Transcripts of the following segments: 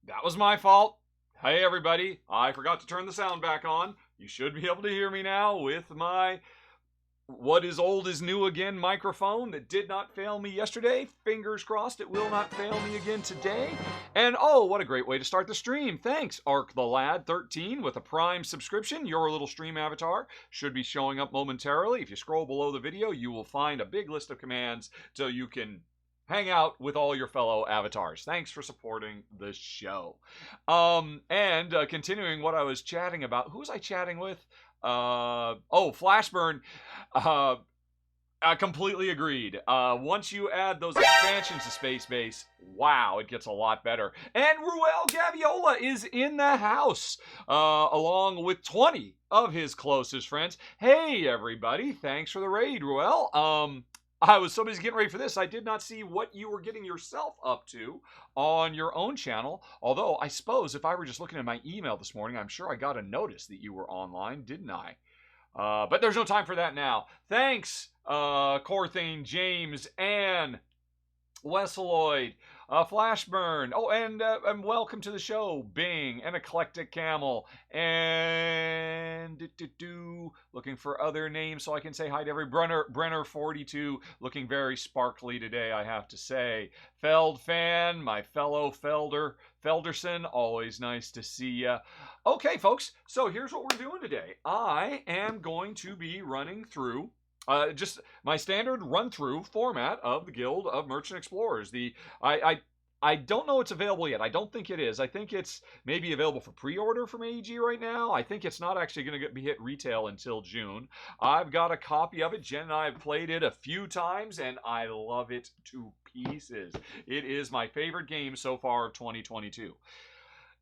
That was my fault. Hey, everybody. I forgot to turn the sound back on. You should be able to hear me now with my what is old is new again microphone that did not fail me yesterday. Fingers crossed it will not fail me again today. And oh, what a great way to start the stream. Thanks, Ark the Lad 13 with a Prime subscription. Your little stream avatar should be showing up momentarily. If you scroll below the video, you will find a big list of commands so you can hang out with all your fellow avatars. Thanks for supporting the show. Continuing what I was chatting about. Who was I chatting with? Flashburn. I completely agreed. Once you add those expansions to Space Base, wow, it gets a lot better. And Ruel Gaviola is in the house, along with 20 of his closest friends. Hey, everybody. Thanks for the raid, Ruel. I was so busy getting ready for this, I did not see what you were getting yourself up to on your own channel. Although, I suppose if I were just looking at my email this morning, I'm sure I got a notice that you were online, didn't I? But there's no time for that now. Thanks, Corthane, James, Ann, Wesseloid, Flashburn. Oh, and welcome to the show, Bing, and Eclectic Camel, and looking for other names so I can say hi to every Brenner42, looking very sparkly today, I have to say. Feld fan, my fellow Felderson, always nice to see ya. Okay, folks, so here's what we're doing today. I am going to be running through just my standard run-through format of the Guild of Merchant Explorers. I don't know it's available yet. I don't think it is. I think it's maybe available for pre-order from AEG right now. I think it's not actually going to be hit retail until June. I've got a copy of it. Jen and I have played it a few times, and I love it to pieces. It is my favorite game so far of 2022.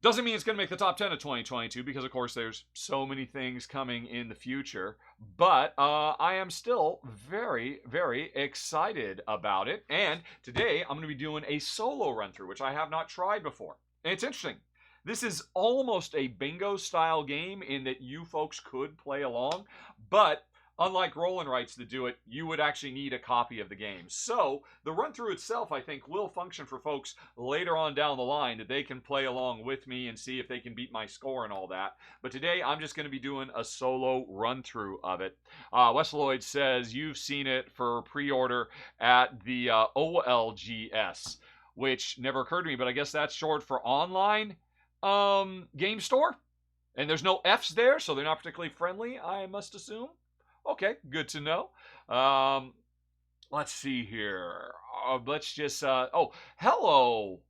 Doesn't mean it's going to make the top 10 of 2022 because, of course, there's so many things coming in the future. But I am still very, very excited about it. And today I'm going to be doing a solo run-through, which I have not tried before. And it's interesting. This is almost a bingo-style game in that you folks could play along. But unlike roll and writes that do it, you would actually need a copy of the game. So the run-through itself, I think, will function for folks later on down the line that they can play along with me and see if they can beat my score and all that. But today, I'm just going to be doing a solo run-through of it. Wesseloid says you've seen it for pre-order at the OLGS, which never occurred to me, but I guess that's short for online game store. And there's no F's there, so they're not particularly friendly, I must assume. Okay, good to know. Let's see here. Let's just, hello,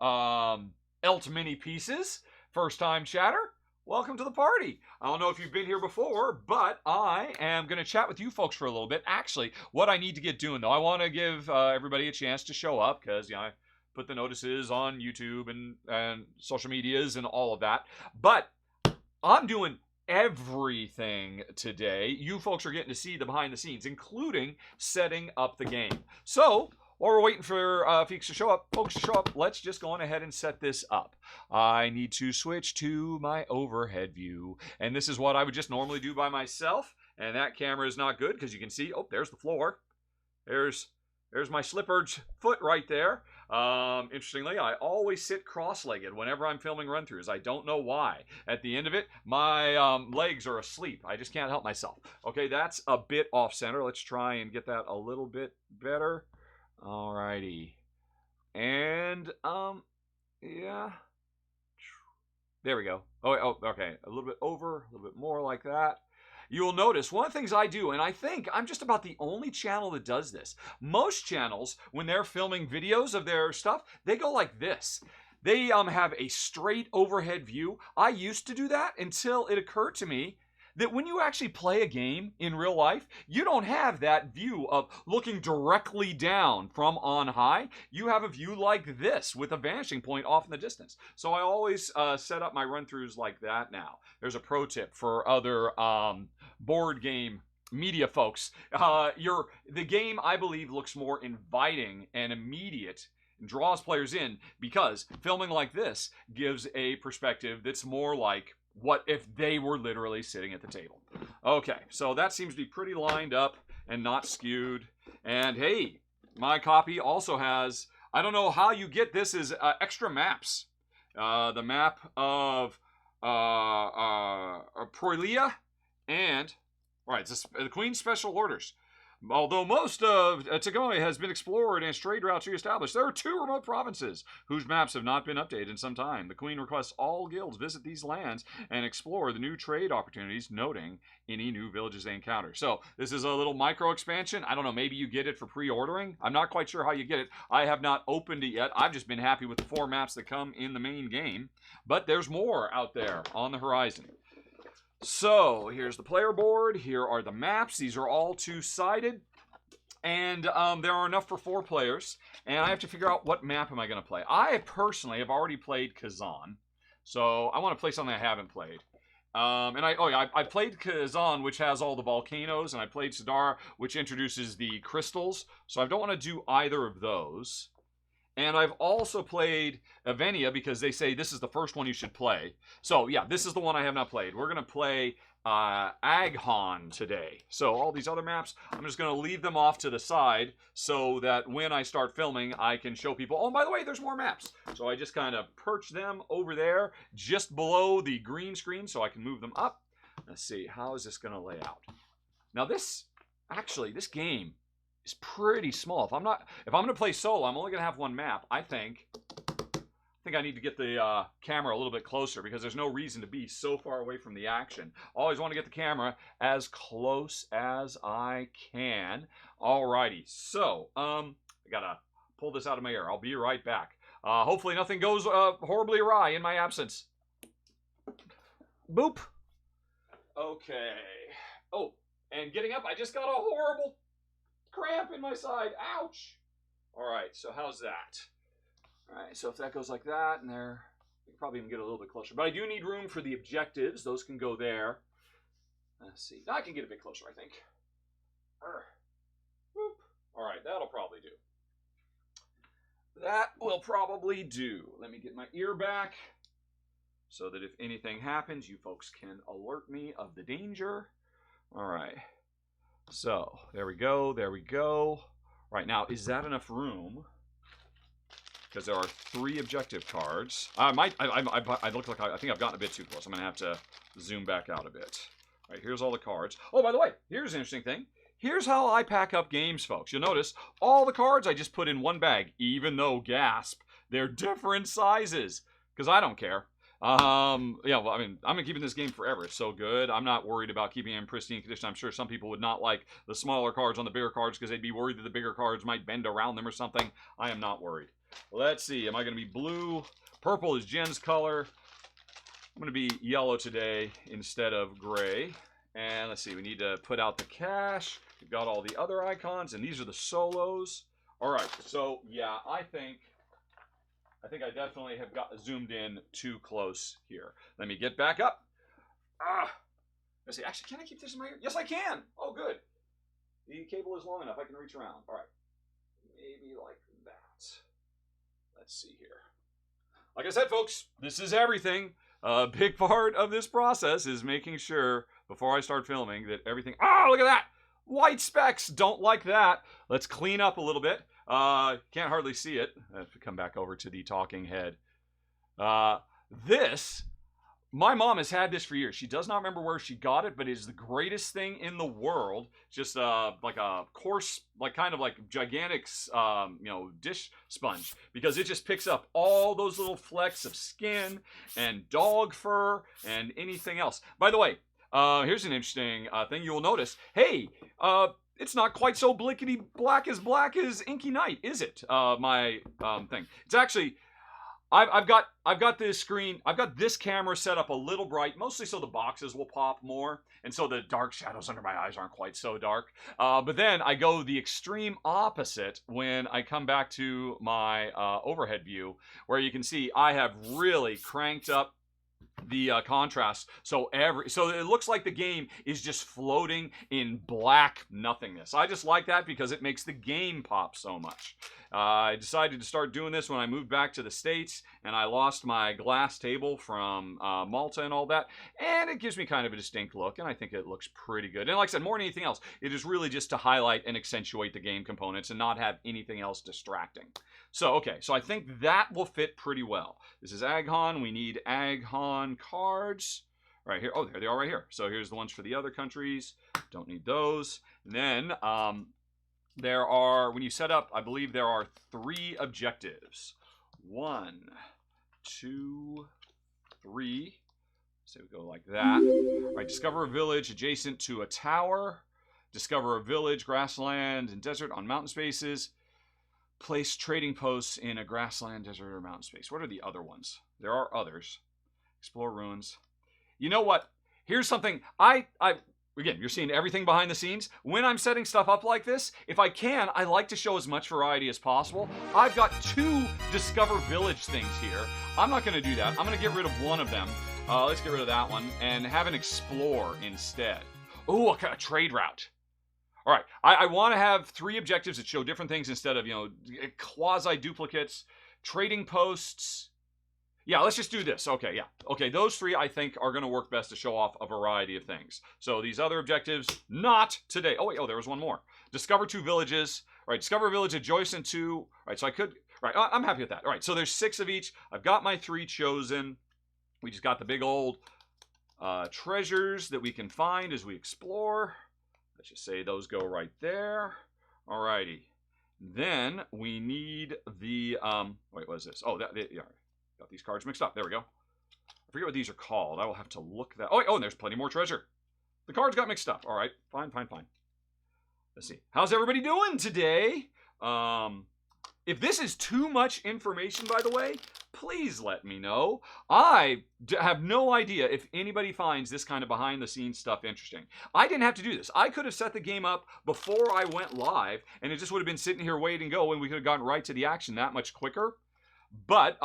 Elt Mini Pieces, first time chatter. Welcome to the party. I don't know if you've been here before, but I am going to chat with you folks for a little bit. Actually, what I need to get doing, though, I want to give everybody a chance to show up because, I put the notices on YouTube and social medias and all of that. But I'm doing everything today. You folks are getting to see the behind the scenes, including setting up the game. So, while we're waiting for folks to show up, let's just go on ahead and set this up. I need to switch to my overhead view, and this is what I would just normally do by myself, and that camera is not good because you can see, oh, there's the floor. There's my slippered foot right there. Interestingly, I always sit cross-legged whenever I'm filming run-throughs. I don't know why. At the end of it, my legs are asleep. I just can't help myself. Okay, that's a bit off-center. Let's try and get that a little bit better. Alrighty. And, yeah. There we go. Oh, okay. A little bit over, a little bit more like that. You'll notice one of the things I do, and I think I'm just about the only channel that does this. Most channels, when they're filming videos of their stuff, they go like this. They have a straight overhead view. I used to do that until it occurred to me that when you actually play a game in real life, you don't have that view of looking directly down from on high. You have a view like this with a vanishing point off in the distance. So I always set up my run-throughs like that now. There's a pro tip for other board game media folks. The game, I believe, looks more inviting and immediate and draws players in because filming like this gives a perspective that's more like what if they were literally sitting at the table. Okay, so that seems to be pretty lined up and not skewed. And hey, my copy also has, I don't know how you get this, is extra maps. The map of Proilia and, all right, the Queen's Special Orders. Although most of Tagoi has been explored and trade routes re-established, there are 2 remote provinces whose maps have not been updated in some time. The Queen requests all guilds visit these lands and explore the new trade opportunities, noting any new villages they encounter. So this is a little micro expansion. I don't know, maybe you get it for pre-ordering. I'm not quite sure how you get it. I have not opened it yet. I've just been happy with the 4 maps that come in the main game. But there's more out there on the horizon. So, here's the player board. Here are the maps. These are all 2-sided. And there are enough for 4 players. And I have to figure out what map am I going to play. I personally have already played Kazan. So, I want to play something I haven't played. I played Kazan, which has all the volcanoes. And I played Sidara, which introduces the crystals. So, I don't want to do either of those. And I've also played Avenia because they say this is the first one you should play. So, yeah, this is the one I have not played. We're going to play Aghon today. So, all these other maps, I'm just going to leave them off to the side so that when I start filming, I can show people, oh, and by the way, there's more maps. So, I just kind of perch them over there just below the green screen so I can move them up. Let's see, how is this going to lay out? Now, this game is pretty small. If I'm going to play solo, I'm only going to have 1 map. I think I need to get the camera a little bit closer because there's no reason to be so far away from the action. Always want to get the camera as close as I can. Alrighty, so I gotta pull this out of my ear. I'll be right back. Hopefully nothing goes horribly awry in my absence. Boop. Okay. Oh, and getting up, I just got a horrible cramp in my side. Ouch. All right, so how's that? All right, so if that goes like that, and there, you can probably even get a little bit closer. But I do need room for the objectives. Those can go there. Let's see. I can get a bit closer, I think. All right, that'll probably do. That will probably do. Let me get my ear back so that if anything happens, you folks can alert me of the danger. All right. So, there we go, there we go. Right, now, is that enough room? Because there are 3 objective cards. I look like I think I've gotten a bit too close. I'm going to have to zoom back out a bit. All right, here's all the cards. Oh, by the way, here's an interesting thing. Here's how I pack up games, folks. You'll notice all the cards I just put in 1 bag, even though, gasp, they're different sizes. Because I don't care. Yeah, well, I mean, I'm keeping this game forever. It's so good. I'm not worried about keeping it in pristine condition. I'm sure some people would not like the smaller cards on the bigger cards because they'd be worried that the bigger cards might bend around them or something. I am not worried. Let's see. Am I going to be blue? Purple is Jen's color. I'm going to be yellow today instead of gray. And let's see. We need to put out the cash. We've got all the other icons, and these are the solos. All right. So, yeah, I think I definitely have got zoomed in too close here. Let me get back up. Let's see. Actually, can I keep this in my ear? Yes, I can. Oh, good. The cable is long enough. I can reach around. All right. Maybe like that. Let's see here. Like I said, folks, this is everything. A big part of this process is making sure, before I start filming, that everything... Oh, look at that! White specks! Don't like that. Let's clean up a little bit. Can't hardly see it. I have to come back over to the talking head. This... My mom has had this for years. She does not remember where she got it, but it is the greatest thing in the world. Just like a coarse, like kind of like gigantic, dish sponge, because it just picks up all those little flecks of skin and dog fur and anything else. By the way, here's an interesting thing you will notice. Hey, it's not quite so blickety black as Inky Night, is it? My thing. It's actually. I've got this screen. I've got this camera set up a little bright, mostly so the boxes will pop more, and so the dark shadows under my eyes aren't quite so dark. But then I go the extreme opposite when I come back to my overhead view, where you can see I have really cranked up the contrast, so it looks like the game is just floating in black nothingness. I just like that because it makes the game pop so much. I decided to start doing this when I moved back to the States, and I lost my glass table from Malta and all that, and it gives me kind of a distinct look, and I think it looks pretty good. And like I said, more than anything else, it is really just to highlight and accentuate the game components and not have anything else distracting. So, okay, so I think that will fit pretty well. This is Aghon. We need Aghon cards right here. Oh, there they are right here. So here's the ones for the other countries. Don't need those. And then there are, when you set up, I believe there are 3 objectives. 1, 2, 3. So we go like that. All right, discover a village adjacent to a tower. Discover a village, grassland, and desert on mountain spaces. Place trading posts in a grassland, desert, or mountain space. What are the other ones? There are others. Explore ruins. You know what? Here's something again, you're seeing everything behind the scenes. When I'm setting stuff up like this, if I can, I like to show as much variety as possible. I've got 2 Discover Village things here. I'm not going to do that. I'm going to get rid of one of them. Let's get rid of that one and have an Explore instead. Ooh, a trade route. All right, I want to have 3 objectives that show different things instead of, quasi-duplicates, trading posts. Yeah, let's just do this. Okay, yeah. Okay, those 3 I think are going to work best to show off a variety of things. So these other objectives, not today. Oh, wait, there was one more. Discover 2 villages. All right, discover a village adjacent to... All right, so I could... All right, I'm happy with that. All right, so there's 6 of each. I've got my 3 chosen. We just got the big old treasures that we can find as we explore. Let's just say those go right there. All righty. Then we need the... wait, what is this? Oh, yeah. Got these cards mixed up. There we go. I forget what these are called. I will have to look that. Oh, and there's plenty more treasure. The cards got mixed up. All right. Fine. Let's see. How's everybody doing today? If this is too much information, by the way, please let me know. I have no idea if anybody finds this kind of behind-the-scenes stuff interesting. I didn't have to do this. I could have set the game up before I went live, and it just would have been sitting here waiting to go, and we could have gotten right to the action that much quicker. But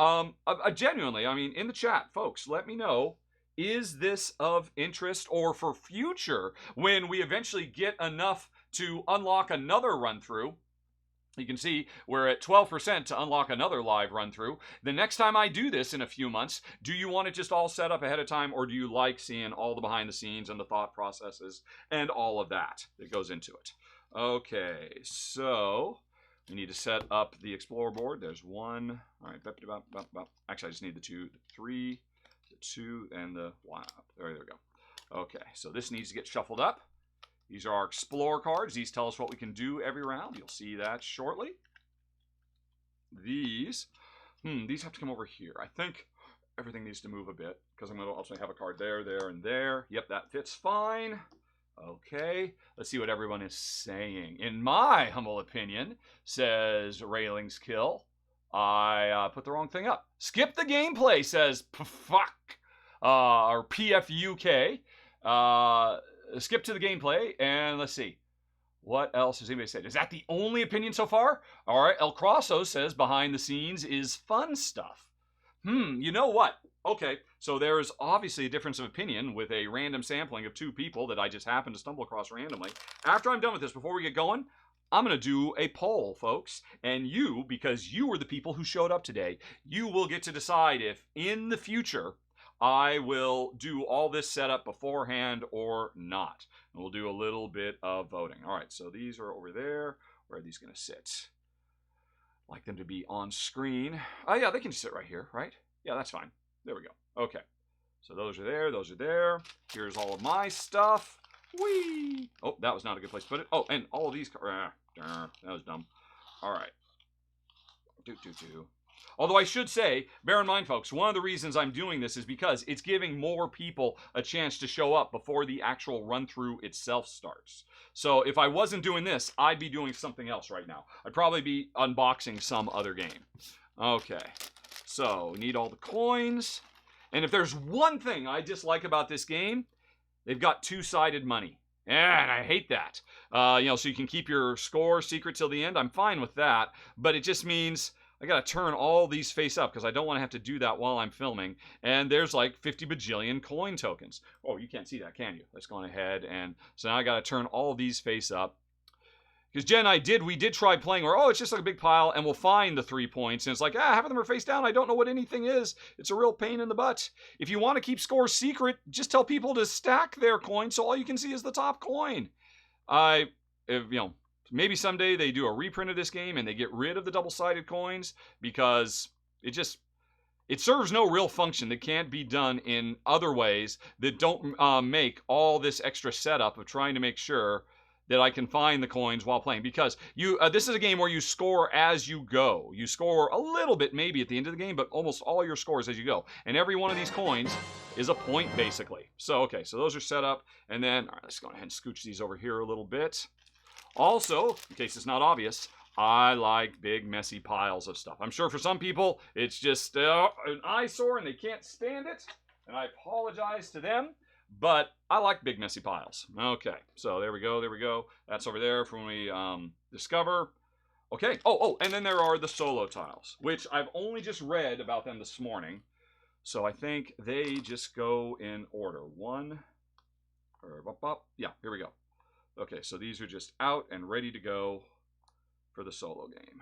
genuinely, I mean, in the chat, folks, let me know, is this of interest, or for future, when we eventually get enough to unlock another run-through? You can see we're at 12% to unlock another live run-through. The next time I do this in a few months, do you want it just all set up ahead of time, or do you like seeing all the behind the scenes and the thought processes and all of that goes into it? Okay, so we need to set up the Explorer board. There's 1. All right, actually, I just need the 2, the 3, the 2, and the 1. There we go. Okay, so this needs to get shuffled up. These are our Explore cards. These tell us what we can do every round. You'll see that shortly. These have to come over here. I think everything needs to move a bit because I'm going to also have a card there, there, and there. Yep, that fits fine. Okay, let's see what everyone is saying. In my humble opinion, says Railings Kill, I put the wrong thing up. Skip the gameplay, says fuck. Or PFUK. Skip to the gameplay, and let's see. What else has anybody said? Is that the only opinion so far? All right, El Crosso says behind the scenes is fun stuff. You know what? Okay, so there's obviously a difference of opinion with a random sampling of 2 people that I just happened to stumble across randomly. After I'm done with this, before we get going, I'm going to do a poll, folks. And you, because you were the people who showed up today, you will get to decide if in the future I will do all this setup beforehand or not. And we'll do a little bit of voting. All right, so these are over there. Where are these going to sit? I'd like them to be on screen. Oh, yeah, they can sit right here, right? Yeah, that's fine. There we go. Okay. So those are there. Those are there. Here's all of my stuff. Whee! Oh, that was not a good place to put it. Oh, and all of these. That was dumb. All right. Although I should say, bear in mind, folks, one of the reasons I'm doing this is because it's giving more people a chance to show up before the actual run-through itself starts. So if I wasn't doing this, I'd be doing something else right now. I'd probably be unboxing some other game. Okay, so we need all the coins. And if there's one thing I dislike about this game, they've got 2-sided money. And I hate that. So you can keep your score secret till the end. I'm fine with that, but it just means I got to turn all these face up because I don't want to have to do that while I'm filming. And there's like 50 bajillion coin tokens. Oh, you can't see that, can you? Let's go ahead. And so now I got to turn all these face up. Because Jen and I we did try playing where, it's just like a big pile and we'll find the 3 points. And it's like, half of them are face down. I don't know what anything is. It's a real pain in the butt. If you want to keep scores secret, just tell people to stack their coins so all you can see is the top coin. Maybe someday they do a reprint of this game and they get rid of the double-sided coins because it serves no real function that can't be done in other ways that don't make all this extra setup of trying to make sure that I can find the coins while playing. Because this is a game where you score as you go. You score a little bit maybe at the end of the game, but almost all your scores as you go. And every one of these coins is a point, basically. So, okay, so those are set up. And then, all right, let's go ahead and scooch these over here a little bit. Also, in case it's not obvious, I like big, messy piles of stuff. I'm sure for some people, it's just an eyesore and they can't stand it. And I apologize to them, but I like big, messy piles. Okay, so there we go. That's over there from when we discover. Okay, and then there are the solo tiles, which I've only just read about them this morning. So I think they just go in order. Yeah, here we go. Okay, so these are just out and ready to go for the solo game.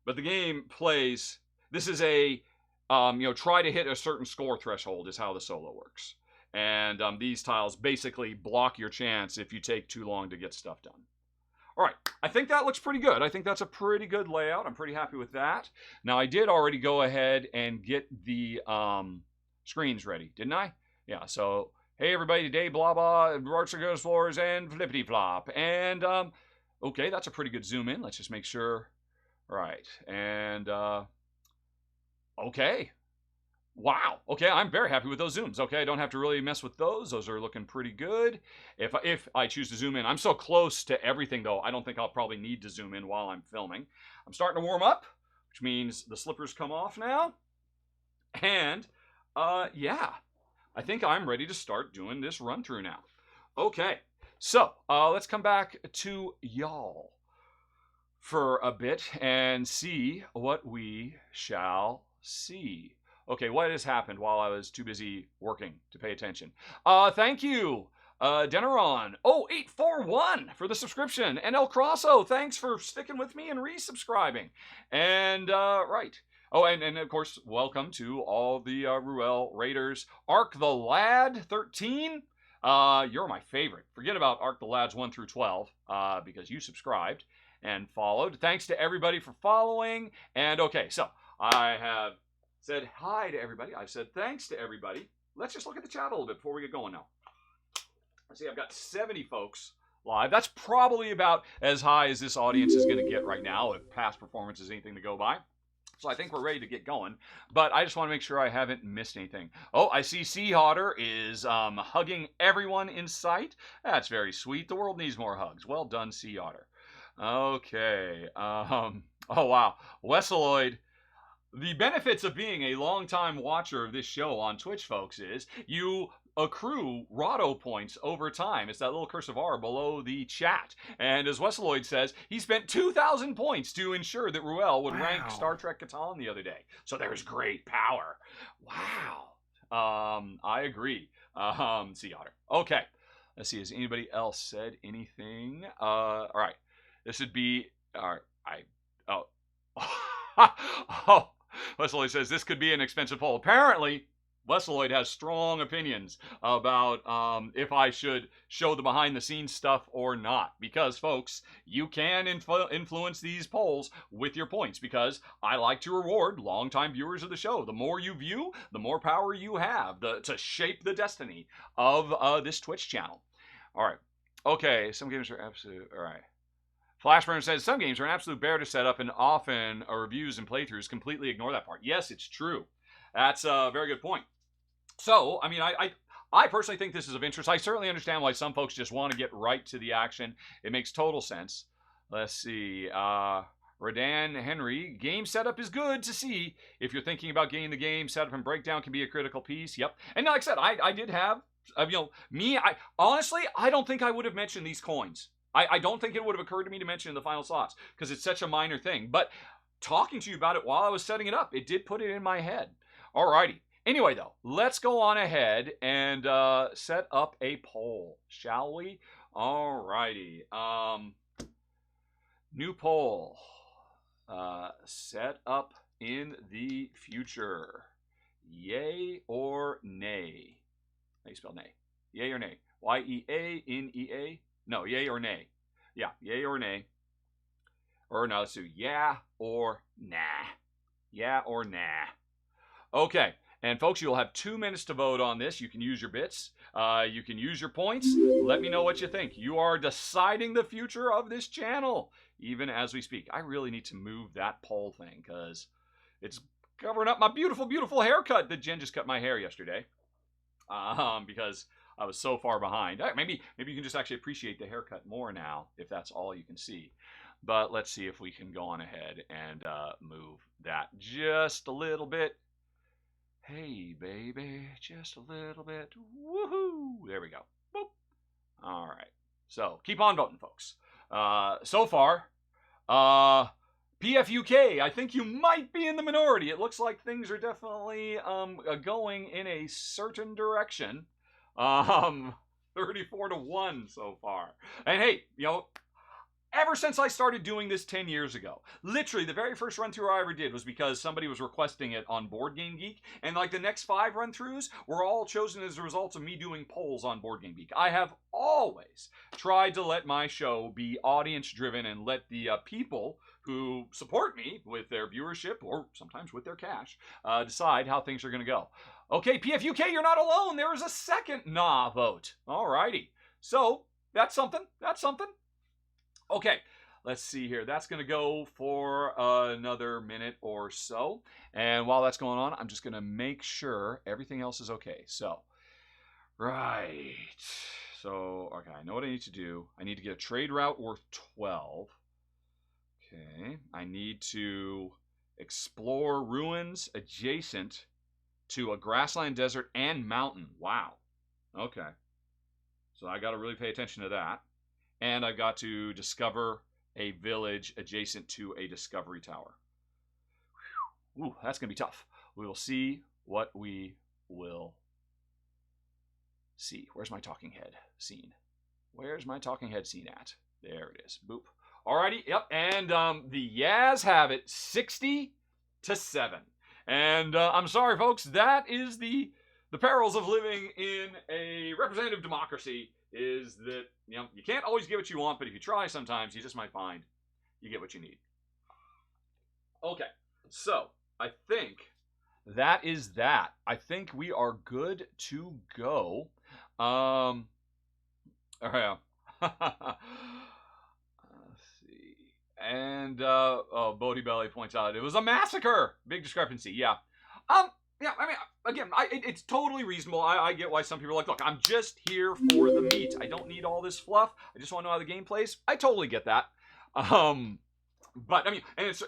But the game plays, this is a, try to hit a certain score threshold is how the solo works. And these tiles basically block your chance if you take too long to get stuff done. All right, I think that looks pretty good. I think that's a pretty good layout. I'm pretty happy with that. Now, I did already go ahead and get the screens ready, didn't I? Yeah, so... Hey everybody, today blah blah, Archer goes floors and flippity flop. And okay, that's a pretty good zoom in. Let's just make sure. Right. And okay. Wow. Okay, I'm very happy with those zooms. Okay, I don't have to really mess with those. Those are looking pretty good. If I choose to zoom in, I'm so close to everything though, I don't think I'll probably need to zoom in while I'm filming. I'm starting to warm up, which means the slippers come off now. And yeah. I think I'm ready to start doing this run through now. Okay, so let's come back to y'all for a bit and see what we shall see. Okay, what has happened while I was too busy working to pay attention? Thank you, Deneron. 841 for the subscription. And El Crosso, thanks for sticking with me and resubscribing. And, right. Oh, and of course, welcome to all the Ruel Raiders. Ark the Lad 13, you're my favorite. Forget about Ark the Lads 1 through 12 because you subscribed and followed. Thanks to everybody for following. And okay, so I have said hi to everybody. I've said thanks to everybody. Let's just look at the chat a little bit before we get going now. I see I've got 70 folks live. That's probably about as high as this audience is going to get right now if past performance is anything to go by. So I think we're ready to get going, but I just want to make sure I haven't missed anything. Oh, I see Sea Otter is hugging everyone in sight. That's very sweet. The world needs more hugs. Well done, Sea Otter. Okay. Oh, wow. Wesseloid. The benefits of being a longtime watcher of this show on Twitch, folks, is you accrue Rahdo points over time. It's that little cursive R below the chat. And as Wesseloid says, he spent 2,000 points to ensure that Ruel would rank Star Trek Catan the other day. So there's great power. Wow. I agree. Sea Otter. Okay. Let's see. Has anybody else said anything? All right. This would be. All right. Oh. Wesseloid says this could be an expensive poll. Apparently, Wesseloid has strong opinions about if I should show the behind-the-scenes stuff or not. Because, folks, you can influence these polls with your points. Because I like to reward longtime viewers of the show. The more you view, the more power you have to shape the destiny of this Twitch channel. All right. Okay, some games are absolute. All right. Flashburn says some games are an absolute bear to set up, and often reviews and playthroughs completely ignore that part. Yes, it's true. That's a very good point. So, I mean, I personally think this is of interest. I certainly understand why some folks just want to get right to the action. It makes total sense. Let's see. Redan Henry, game setup is good to see. If you're thinking about getting the game, setup and breakdown can be a critical piece. Yep. And like I said, I did have, honestly, I don't think I would have mentioned these coins. I don't think it would have occurred to me to mention in the final slots because it's such a minor thing. But talking to you about it while I was setting it up, it did put it in my head. Alrighty. Anyway, though, let's go on ahead and set up a poll, shall we? Alrighty. New poll. Set up in the future. Yay or nay? How do you spell nay? Yay or nay? Y-E-A-N-E-A? No, yay or nay. Yeah, yay or nay. Or no, let's do yeah or nah. Yeah or nah. Okay, and folks, you'll have 2 minutes to vote on this. You can use your bits. You can use your points. Let me know what you think. You are deciding the future of this channel, even as we speak. I really need to move that poll thing because it's covering up my beautiful, beautiful haircut that Jen just cut my hair yesterday. Because I was so far behind. Maybe you can just actually appreciate the haircut more now if that's all you can see. But let's see if we can go on ahead and move that just a little bit. Hey, baby, just a little bit. Woohoo! There we go. Boop. All right. So keep on voting, folks. So far, PFUK, I think you might be in the minority. It looks like things are definitely going in a certain direction. 34-1 so far. And hey, ever since I started doing this 10 years ago, literally the very first run-through I ever did was because somebody was requesting it on Board Game Geek, and like the next 5 run-throughs were all chosen as a result of me doing polls on Board Game Geek. I have always tried to let my show be audience-driven and let the people who support me with their viewership, or sometimes with their cash, decide how things are going to go. Okay, PFUK, you're not alone. There is a second nah vote. Alrighty. So, that's something. That's something. Okay, let's see here. That's going to go for another minute or so. And while that's going on, I'm just going to make sure everything else is okay. So, right. So, okay, I know what I need to do. I need to get a trade route worth 12. Okay, I need to explore ruins adjacent to a grassland, desert, and mountain. Wow. Okay. So I got to really pay attention to that. And I've got to discover a village adjacent to a discovery tower. Whew. Ooh, that's going to be tough. We will see what we will see. Where's my talking head scene? Where's my talking head scene at? There it is. Boop. Alrighty, yep. And the Yaz have it 60-7. And I'm sorry, folks, that is the perils of living in a representative democracy, is that, you can't always get what you want, but if you try sometimes, you just might find you get what you need. Okay, so I think that is that. I think we are good to go. Let's see. And Bodie Belly points out it was a massacre. Big discrepancy. Yeah. Yeah, I mean, again, it's totally reasonable. I get why some people are like, look, I'm just here for the meat. I don't need all this fluff. I just want to know how the game plays. I totally get that. But I mean, and it's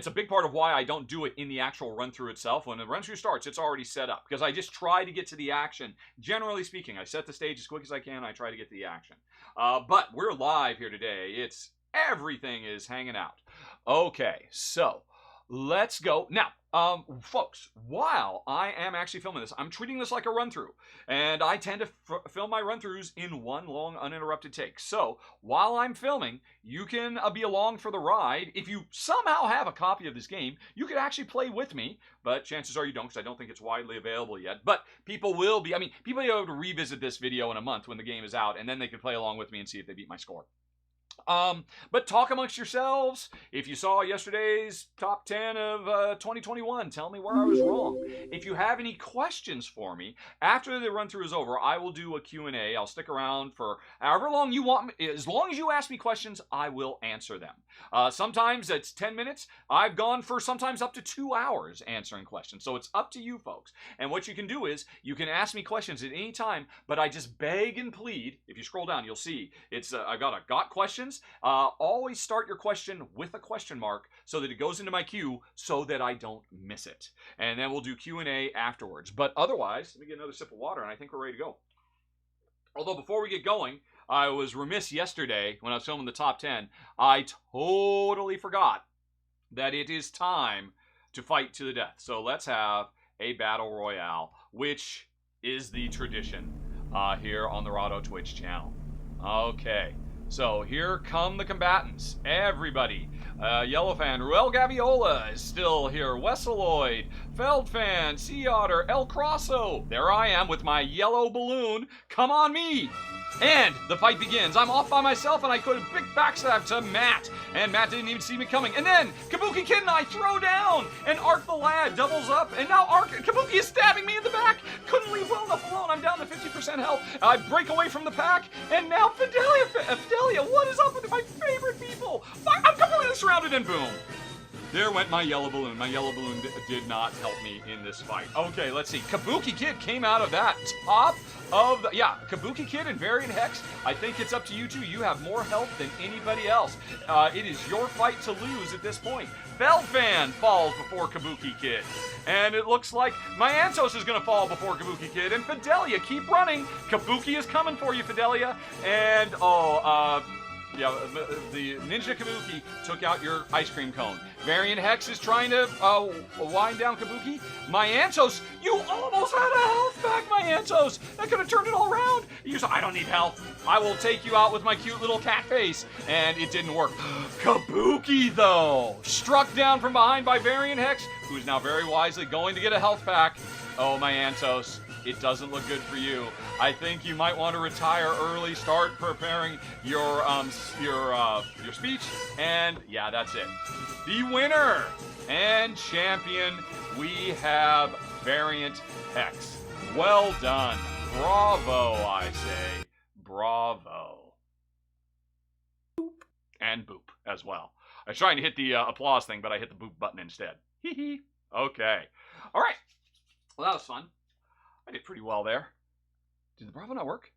a big part of why I don't do it in the actual run through itself. When the run through starts, it's already set up because I just try to get to the action. Generally speaking, I set the stage as quick as I can. I try to get to the action. But we're live here today. Everything is hanging out. Okay, so let's go now. Folks, while I am actually filming this, I'm treating this like a run through, and I tend to film my run throughs in one long uninterrupted take. So while I'm filming, you can be along for the ride. If you somehow have a copy of this game, you could actually play with me, but chances are you don't, because I don't think it's widely available yet. But people will be. I mean, people will be able to revisit this video in a month when the game is out, and then they can play along with me and see if they beat my score. But talk amongst yourselves. If you saw yesterday's top 10 of 2021, tell me where I was wrong. If you have any questions for me, after the run through is over, I will do a Q&A. I'll stick around for however long you want me. As long as you ask me questions, I will answer them. Sometimes it's 10 minutes. I've gone for sometimes up to 2 hours answering questions. So it's up to you folks. And what you can do is you can ask me questions at any time, but I just beg and plead. If you scroll down, you'll see it's I've got questions. Always start your question with a question mark so that it goes into my queue so that I don't miss it. And then we'll do Q&A afterwards. But otherwise, let me get another sip of water and I think we're ready to go. Although before we get going, I was remiss yesterday when I was filming the top 10. I totally forgot that it is time to fight to the death. So let's have a battle royale, which is the tradition here on the Rahdo Twitch channel. Okay. So here come the combatants. Everybody. Yellowfan, Ruel Gaviola is still here. Wesseloid, Feldfan, Sea Otter, El Crosso. There I am with my yellow balloon. Come on me. And the fight begins. I'm off by myself, and I could have big backstab to Matt. And Matt didn't even see me coming. And then Kabuki Kid and I throw down. And Ark the Lad doubles up. And now Kabuki is stabbing me in the back. Couldn't leave well enough alone. I'm down to 50% health. I break away from the pack. And now Fidelia, what is up with my favorite people? I'm completely surrounded, and boom. There went my yellow balloon. My yellow balloon did not help me in this fight. Okay, let's see. Kabuki Kid came out of that top of the... Yeah, Kabuki Kid and Variant Hex, I think it's up to you two. You have more health than anybody else. It is your fight to lose at this point. Feldfan falls before Kabuki Kid. And it looks like my Antos is going to fall before Kabuki Kid. And Fidelia, keep running. Kabuki is coming for you, Fidelia. And, yeah, the Ninja Kabuki took out your ice cream cone. Variant Hex is trying to wind down Kabuki. My Antos, you almost had a health back, my Antos. That could have turned it all around. You said, I don't need health. I will take you out with my cute little cat face. And it didn't work. Kabuki, though, struck down from behind by Variant Hex, who's now very wisely going to get a health pack. Oh, my Antos. It doesn't look good for you. I think you might want to retire early. Start preparing your speech. And yeah, that's it. The winner and champion, we have Variant Hex. Well done. Bravo, I say. Bravo. Boop. And boop as well. I was trying to hit the applause thing, but I hit the boop button instead. Hee hee. Okay. All right. Well, that was fun. I did pretty well there. Did the Bravo not work?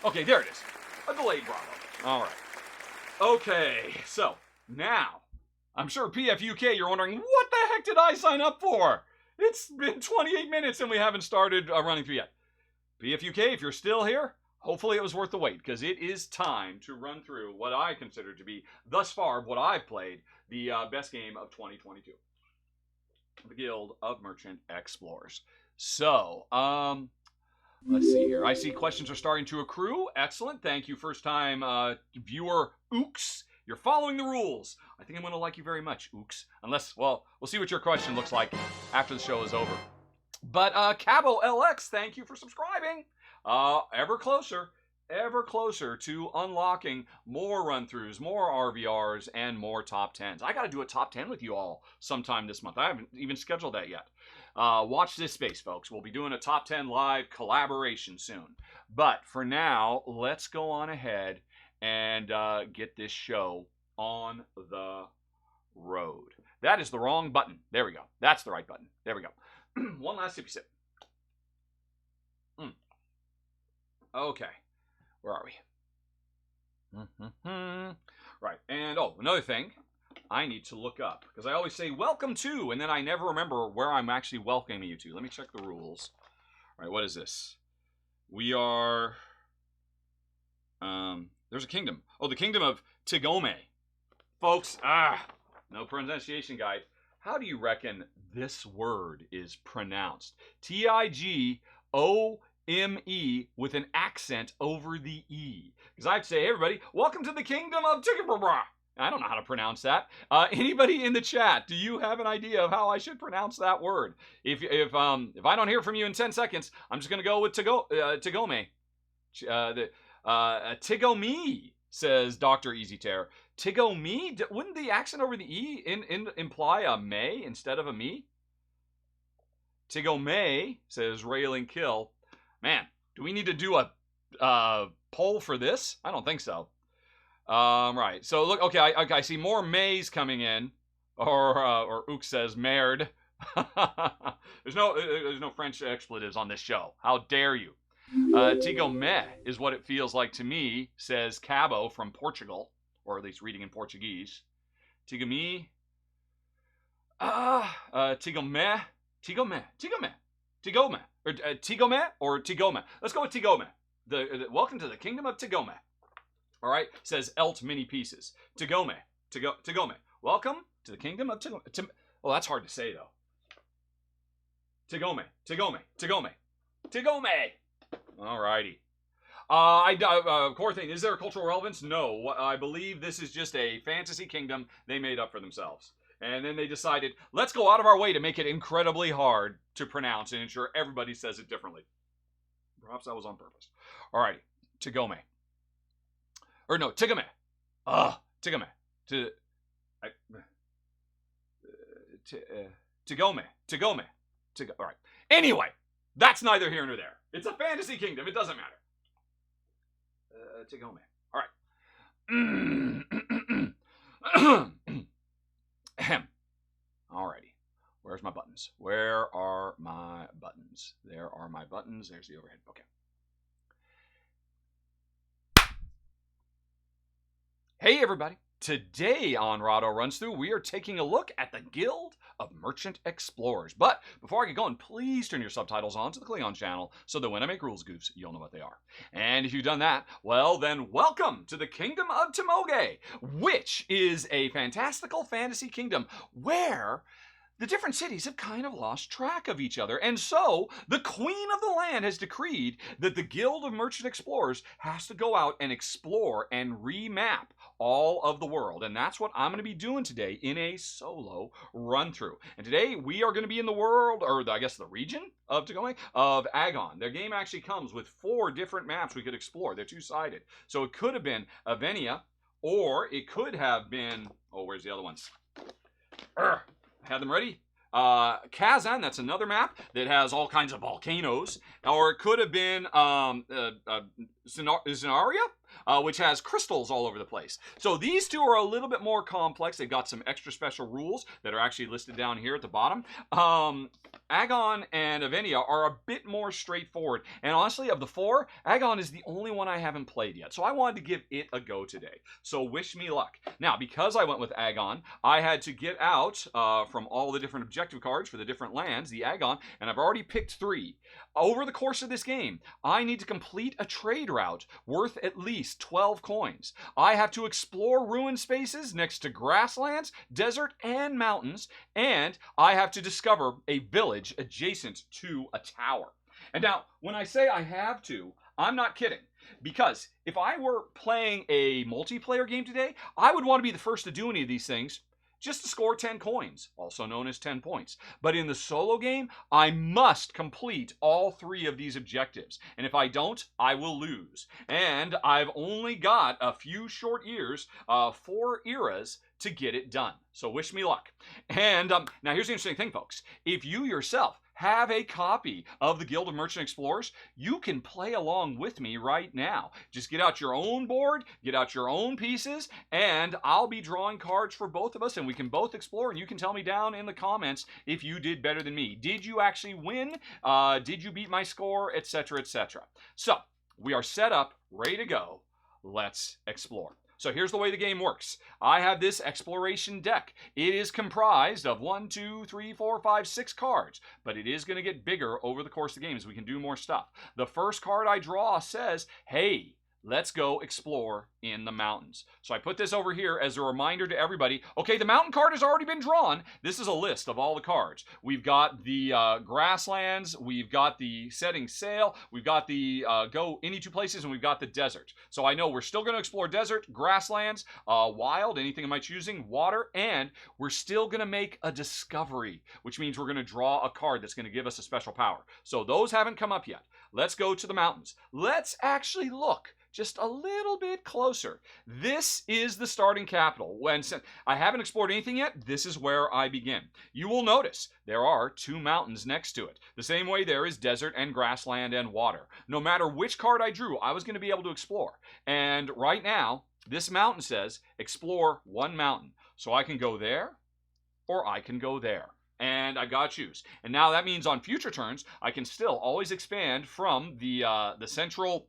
Okay, there it is. A delayed Bravo. All right. Okay, so now, I'm sure PFUK, you're wondering, what the heck did I sign up for? It's been 28 minutes and we haven't started running through yet. PFUK, if you're still here, hopefully it was worth the wait, because it is time to run through what I consider to be, thus far, what I've played, the best game of 2022. The Guild of Merchant Explorers. So, let's see here. I see questions are starting to accrue. Excellent. Thank you, first-time viewer Ooks. You're following the rules. I think I'm going to like you very much, Ooks. Unless, well, we'll see what your question looks like after the show is over. But Cabo LX, thank you for subscribing. Ever closer to unlocking more run-throughs, more RVRs, and more top 10s. I got to do a top 10 with you all sometime this month. I haven't even scheduled that yet. Watch this space, folks. We'll be doing a top 10 live collaboration soon. But for now, let's go on ahead and get this show on the road. That is the wrong button. There we go. That's the right button. There we go. One last sippy sip. Okay. Where are we? Right. And oh, another thing, I need to look up because I always say welcome to, and then I never remember where I'm actually welcoming you to. Let me check the rules. All right, what is this? We are. There's a kingdom. Oh, the kingdom of Tigome. Folks, no pronunciation guide. How do you reckon this word is pronounced? Tigome with an accent over the E. Because I'd say, hey, everybody, welcome to the kingdom of Tigabra. I don't know how to pronounce that. Anybody in the chat, do you have an idea of how I should pronounce that word? If I don't hear from you in 10 seconds, I'm just going to go with Tigome. Tigome, says Dr. Easy Tear. Tigome? Wouldn't the accent over the E imply a may instead of a me? Tigome, says Railing Kill. Man, do we need to do a poll for this? I don't think so. Right. So look, okay, I see more mays coming in, or Ook says merde. There's no French expletives on this show. How dare you? Tigome is what it feels like to me, says Cabo from Portugal, or at least reading in Portuguese. Tigome. Tigome. Or Tigome or Tigome. Let's go with Tigome. Welcome to the kingdom of Tigome. All right, says Elt Mini Pieces. Tigome. Welcome to the kingdom of Tigome. Oh, that's hard to say though. Tigome. All righty. Core thing, is there a cultural relevance? No. I believe this is just a fantasy kingdom they made up for themselves. And then they decided, let's go out of our way to make it incredibly hard to pronounce and ensure everybody says it differently. Perhaps that was on purpose. All righty. Tigome. Or no, Tigome. Tigome. Tigome. All right. Anyway, that's neither here nor there. It's a fantasy kingdom. It doesn't matter. Tigome. All right. Alrighty. Where's my buttons? Where are my buttons? There are my buttons. There's the overhead. Okay. Hey, everybody. Today on Rahdo Runs Through, we are taking a look at the Guild of Merchant Explorers. But before I get going, please turn your subtitles on to the Klingon channel so that when I make rules goofs, you'll know what they are. And if you've done that, well then welcome to the Kingdom of Timoge, which is a fantastical fantasy kingdom where the different cities have kind of lost track of each other. And so the Queen of the Land has decreed that the Guild of Merchant Explorers has to go out and explore and remap all of the world. And that's what I'm going to be doing today in a solo run through. And today we are going to be in the world, or I guess the region of Tigome, of Agon. Their game actually comes with 4 different maps we could explore. They're 2-sided. So it could have been Avenia, or it could have been, oh, where's the other ones? Had them ready? Kazan, that's another map that has all kinds of volcanoes. Or it could have been Zenaria, which has crystals all over the place. So these two are a little bit more complex. They've got some extra special rules that are actually listed down here at the bottom. Agon and Avenia are a bit more straightforward. And honestly, of the 4, Agon is the only one I haven't played yet. So I wanted to give it a go today. So wish me luck. Now, because I went with Agon, I had to get out from all the different objective cards for the different lands, the Agon, and I've already picked 3. Over the course of this game, I need to complete a trade route worth at least 12 coins. I have to explore ruined spaces next to grasslands, desert, and mountains, and I have to discover a village adjacent to a tower. And now, when I say I have to, I'm not kidding. Because if I were playing a multiplayer game today, I would want to be the first to do any of these things just to score 10 coins, also known as 10 points. But in the solo game, I must complete all 3 of these objectives. And if I don't, I will lose. And I've only got a few short years, 4 eras, to get it done. So wish me luck. And now here's the interesting thing, folks. If you yourself have a copy of the Guild of Merchant Explorers, you can play along with me right now. Just get out your own board, get out your own pieces, and I'll be drawing cards for both of us, and we can both explore, and you can tell me down in the comments if you did better than me. Did you actually win? Did you beat my score? Etc., etc. So, we are set up, ready to go. let's explore. So here's the way the game works. I have this exploration deck. It is comprised of 1, 2, 3, 4, 5, 6 cards, but it is going to get bigger over the course of the game as we can do more stuff. The first card I draw says, hey, let's go explore in the mountains. So I put this over here as a reminder to everybody. Okay, the mountain card has already been drawn. This is a list of all the cards. We've got the grasslands, we've got the setting sail, we've got the go any two places, and we've got the desert. So I know we're still going to explore desert, grasslands, wild, anything of my choosing, water, and we're still going to make a discovery, which means we're going to draw a card that's going to give us a special power. So those haven't come up yet. Let's go to the mountains. Let's actually look just a little bit closer. This is the starting capital. When I haven't explored anything yet, this is where I begin. You will notice there are 2 mountains next to it. The same way there is desert and grassland and water. No matter which card I drew, I was going to be able to explore. And right now, this mountain says explore 1 mountain. So I can go there or I can go there. And I've got to choose. And now that means on future turns, I can still always expand from the central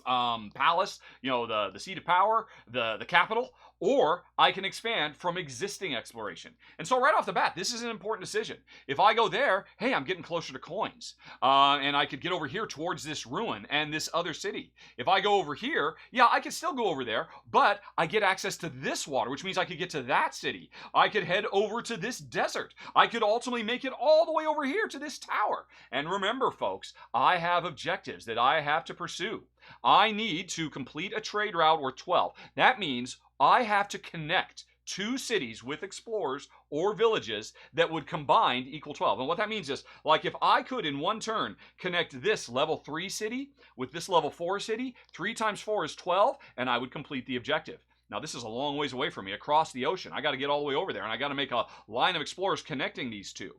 palace, the seat of power, the capital, or I can expand from existing exploration. And so right off the bat, this is an important decision. If I go there, hey, I'm getting closer to coins. And I could get over here towards this ruin and this other city. If I go over here, yeah, I could still go over there, but I get access to this water, which means I could get to that city. I could head over to this desert. I could ultimately make it all the way over here to this tower. And remember, folks, I have objectives that I have to pursue. I need to complete a trade route or 12. That means I have to connect 2 cities with explorers or villages that would combined equal 12. And what that means is, like if I could in one turn connect this level 3 city with this level 4 city, 3 times 4 is 12, and I would complete the objective. Now this is a long ways away from me, across the ocean. I got to get all the way over there, and I got to make a line of explorers connecting these 2.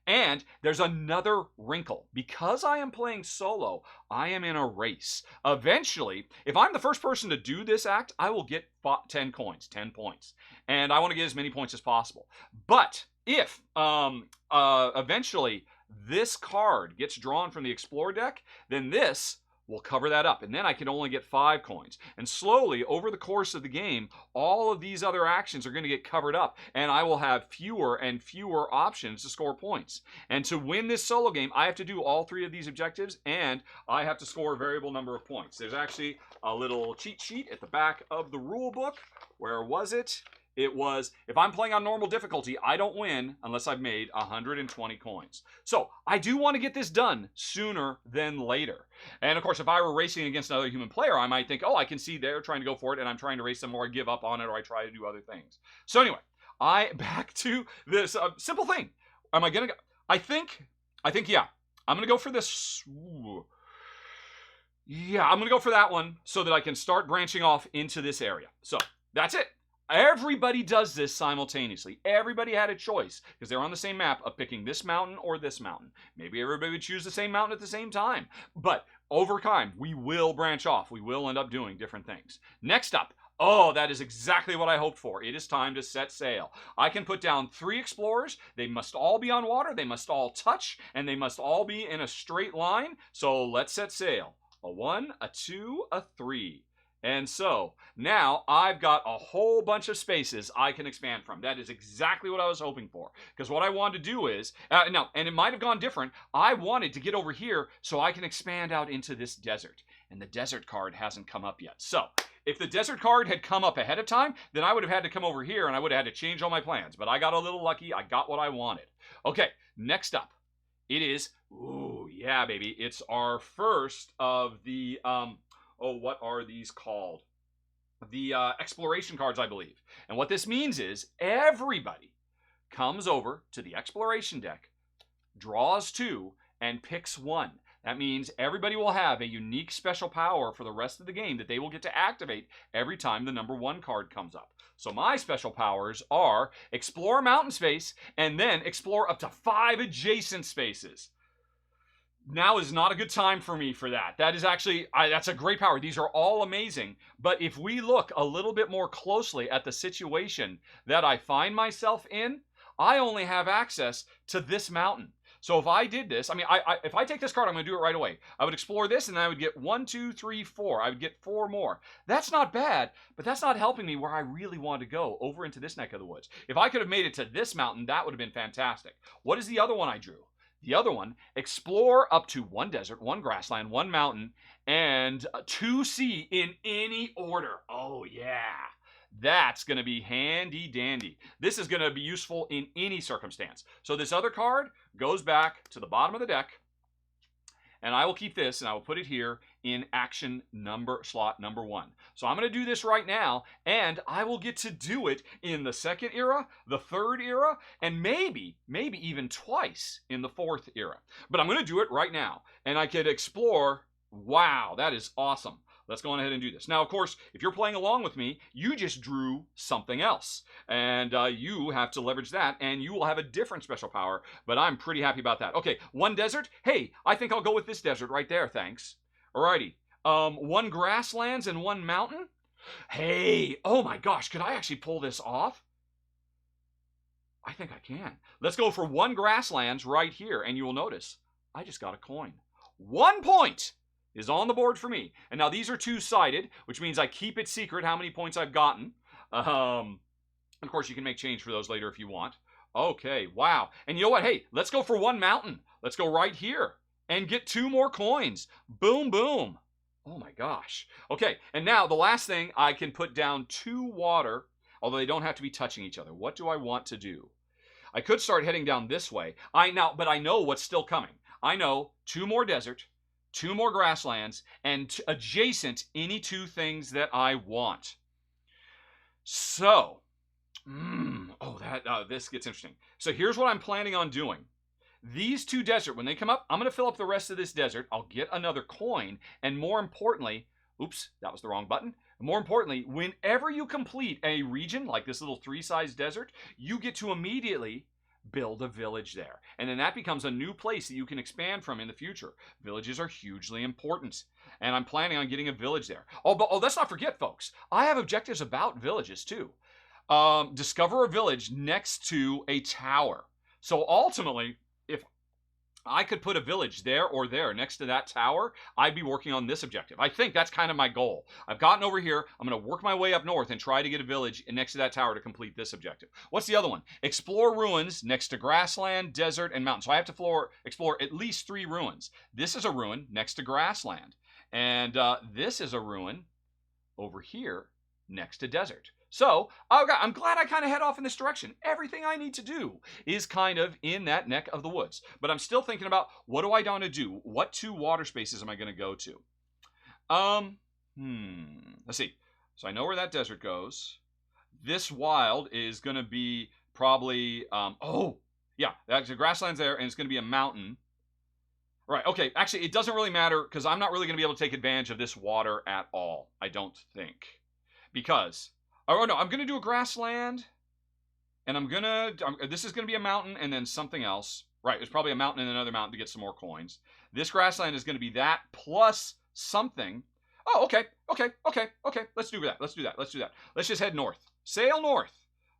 And there's another wrinkle. Because I am playing solo, I am in a race. Eventually, if I'm the first person to do this act, I will get 10 coins, 10 points. And I want to get as many points as possible. But if eventually this card gets drawn from the Explore deck, then this will cover that up. And then I can only get 5 coins. And slowly, over the course of the game, all of these other actions are going to get covered up. And I will have fewer and fewer options to score points. And to win this solo game, I have to do all 3 of these objectives. And I have to score a variable number of points. There's actually a little cheat sheet at the back of the rule book. Where was it? It was, if I'm playing on normal difficulty, I don't win unless I've made 120 coins. So I do want to get this done sooner than later. And of course, if I were racing against another human player, I might think, oh, I can see they're trying to go for it and I'm trying to race them, or I give up on it, or I try to do other things. So anyway, back to this simple thing. Am I going to go? I think, yeah. I'm going to go for this. Ooh. Yeah, I'm going to go for that one so that I can start branching off into this area. So that's it. Everybody does this simultaneously. Everybody had a choice, because they're on the same map, of picking this mountain or this mountain. Maybe everybody would choose the same mountain at the same time. But over time, we will branch off. We will end up doing different things. Next up, oh, that is exactly what I hoped for. It is time to set sail. I can put down 3 explorers. They must all be on water. They must all touch, and they must all be in a straight line. So let's set sail. A 1, a 2, a 3. And so now I've got a whole bunch of spaces I can expand from. That is exactly what I was hoping for. Because what I wanted to do is, and it might have gone different, I wanted to get over here so I can expand out into this desert. And the desert card hasn't come up yet. So if the desert card had come up ahead of time, then I would have had to come over here and I would have had to change all my plans. But I got a little lucky. I got what I wanted. Okay, next up. It is, ooh, yeah, baby. It's our first of the, what are these called? The exploration cards, I believe. And what this means is everybody comes over to the exploration deck, draws 2, and picks 1. That means everybody will have a unique special power for the rest of the game that they will get to activate every time the number 1 card comes up. So my special powers are explore mountain space and then explore up to 5 adjacent spaces. Now is not a good time for me for that. That is actually, that's a great power. These are all amazing. But if we look a little bit more closely at the situation that I find myself in, I only have access to this mountain. So if I did this, I mean, if I take this card, I'm going to do it right away. I would explore this, and then I would get 1, 2, 3, 4. I would get 4 more. That's not bad, but that's not helping me where I really want to go, over into this neck of the woods. If I could have made it to this mountain, that would have been fantastic. What is the other one I drew? The other one, explore up to 1 desert, 1 grassland, 1 mountain, and 2 sea in any order. Oh, yeah. That's going to be handy dandy. This is going to be useful in any circumstance. So this other card goes back to the bottom of the deck, and I will keep this, and I will put it here in action slot number 1. So I'm going to do this right now, and I will get to do it in the 2nd era, the 3rd era, and maybe even twice in the 4th era. But I'm going to do it right now, and I could explore. Wow, that is awesome. Let's go on ahead and do this. Now, of course, if you're playing along with me, you just drew something else. And you have to leverage that, and you will have a different special power, but I'm pretty happy about that. Okay, 1 desert. Hey, I think I'll go with this desert right there, thanks. Alrighty. 1 grasslands and 1 mountain. Hey, oh my gosh, could I actually pull this off? I think I can. Let's go for 1 grasslands right here, and you will notice I just got a coin. 1 point is on the board for me. And now these are 2-sided, which means I keep it secret how many points I've gotten. Of course, you can make change for those later if you want. Okay, wow. And you know what? Hey, let's go for 1 mountain. Let's go right here and get 2 more coins. Boom, boom. Oh my gosh. Okay, and now the last thing, I can put down 2 water, although they don't have to be touching each other. What do I want to do? I could start heading down this way. But I know what's still coming. I know 2 more desert, 2 more grasslands, and adjacent any 2 things that I want. So, this gets interesting. So here's what I'm planning on doing. These 2 desert, when they come up, I'm going to fill up the rest of this desert. I'll get another coin, and more importantly, oops, that was the wrong button. More importantly, whenever you complete a region, like this little 3-size desert, you get to immediately build a village there. And then that becomes a new place that you can expand from in the future. Villages are hugely important. And I'm planning on getting a village there. But let's not forget, folks, I have objectives about villages too. Discover a village next to a tower. So ultimately, if I could put a village there or there next to that tower, I'd be working on this objective. I think that's kind of my goal. I've gotten over here. I'm going to work my way up north and try to get a village next to that tower to complete this objective. What's the other one? Explore ruins next to grassland, desert, and mountain. So I have to explore at least 3 ruins. This is a ruin next to grassland. And this is a ruin over here next to desert. So, I'm glad I kind of head off in this direction. Everything I need to do is kind of in that neck of the woods. But I'm still thinking about, what do I want to do? What 2 water spaces am I going to go to? Let's see. So I know where that desert goes. This wild is going to be probably, that's the grasslands there, and it's going to be a mountain. Right, okay, actually, it doesn't really matter, because I'm not really going to be able to take advantage of this water at all, I don't think. Because... oh, no, I'm going to do a grassland, and this is going to be a mountain and then something else. Right, there's probably a mountain and another mountain to get some more coins. This grassland is going to be that plus something. Oh, okay. Let's do that. Let's just head north. Sail north.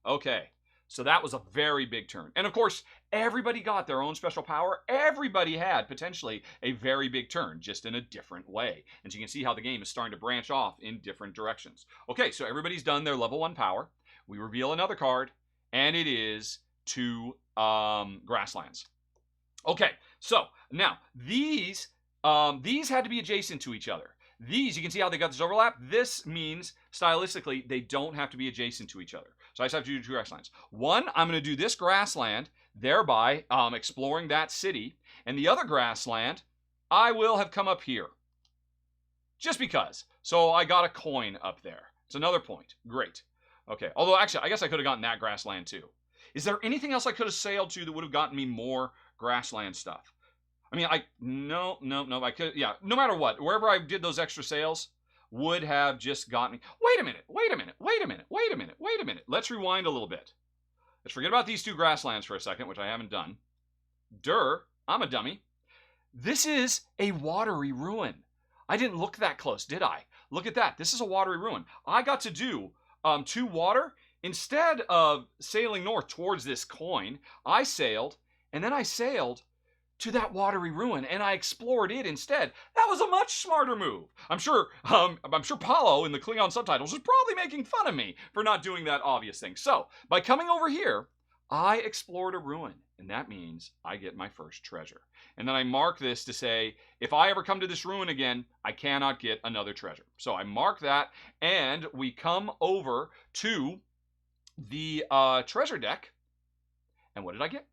Okay, so that was a very big turn. And of course, everybody got their own special power. Everybody had potentially a very big turn, just in a different way. And so you can see how the game is starting to branch off in different directions. Okay, so everybody's done their level 1 power. We reveal another card, and it is 2 grasslands. Okay, so now these had to be adjacent to each other. These, you can see how they got this overlap. This means, stylistically, they don't have to be adjacent to each other. So I just have to do 2 grasslands. One, I'm going to do this grassland, thereby exploring that city. And the other grassland, I will have come up here. Just because. So I got a coin up there. It's another point. Great. Okay. Although, actually, I guess I could have gotten that grassland too. Is there anything else I could have sailed to that would have gotten me more grassland stuff? I mean, no, I could, yeah, no matter what, wherever I did those extra sails would have just gotten me. Wait a minute. Let's rewind a little bit. Let's forget about these 2 grasslands for a second, which I haven't done. I'm a dummy. This is a watery ruin. I didn't look that close, did I? Look at that. This is a watery ruin. I got to do 2 water. Instead of sailing north towards this coin, I sailed, and then I sailed to that watery ruin, and I explored it instead. That was a much smarter move. I'm sure Paulo in the Klingon subtitles is probably making fun of me for not doing that obvious thing. So, by coming over here, I explored a ruin, and that means I get my first treasure. And then I mark this to say, if I ever come to this ruin again, I cannot get another treasure. So I mark that, and we come over to the treasure deck. And what did I get?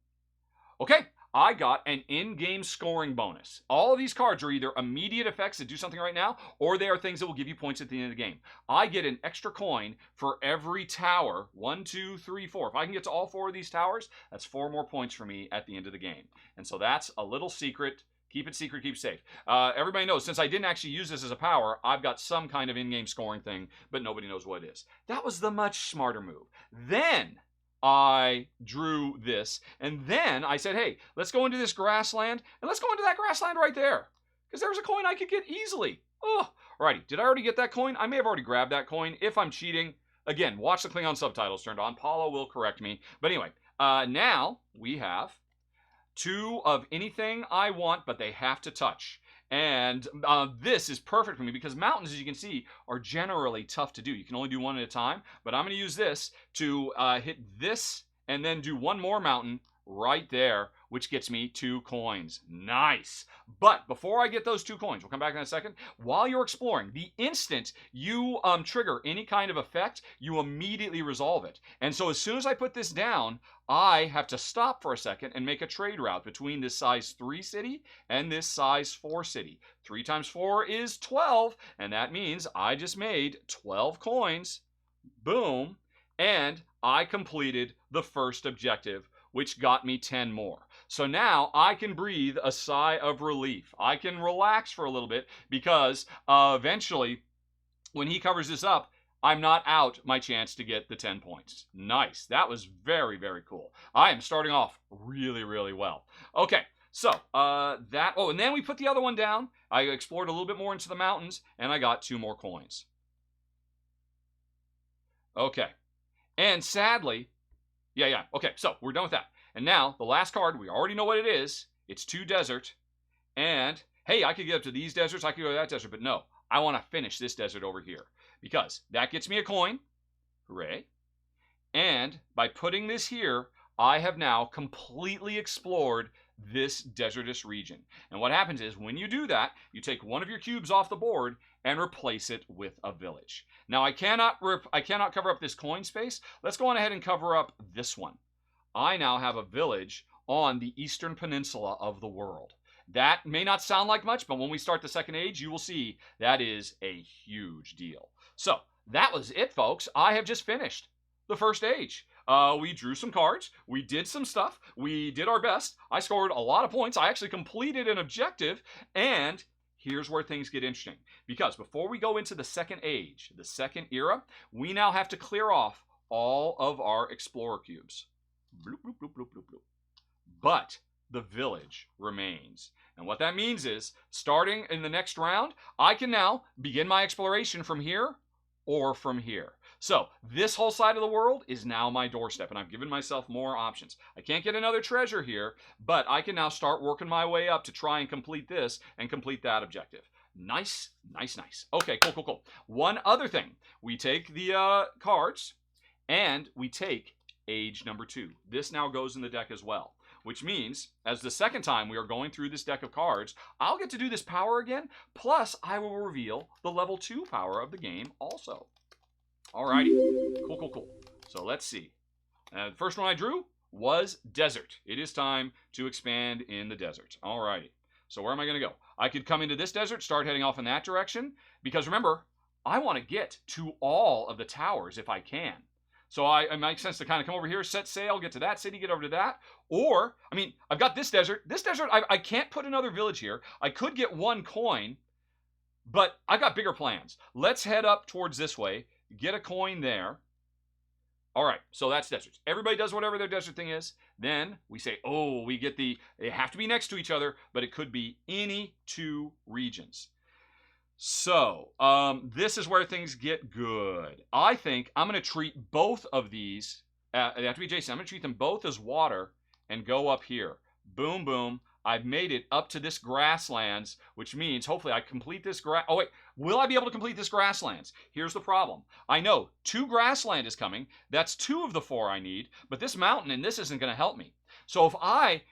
Okay, I got an in-game scoring bonus. All of these cards are either immediate effects that do something right now, or they are things that will give you points at the end of the game. I get an extra coin for every tower. 1, 2, 3, 4. If I can get to all 4 of these towers, that's 4 more points for me at the end of the game. And so that's a little secret. Keep it secret, keep it safe. Everybody knows, since I didn't actually use this as a power, I've got some kind of in-game scoring thing, but nobody knows what it is. That was the much smarter move. Then I drew this, and then I said, hey, let's go into this grassland, and let's go into that grassland right there, because there's a coin I could get easily. Oh, alrighty. Did I already get that coin? I may have already grabbed that coin. If I'm cheating, again, watch the Klingon subtitles turned on. Paulo will correct me. But anyway, now we have 2 of anything I want, but they have to touch. And this is perfect for me because mountains, as you can see, are generally tough to do. You can only do one at a time, but I'm going to use this to hit this and then do one more mountain right there, which gets me 2 coins. Nice. But before I get those 2 coins, we'll come back in a second. While you're exploring, the instant you trigger any kind of effect, you immediately resolve it. And so as soon as I put this down, I have to stop for a second and make a trade route between this size 3 city and this size 4 city. 3 times 4 is 12, and that means I just made 12 coins. Boom. And I completed the first objective, which got me 10 more. So now I can breathe a sigh of relief. I can relax for a little bit because eventually, when he covers this up, I'm not out my chance to get the 10 points. Nice. That was very, very cool. I am starting off really, really well. Okay, so and then we put the other one down. I explored a little bit more into the mountains, and I got 2 more coins. Okay. And sadly, okay, so we're done with that. And now, the last card, we already know what it is. It's 2 desert. And, hey, I could get up to these deserts, I could go to that desert, but no. I want to finish this desert over here. Because that gets me a coin. Hooray. And by putting this here, I have now completely explored this desertous region. And what happens is, when you do that, you take one of your cubes off the board and replace it with a village. Now, I cannot cover up this coin space. Let's go on ahead and cover up this one. I now have a village on the eastern peninsula of the world. That may not sound like much, but when we start the second age, you will see that is a huge deal. So, that was it, folks. I have just finished the first age. We drew some cards. We did some stuff. We did our best. I scored a lot of points. I actually completed an objective. And here's where things get interesting. Because before we go into the second age, the second era, we now have to clear off all of our explorer cubes. Bloop, bloop, bloop, bloop, bloop, bloop. But the village remains. And what that means is, starting in the next round, I can now begin my exploration from here or from here. So, this whole side of the world is now my doorstep, and I've given myself more options. I can't get another treasure here, but I can now start working my way up to try and complete this and complete that objective. Nice, nice, nice. Okay, cool, cool, cool. One other thing. We take the cards, and we take age number 2. This now goes in the deck as well. Which means, as the second time we are going through this deck of cards, I'll get to do this power again, plus I will reveal the level 2 power of the game also. Alrighty. Cool, cool, cool. So let's see. The first one I drew was desert. It is time to expand in the desert. Alrighty. So where am I going to go? I could come into this desert, start heading off in that direction, because remember, I want to get to all of the towers if I can. So it makes sense to kind of come over here, set sail, get to that city, get over to that. Or, I mean, I've got this desert. This desert, I can't put another village here. I could get 1 coin, but I've got bigger plans. Let's head up towards this way, get a coin there. All right, so that's deserts. Everybody does whatever their desert thing is. Then we say, oh, we get they have to be next to each other, but it could be any 2 regions. So, this is where things get good. I think I'm going to treat both of these, they have to be adjacent. I'm going to treat them both as water and go up here. Boom, boom. I've made it up to this grasslands, which means hopefully I complete this oh wait, will I be able to complete this grasslands? Here's the problem. I know 2 grassland is coming. That's 2 of the 4 I need, but this mountain and this isn't going to help me. So if I,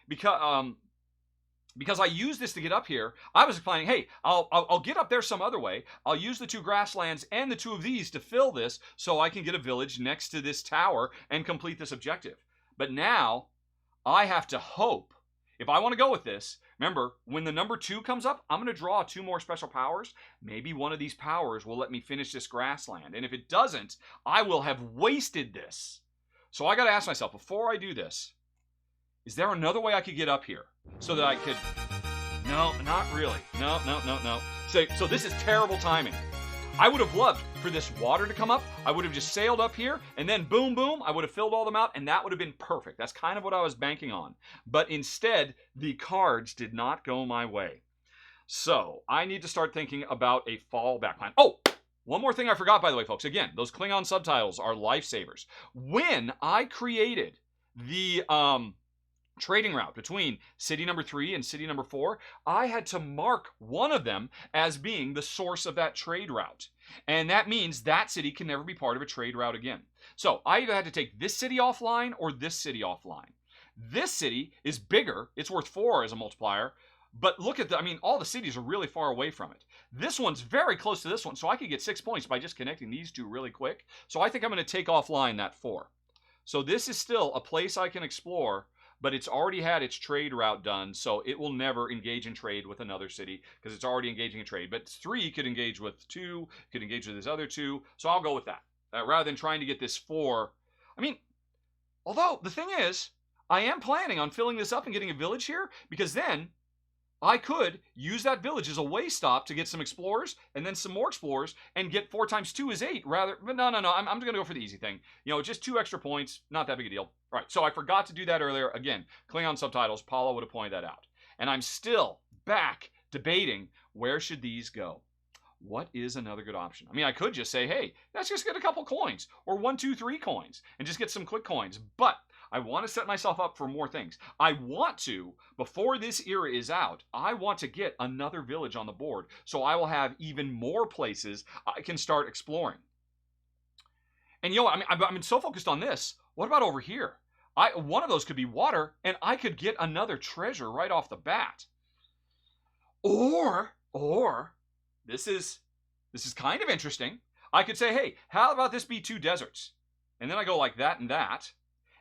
because I use this to get up here, I was planning, hey, I'll get up there some other way. I'll use the 2 grasslands and the 2 of these to fill this so I can get a village next to this tower and complete this objective. But now I have to hope, if I want to go with this, remember, when the number 2 comes up, I'm going to draw 2 more special powers. Maybe one of these powers will let me finish this grassland. And if it doesn't, I will have wasted this. So I got to ask myself, before I do this, is there another way I could get up here so that I could... No, not really. No. So this is terrible timing. I would have loved for this water to come up. I would have just sailed up here, and then boom, boom, I would have filled all them out, and that would have been perfect. That's kind of what I was banking on. But instead, the cards did not go my way. So I need to start thinking about a fallback plan. Oh! One more thing I forgot, by the way, folks. Again, those Klingon subtitles are lifesavers. When I created the... trading route between city number 3 and city number 4, I had to mark one of them as being the source of that trade route. And that means that city can never be part of a trade route again. So I either had to take this city offline or this city offline. This city is bigger. It's worth 4 as a multiplier. But look at all the cities are really far away from it. This one's very close to this one, so I could get 6 points by just connecting these 2 really quick. So I think I'm going to take offline that 4. So this is still a place I can explore, but it's already had its trade route done, so it will never engage in trade with another city because it's already engaging in trade. But 3 could engage with 2, could engage with this other 2, so I'll go with that. Rather than trying to get this 4. Although the thing is, I am planning on filling this up and getting a village here, because then I could use that village as a way stop to get some explorers and then some more explorers and get 4 times 2 is 8 rather. But no. I'm just going to go for the easy thing. Just 2 extra points. Not that big a deal. All right. So I forgot to do that earlier. Again, Klingon subtitles. Paula would have pointed that out. And I'm still back debating where should these go. What is another good option? I could just say, hey, let's just get a couple coins or 1, 2, 3 coins and just get some quick coins. But I want to set myself up for more things. I want to, before this era is out, I want to get another village on the board so I will have even more places I can start exploring. And I'm so focused on this. What about over here? One of those could be water, and I could get another treasure right off the bat. Or this is kind of interesting. I could say, hey, how about this be 2 deserts? And then I go like that and that.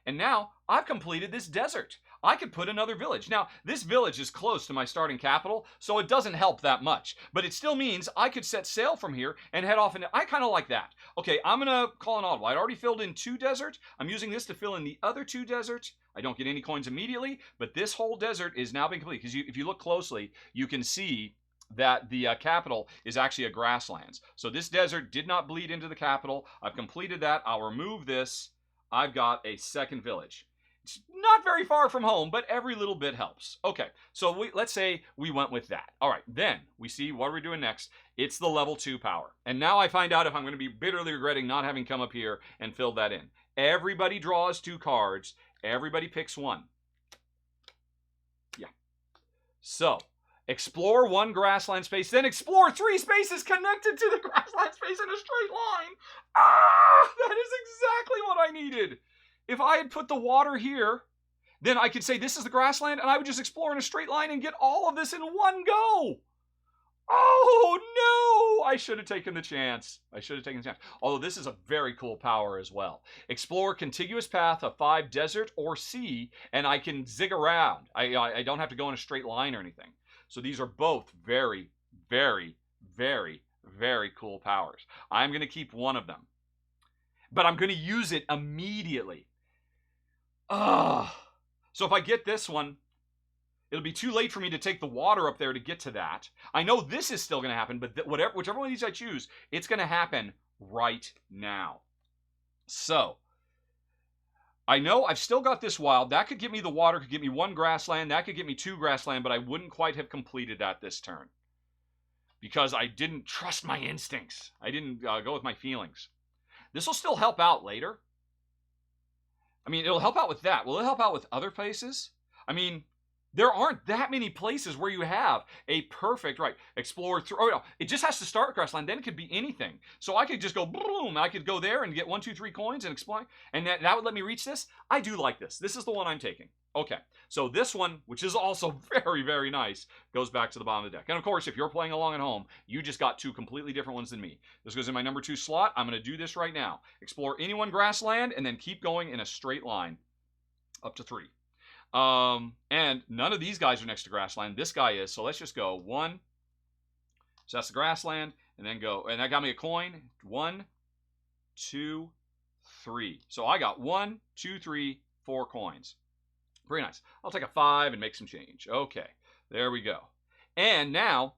And now I've completed this desert. I could put another village. Now, this village is close to my starting capital, so it doesn't help that much. But it still means I could set sail from here and head off. I kind of like that. Okay, I'm going to call an audible. I'd already filled in 2 desert. I'm using this to fill in the other 2 deserts. I don't get any coins immediately, but this whole desert is now being complete. Because if you look closely, you can see that the capital is actually a grasslands. So this desert did not bleed into the capital. I've completed that. I'll remove this. I've got a second village. It's not very far from home, but every little bit helps. Okay, so let's say we went with that. All right, then we see what we're doing next. It's the level 2 power. And now I find out if I'm going to be bitterly regretting not having come up here and filled that in. Everybody draws 2 cards. Everybody picks 1. Yeah. So, explore 1 grassland space, then explore 3 spaces connected to the grassland space in a straight line. That is exactly what I needed. If I had put the water here, then I could say this is the grassland, and I would just explore in a straight line and get all of this in one go. Oh, no! I should have taken the chance. Although this is a very cool power as well. Explore contiguous path of 5 desert or sea, and I can zig around. I don't have to go in a straight line or anything. So these are both very, very, very, very cool powers. I'm going to keep one of them. But I'm going to use it immediately. So if I get this one, it'll be too late for me to take the water up there to get to that. I know this is still going to happen, but whichever one of these I choose, it's going to happen right now. So, I know I've still got this wild. That could get me the water, could get me 1 grassland. That could get me 2 grassland, but I wouldn't quite have completed that this turn. Because I didn't trust my instincts. I didn't go with my feelings. This will still help out later. It'll help out with that. Will it help out with other places? There aren't that many places where you have a perfect, right, explore through. Oh, no, it just has to start grassland. Then it could be anything. So I could just go boom. I could go there and get 1, 2, 3 coins and explore. And that would let me reach this. I do like this. This is the one I'm taking. Okay. So this one, which is also very, very nice, goes back to the bottom of the deck. And of course, if you're playing along at home, you just got 2 completely different ones than me. This goes in my number 2 slot. I'm going to do this right now. Explore any one grassland and then keep going in a straight line up to 3. And none of these guys are next to grassland. This guy is. So let's just go 1. So that's the grassland, and then go. And that got me a coin. 1, 2, 3. So I got 1, 2, 3, 4 coins. Pretty nice. I'll take a 5 and make some change. Okay, there we go. And now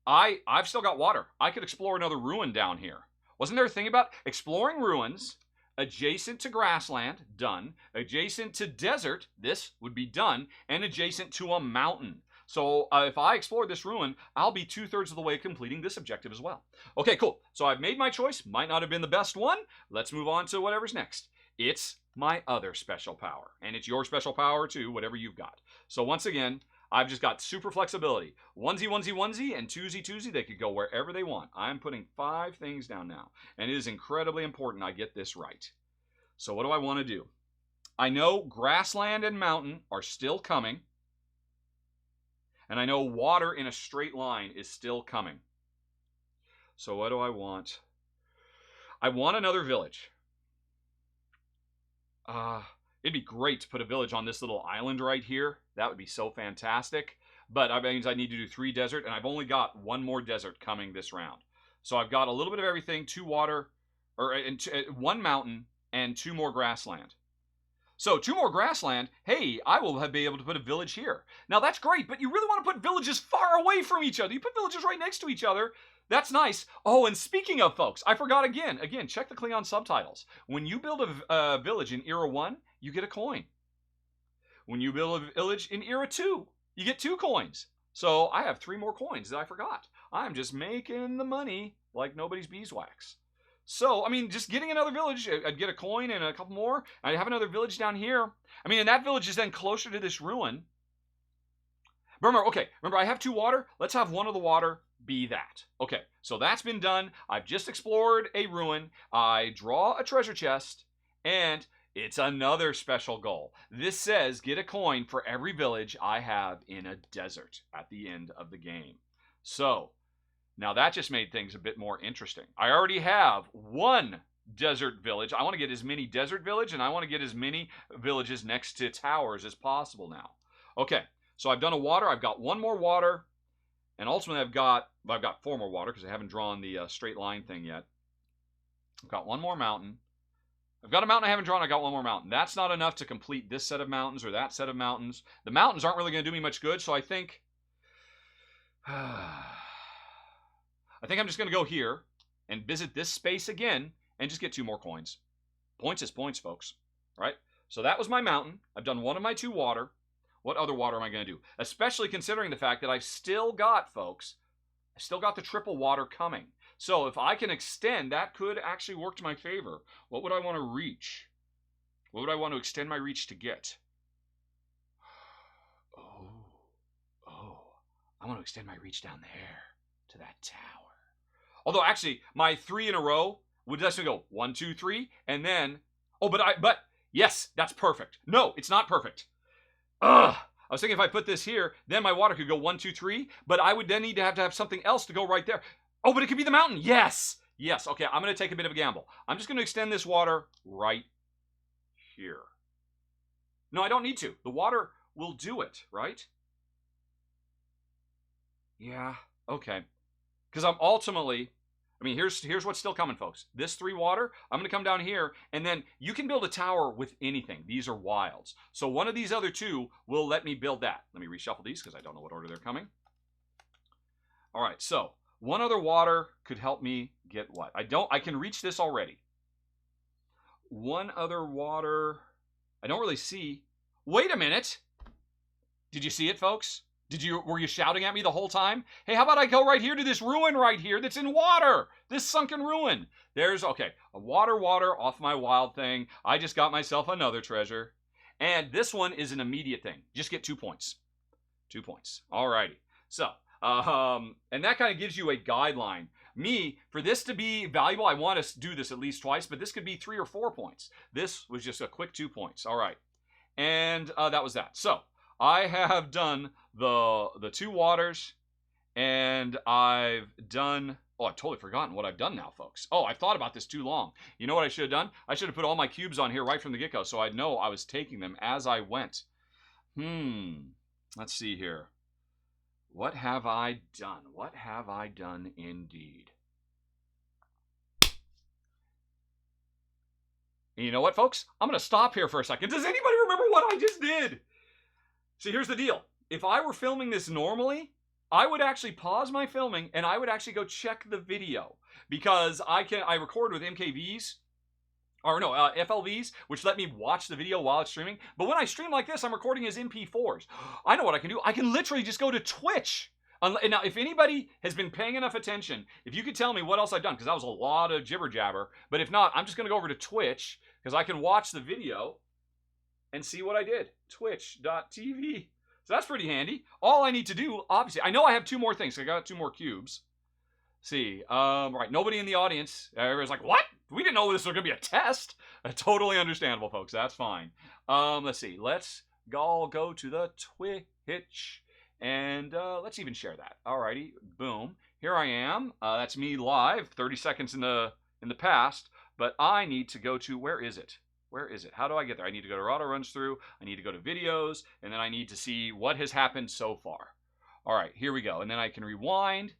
I've still got water. I could explore another ruin down here. Wasn't there a thing about exploring ruins adjacent to grassland? Done. Adjacent to desert, this would be done. And adjacent to a mountain. So if I explore this ruin, I'll be 2/3 of the way completing this objective as well. Okay, cool. So I've made my choice. Might not have been the best one. Let's move on to whatever's next. It's my other special power. And it's your special power too, whatever you've got. So once again, I've just got super flexibility. Onesie, onesie, onesie, and twosie, twosie. They could go wherever they want. I'm putting 5 things down now. And it is incredibly important I get this right. So what do I want to do? I know grassland and mountain are still coming. And I know water in a straight line is still coming. So what do I want? I want another village. It'd be great to put a village on this little island right here. That would be so fantastic. But that means I need to do 3 desert, and I've only got 1 more desert coming this round. So I've got a little bit of everything, 2 water, or 1 mountain, and 2 more grassland. So 2 more grassland, hey, I will be able to put a village here. Now that's great, but you really want to put villages far away from each other. You put villages right next to each other. That's nice. Oh, and speaking of, folks, I forgot again, check the Klingon subtitles. When you build a village in Era 1, you get a coin. When you build a village in Era 2, you get 2 coins. So I have 3 more coins that I forgot. I'm just making the money like nobody's beeswax. So, I mean, just getting another village, I'd get a coin and a couple more. I'd have another village down here. I mean, and that village is then closer to this ruin. Remember, I have 2 water. Let's have 1 of the water be that. Okay, so that's been done. I've just explored a ruin. I draw a treasure chest, and it's another special goal. This says get a coin for every village I have in a desert at the end of the game. So, now that just made things a bit more interesting. I already have 1 desert village. I want to get as many desert village, and I want to get as many villages next to towers as possible now. Okay, so I've done a water. I've got 1 more water, and ultimately I've got 4 more water because I haven't drawn the straight line thing yet. I've got 1 more mountain. I've got a mountain I haven't drawn. I got 1 more mountain. That's not enough to complete this set of mountains or that set of mountains. The mountains aren't really going to do me much good, so I think I'm just going to go here and visit this space again and just get 2 more coins. Points is points, folks. All right? So that was my mountain. I've done 1 of my 2 water. What other water am I going to do? Especially considering the fact that I've still got, folks, I still got the triple water coming. So if I can extend, that could actually work to my favor. What would I want to reach? What would I want to extend my reach to get? I want to extend my reach down there to that tower. Although actually, my 3 in a row would just go 1, 2, 3, and then, but yes, that's perfect. No, it's not perfect. I was thinking if I put this here, then my water could go 1, 2, 3, but I would then need to have something else to go right there. Oh, but it could be the mountain. Yes. Okay, I'm going to take a bit of a gamble. I'm just going to extend this water right here. No, I don't need to. The water will do it, right? Yeah, okay. Because I'm ultimately, here's what's still coming, folks. This 3 water, I'm going to come down here, and then you can build a tower with anything. These are wilds. So one of these other 2 will let me build that. Let me reshuffle these because I don't know what order they're coming. All right, so 1 other water could help me get what? I can reach this already. 1 other water, I don't really see. Wait a minute. Did you see it, folks? Were you shouting at me the whole time? Hey, how about I go right here to this ruin right here that's in water? This sunken ruin. A water off my wild thing. I just got myself another treasure. And this one is an immediate thing. Just get 2 points. 2 points. Alrighty. So, and that kind of gives you a guideline. Me, for this to be valuable, I want to do this at least twice, but this could be 3 or 4 points. This was just a quick 2 points. All right. And that was that. So, I have done the 2 waters, and I've done... Oh, I've totally forgotten what I've done now, folks. Oh, I've thought about this too long. You know what I should have done? I should have put all my cubes on here right from the get-go so I'd know I was taking them as I went. Let's see here. What have I done? What have I done indeed? And you know what, folks? I'm going to stop here for a second. Does anybody remember what I just did? See, here's the deal. If I were filming this normally, I would actually pause my filming and I would actually go check the video, because I record with MKVs, or no, FLVs, which let me watch the video while it's streaming. But when I stream like this, I'm recording as MP4s. I know what I can do. I can literally just go to Twitch. Now, if anybody has been paying enough attention, if you could tell me what else I've done, because that was a lot of jibber jabber. But if not, I'm just going to go over to Twitch, because I can watch the video and see what I did. Twitch.tv. So that's pretty handy. All I need to do, obviously, I know I have 2 more things. So I got 2 more cubes. See, right, nobody in the audience. Everybody's like, what? We didn't know this was going to be a test. Totally understandable, folks. That's fine. Let's see. Let's all go to the Twitch. And let's even share that. Alrighty, boom. Here I am. That's me live, 30 seconds in the past. But I need to go to, where is it? Where is it? How do I get there? I need to go to Rahdo Runs Through. I need to go to videos. And then I need to see what has happened so far. All right, here we go. And then I can rewind.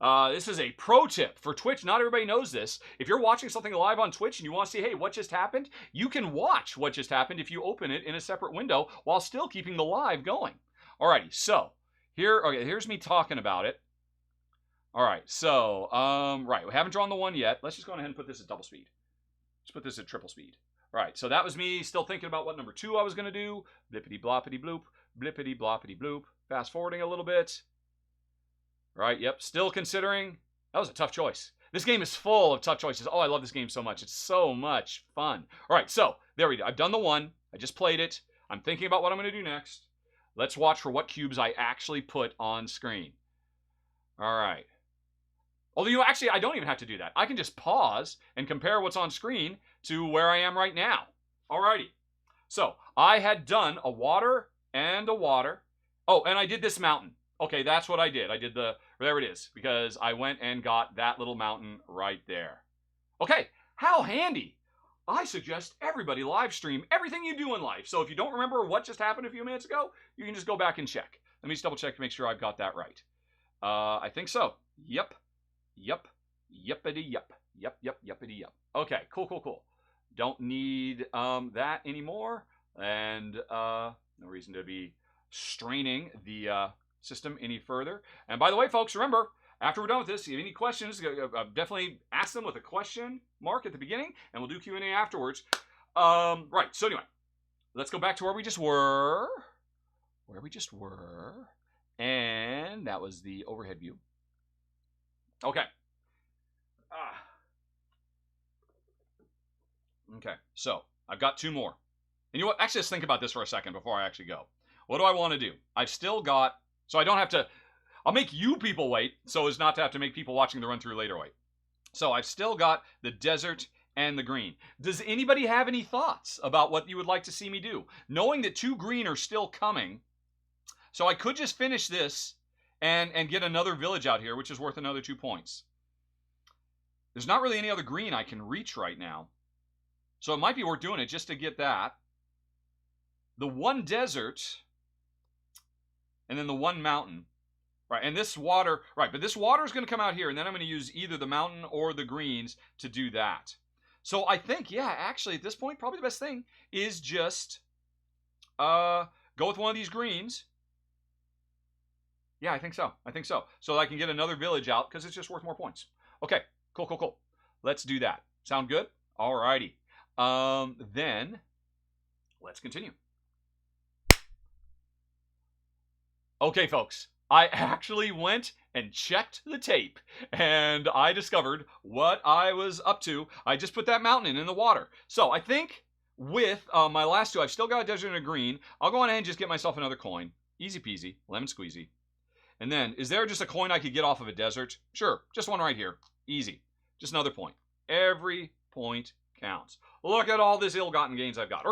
This is a pro tip for Twitch. Not everybody knows this. If you're watching something live on Twitch and you want to see, hey, what just happened? You can watch what just happened if you open it in a separate window while still keeping the live going. Alrighty, so here's me talking about it. Alright, so, right, we haven't drawn the 1 yet. Let's just go ahead and put this at double speed. Let's put this at triple speed. Alright, so that was me still thinking about what number 2 I was going to do. Blippity bloppity bloop, blippity bloppity bloop. Fast forwarding a little bit. Right, yep, still considering. That was a tough choice. This game is full of tough choices. Oh, I love this game so much. It's so much fun. Alright, so, there we go. I've done the 1. I just played it. I'm thinking about what I'm going to do next. Let's watch for what cubes I actually put on screen. Alright. Although, actually, I don't even have to do that. I can just pause and compare what's on screen to where I am right now. Alrighty. So, I had done a water and a water. Oh, and I did this mountain. Okay, that's what I did. I did there it is, because I went and got that little mountain right there. Okay, how handy. I suggest everybody live stream everything you do in life. So if you don't remember what just happened a few minutes ago, you can just go back and check. Let me just double check to make sure I've got that right. I think so. Yep. Yep. Yuppity yup. Yep. Yuppity yup. Okay, cool. Don't need that anymore. And no reason to be straining the system any further. And by the way, folks, remember, after we're done with this, if you have any questions, definitely ask them with a question mark at the beginning, and we'll do Q&A afterwards. Right, so anyway, let's go back to where we just were. And that was the overhead view. Okay. Okay, so I've got 2 more. And you know what? Actually, let's think about this for a second before I actually go. What do I want to do? I've still got... So I don't have to... I'll make you people wait so as not to have to make people watching the run-through later wait. So I've still got the desert and the green. Does anybody have any thoughts about what you would like to see me do? Knowing that 2 green are still coming, so I could just finish this and get another village out here, which is worth another 2 points. There's not really any other green I can reach right now. So it might be worth doing it just to get that. The 1 desert... and then the 1 mountain. Right, and this water, right, but this water is going to come out here, and then I'm going to use either the mountain or the greens to do that. So I think, yeah, actually, at this point, probably the best thing is just go with one of these greens. Yeah, I think so. So that I can get another village out, because it's just worth more points. Okay, cool. Let's do that. Sound good? Alrighty. Then, let's continue. Okay, folks, I actually went and checked the tape, and I discovered what I was up to. I just put that mountain in the water. So I think with my last 2, I've still got a desert and a green. I'll go on ahead and just get myself another coin. Easy peasy, lemon squeezy. And then, is there just a coin I could get off of a desert? Sure, just one right here. Easy. Just another point. Every point counts. Look at all this ill-gotten gains I've got.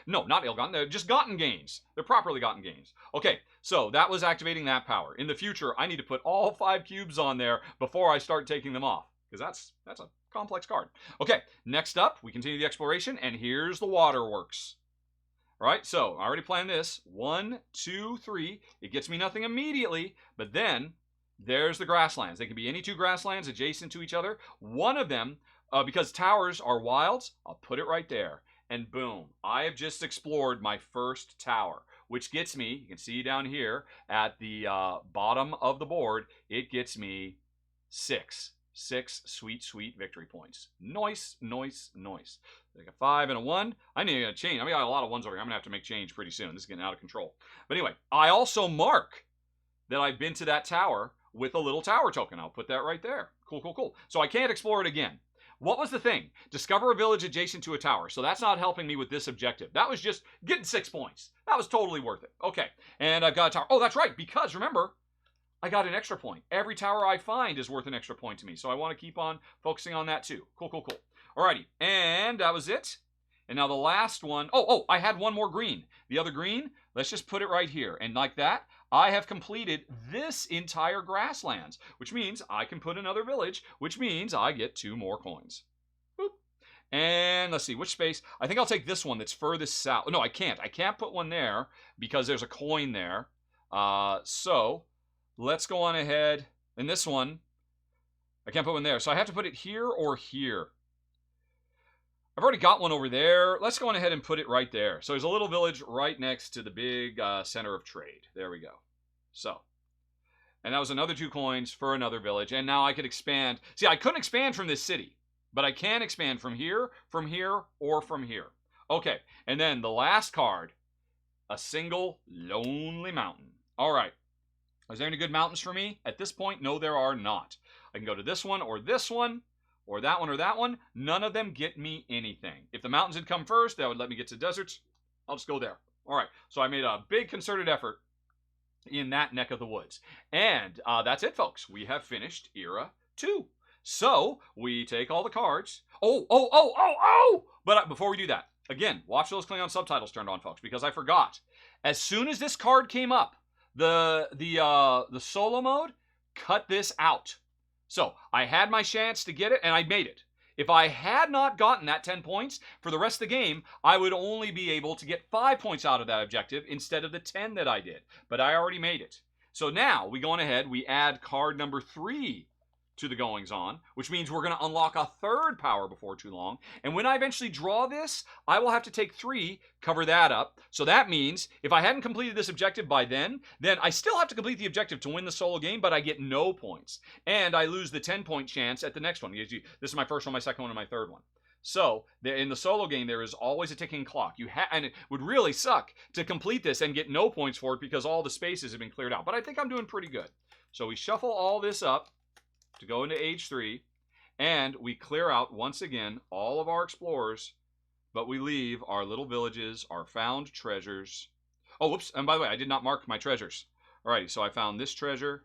No, not ill-gotten. They're just gotten gains. They're properly gotten gains. Okay, so that was activating that power. In the future, I need to put all 5 cubes on there before I start taking them off, because that's a complex card. Okay, next up, we continue the exploration, and here's the waterworks. All right, so I already planned this. 1, 2, 3. It gets me nothing immediately, but then there's the grasslands. They can be any 2 grasslands adjacent to each other. One of them, because towers are wilds, I'll put it right there. And boom, I have just explored my first tower, which gets me, you can see down here at the bottom of the board, it gets me 6. 6 sweet, sweet victory points. Nice, nice, nice. Like a 5 and a 1. I need to change. I mean, I got a lot of 1s over here. I'm going to have to make change pretty soon. This is getting out of control. But anyway, I also mark that I've been to that tower with a little tower token. I'll put that right there. Cool, cool, cool. So I can't explore it again. What was the thing? Discover a village adjacent to a tower. So that's not helping me with this objective. That was just getting 6 points. That was totally worth it. Okay. And I've got a tower. Oh, that's right. Because remember, I got an extra point. Every tower I find is worth an extra point to me. So I want to keep on focusing on that too. Cool, cool, cool. Alrighty. And that was it. And now the last one. Oh, I had one more green. The other green, let's just put it right here. And like that, I have completed this entire grasslands, which means I can put another village, which means I get 2 more coins. Boop. And let's see, which space? I think I'll take this one that's furthest south. No, I can't. I can't put one there because there's a coin there. So let's go on ahead. And this one, I can't put one there. So I have to put it here or here. I've already got one over there. Let's go on ahead and put it right there. So there's a little village right next to the big center of trade. There we go. So, and that was another 2 coins for another village. And now I could expand. See, I couldn't expand from this city, but I can expand from here, or from here. Okay, and then the last card, a single lonely mountain. All right. Is there any good mountains for me? At this point, no, there are not. I can go to this one, or that one, or that one. None of them get me anything. If the mountains had come first, that would let me get to deserts. I'll just go there. All right, so I made a big concerted effort in that neck of the woods. And that's it, folks. We have finished Era 2. So we take all the cards. But before we do that, again, watch those Klingon subtitles turned on, folks, because I forgot. As soon as this card came up, the solo mode cut this out. So I had my chance to get it, and I made it. If I had not gotten that 10 points for the rest of the game, I would only be able to get 5 points out of that objective instead of the 10 that I did. But I already made it. So now we go on ahead, we add card number 3 to the goings on, which means we're going to unlock a 3rd power before too long. And when I eventually draw this, I will have to take 3, cover that up. So that means if I hadn't completed this objective by then I still have to complete the objective to win the solo game, but I get no points. And I lose the 10-point chance at the next one. This is my first one, my second one, and my third one. So in the solo game, there is always a ticking clock. And it would really suck to complete this and get no points for it because all the spaces have been cleared out. But I think I'm doing pretty good. So we shuffle all this up to go into age 3, and we clear out once again all of our explorers, but we leave our little villages, our found treasures. Oh, whoops, and by the way, I did not mark my treasures. Alrighty, so I found this treasure,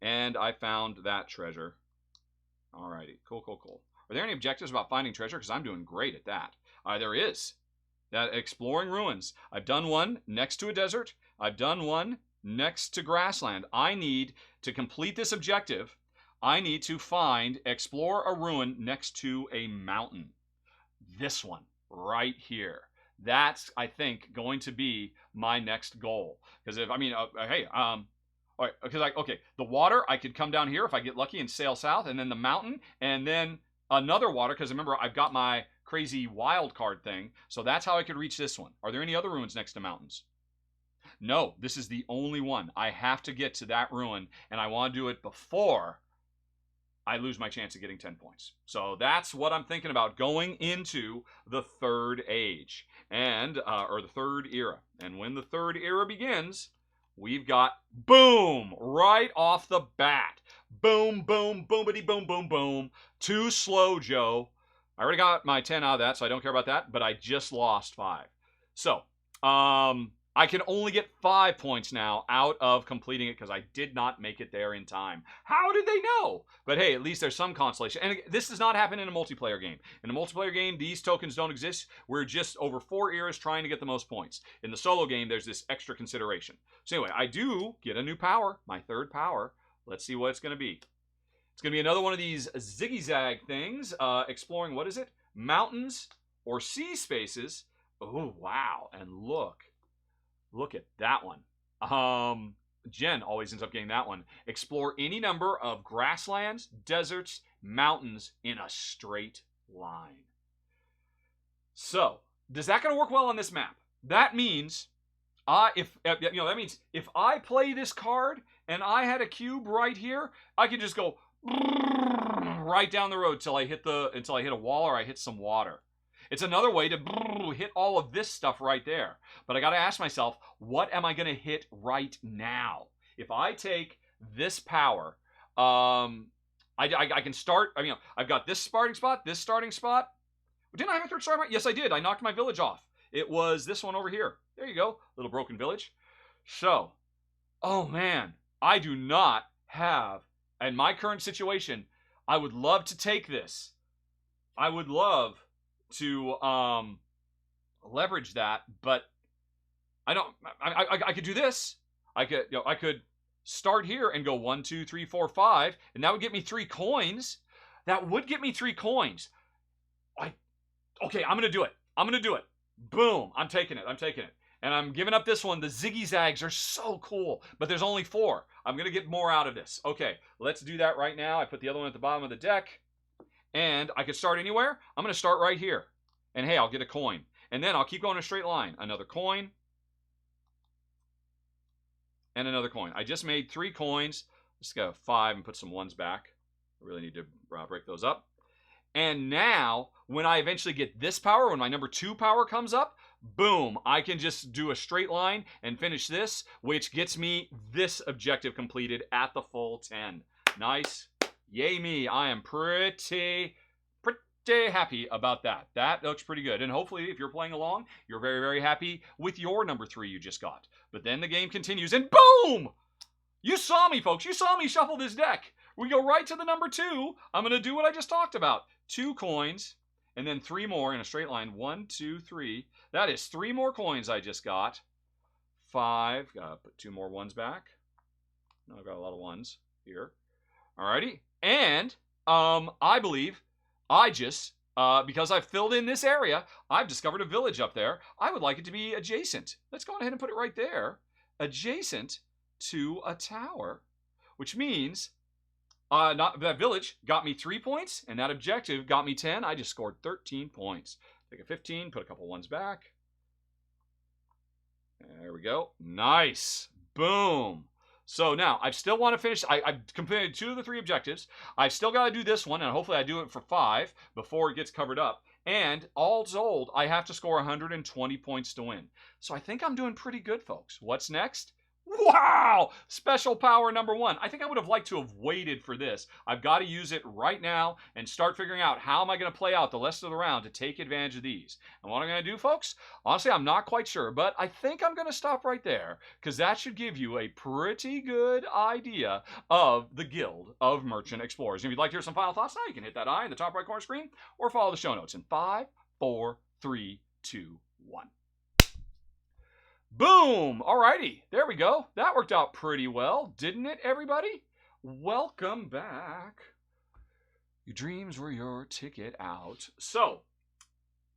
and I found that treasure. Alrighty, cool, cool, cool. Are there any objectives about finding treasure? Because I'm doing great at that. There is. That exploring ruins. I've done one next to a desert. I've done one next to grassland. I need to complete this objective. I need to explore a ruin next to a mountain. This one, right here. That's, I think, going to be my next goal. Because the water, I could come down here if I get lucky and sail south, and then the mountain, and then another water, because remember, I've got my crazy wild card thing, so that's how I could reach this one. Are there any other ruins next to mountains? No, this is the only one. I have to get to that ruin, and I want to do it before I lose my chance of getting 10 points. So that's what I'm thinking about going into the 3rd age, or the 3rd era. And when the 3rd era begins, we've got boom, right off the bat. Boom, boom, boomity, boom, boom, boom. Too slow, Joe. I already got my 10 out of that, so I don't care about that, but I just lost 5. So, I can only get 5 points now out of completing it because I did not make it there in time. How did they know? But hey, at least there's some consolation. And this does not happen in a multiplayer game. In a multiplayer game, these tokens don't exist. We're just over 4 eras trying to get the most points. In the solo game, there's this extra consideration. So anyway, I do get a new power, my 3rd power. Let's see what it's going to be. It's going to be another one of these ziggy-zag things, exploring, what is it? Mountains or sea spaces. Oh, wow. And look at that one. Jen always ends up getting that one. Explore any number of grasslands, deserts, mountains in a straight line. So, is that going to work well on this map? That means, that means if I play this card and I had a cube right here, I can just go right down the road until I hit a wall or I hit some water. It's another way to hit all of this stuff right there. But I got to ask myself, what am I going to hit right now? If I take this power, I can start. I've got this starting spot, this starting spot. Didn't I have a 3rd starting spot? Yes, I did. I knocked my village off. It was this one over here. There you go. Little broken village. So, oh man, I do not have, in my current situation, I would love to take this. I would love to leverage that, but I don't. I could do this. I could start here and go 1, 2, 3, 4, 5, and that would get me 3 coins. That would get me 3 coins. Okay, I'm gonna do it. I'm gonna do it. Boom! I'm taking it. And I'm giving up this one. The ziggy zags are so cool, but there's only 4. I'm gonna get more out of this. Okay, let's do that right now. I put the other one at the bottom of the deck. And I could start anywhere. I'm going to start right here. And hey, I'll get a coin. And then I'll keep going in a straight line. Another coin. And another coin. I just made 3 coins. Let's go 5 and put some 1s back. I really need to break those up. And now, when I eventually get this power, when my number 2 power comes up, boom, I can just do a straight line and finish this, which gets me this objective completed at the full 10. Nice. Yay me, I am pretty happy about that. That looks pretty good. And hopefully, if you're playing along, you're very, very happy with your number 3 you just got. But then the game continues and boom! You saw me, folks. You saw me shuffle this deck. We go right to the number 2. I'm going to do what I just talked about. 2 coins and then 3 more in a straight line. 1, 2, 3. That is 3 more coins I just got. 5. Got to put 2 more 1s back. I've got a lot of 1s here. Alrighty. And I believe I just, because I've filled in this area, I've discovered a village up there. I would like it to be adjacent. Let's go ahead and put it right there. Adjacent to a tower. Which means that village got me 3 points, and that objective got me 10. I just scored 13 points. Take a 15, put a couple 1s back. There we go. Nice. Boom. So now, I still want to finish. I've completed 2 of the 3 objectives. I've still got to do this one, and hopefully I do it for 5 before it gets covered up. And all told, I have to score 120 points to win. So I think I'm doing pretty good, folks. What's next? Wow! Special power number 1. I think I would have liked to have waited for this. I've got to use it right now and start figuring out how am I going to play out the rest of the round to take advantage of these. And what I'm going to do, folks, honestly, I'm not quite sure, but I think I'm going to stop right there because that should give you a pretty good idea of the Guild of Merchant Explorers. And if you'd like to hear some final thoughts now, you can hit that I in the top right corner screen or follow the show notes in 5, 4, 3, 2, 1. Boom! Alrighty, there we go. That worked out pretty well, didn't it, everybody? Welcome back. Your dreams were your ticket out. So,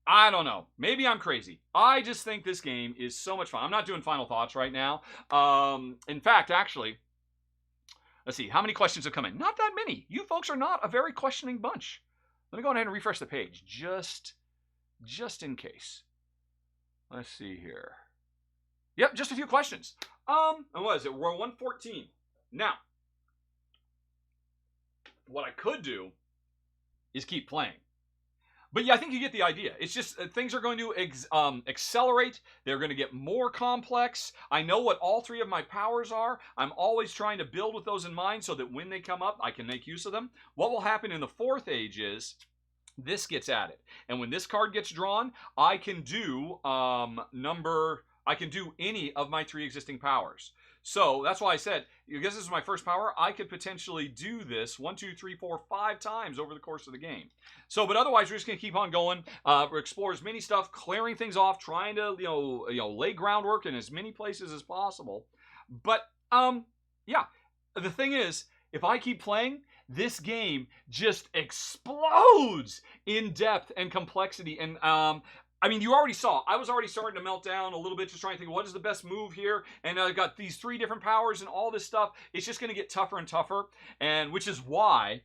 I don't know. Maybe I'm crazy. I just think this game is so much fun. I'm not doing final thoughts right now. In fact, actually, let's see. How many questions have come in? Not that many. You folks are not a very questioning bunch. Let me go ahead and refresh the page just in case. Let's see here. Yep, just a few questions. And what is it? We're 114. Now, what I could do is keep playing. But yeah, I think you get the idea. It's just things are going to accelerate. They're going to get more complex. I know what all 3 of my powers are. I'm always trying to build with those in mind so that when they come up, I can make use of them. What will happen in the 4th age is this gets added. And when this card gets drawn, I can do I can do any of my 3 existing powers. So that's why I said, because this is my first power, I could potentially do this 1, 2, 3, 4, 5 times over the course of the game. So, but otherwise, we're just going to keep on going, explore as many stuff, clearing things off, trying to, lay groundwork in as many places as possible. But, yeah, the thing is, if I keep playing, this game just explodes in depth and complexity. And, I mean, you already saw, I was already starting to melt down a little bit, just trying to think, what is the best move here? And I've got these 3 different powers and all this stuff. It's just going to get tougher and tougher, and which is why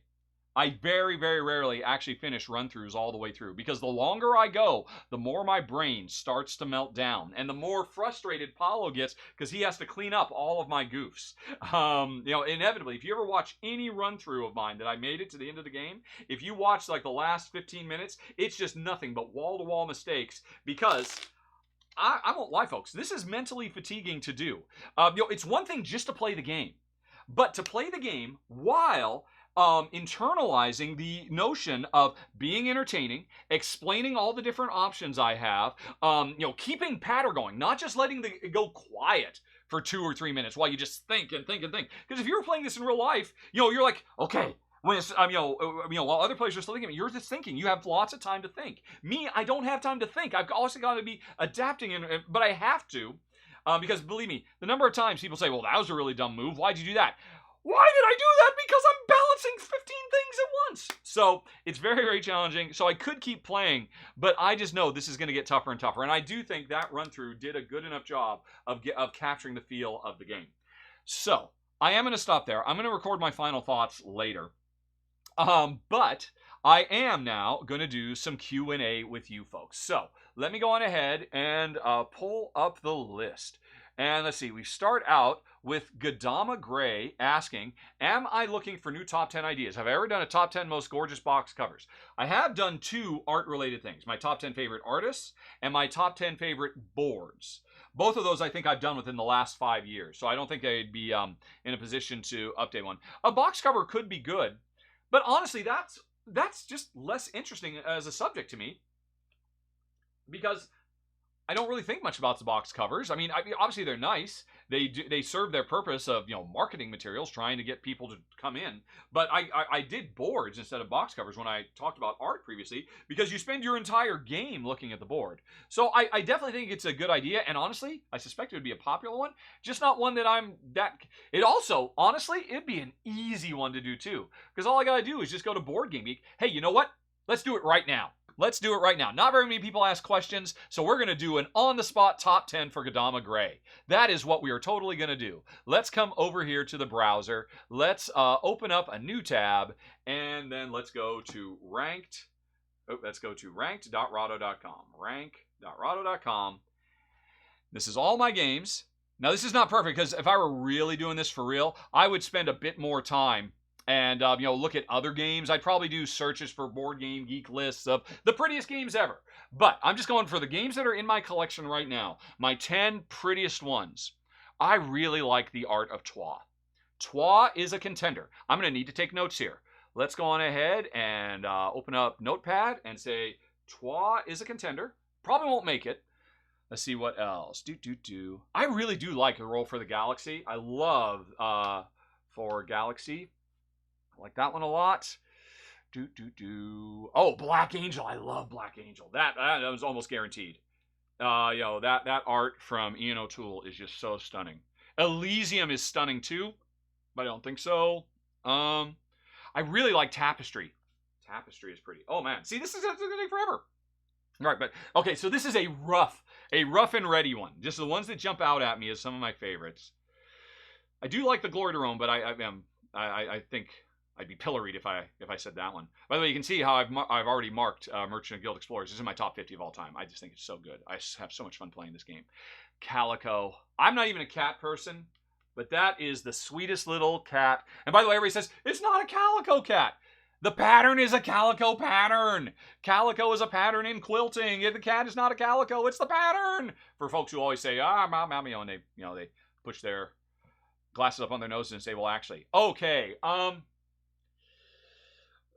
I very, very rarely actually finish run-throughs all the way through, because the longer I go, the more my brain starts to melt down, and the more frustrated Paulo gets because he has to clean up all of my goofs. Inevitably, if you ever watch any run-through of mine that I made it to the end of the game, if you watch like the last 15 minutes, it's just nothing but wall-to-wall mistakes, because I won't lie, folks, this is mentally fatiguing to do. It's one thing just to play the game, but to play the game while internalizing the notion of being entertaining, explaining all the different options I have, keeping patter going, not just letting it go quiet for 2 or 3 minutes while you just think and think and think. Because if you were playing this in real life, you're like, okay, when it's, while other players are still thinking, you're just thinking. You have lots of time to think. Me, I don't have time to think. I've also got to be adapting, but I have to, because believe me, the number of times people say, well, that was a really dumb move. Why'd you do that? Why did I do that? Because I'm balancing 15 things at once. So it's very, very challenging. So I could keep playing, but I just know this is going to get tougher and tougher. And I do think that run-through did a good enough job of capturing the feel of the game. So I am going to stop there. I'm going to record my final thoughts later. But I am now going to do some Q&A with you folks. So let me go on ahead and pull up the list. And let's see, we start out with Gadama Gray asking, am I looking for new top 10 ideas? Have I ever done a top 10 most gorgeous box covers? I have done 2 art-related things, my top 10 favorite artists and my top 10 favorite boards. Both of those I think I've done within the last 5 years, so I don't think I'd be in a position to update one. A box cover could be good, but honestly, that's just less interesting as a subject to me, because I don't really think much about the box covers. I mean, obviously they're nice. They serve their purpose of marketing materials, trying to get people to come in. But I did boards instead of box covers when I talked about art previously, because you spend your entire game looking at the board. So I definitely think it's a good idea, and honestly, I suspect it would be a popular one, just not one that I'm that. It also, honestly, it'd be an easy one to do too, because all I gotta do is just go to Board Game Geek. Hey, you know what? Let's do it right now. Let's do it right now. Not very many people ask questions, so we're going to do an on-the-spot top 10 for Gadama Gray. That is what we are totally going to do. Let's come over here to the browser. Let's open up a new tab, and then let's go to ranked. Let's go to ranked.rahdo.com. Rank.rahdo.com. This is all my games. Now, this is not perfect, because if I were really doing this for real, I would spend a bit more time and look at other games. I'd probably do searches for Board Game Geek lists of the prettiest games ever. But I'm just going for the games that are in my collection right now. My 10 prettiest ones. I really like the art of Trois. Trois is a contender. I'm going to need to take notes here. Let's go on ahead and open up Notepad and say Trois is a contender. Probably won't make it. Let's see what else. I really do like the Roll for the Galaxy. I love for Galaxy. I like that one a lot. Oh, Black Angel. I love Black Angel. That was almost guaranteed. That art from Ian O'Toole is just so stunning. Elysium is stunning too, but I don't think so. I really like Tapestry. Tapestry is pretty. Oh man, see, this is going to take forever. All right, but okay, so this is a rough and ready one. Just the ones that jump out at me as some of my favorites. I do like the Glory to Rome, but I think I'd be pilloried if I said that one. By the way, you can see how I've already marked Merchant of Guild Explorers. This is my top 50 of all time. I just think it's so good. I have so much fun playing this game. Calico. I'm not even a cat person, but that is the sweetest little cat. And by the way, everybody says, it's not a calico cat. The pattern is a calico pattern. Calico is a pattern in quilting. The cat is not a calico. It's the pattern. For folks who always say, mommy, and they push their glasses up on their noses and say, well, actually, okay.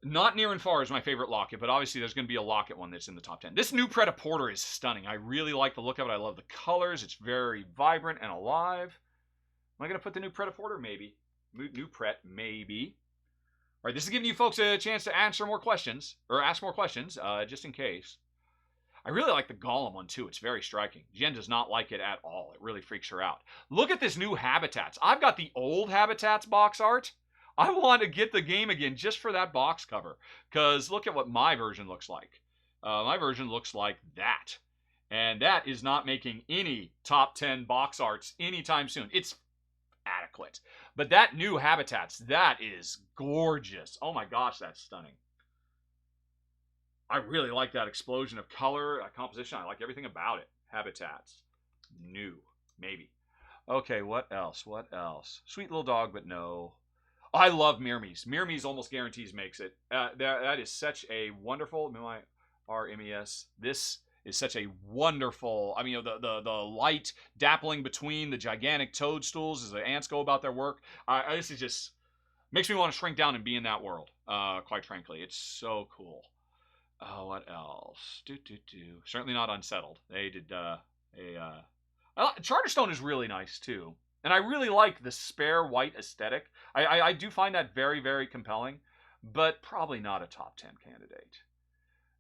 Not near and far is my favorite locket, but obviously there's going to be a locket one that's in the top 10. This new Predaporter is stunning. I really like the look of it. I love the colors. It's very vibrant and alive. Am I going to put the new Predaporter? Maybe. New Pret? Maybe. All right, this is giving you folks a chance to answer more questions, or ask more questions, just in case. I really like the Golem one, too. It's very striking. Jen does not like it at all. It really freaks her out. Look at this new Habitats. I've got the old Habitats box art. I want to get the game again just for that box cover. Because look at what my version looks like. My version looks like that. And that is not making any top 10 box arts anytime soon. It's adequate. But that new Habitats, that is gorgeous. Oh my gosh, that's stunning. I really like that explosion of color, composition. I like everything about it. Habitats. New. Maybe. Okay, what else? What else? Sweet little dog, but no. I love Mirmies. Mirmies almost guarantees makes it. That is such a wonderful, RMES. This is such a wonderful, I mean, the light dappling between the gigantic toadstools as the ants go about their work. This is just, makes me want to shrink down and be in that world, quite frankly. It's so cool. Oh, what else? Certainly not Unsettled. They did, Charterstone is really nice, too. And I really like the spare white aesthetic. I do find that very, very compelling, but probably not a top 10 candidate.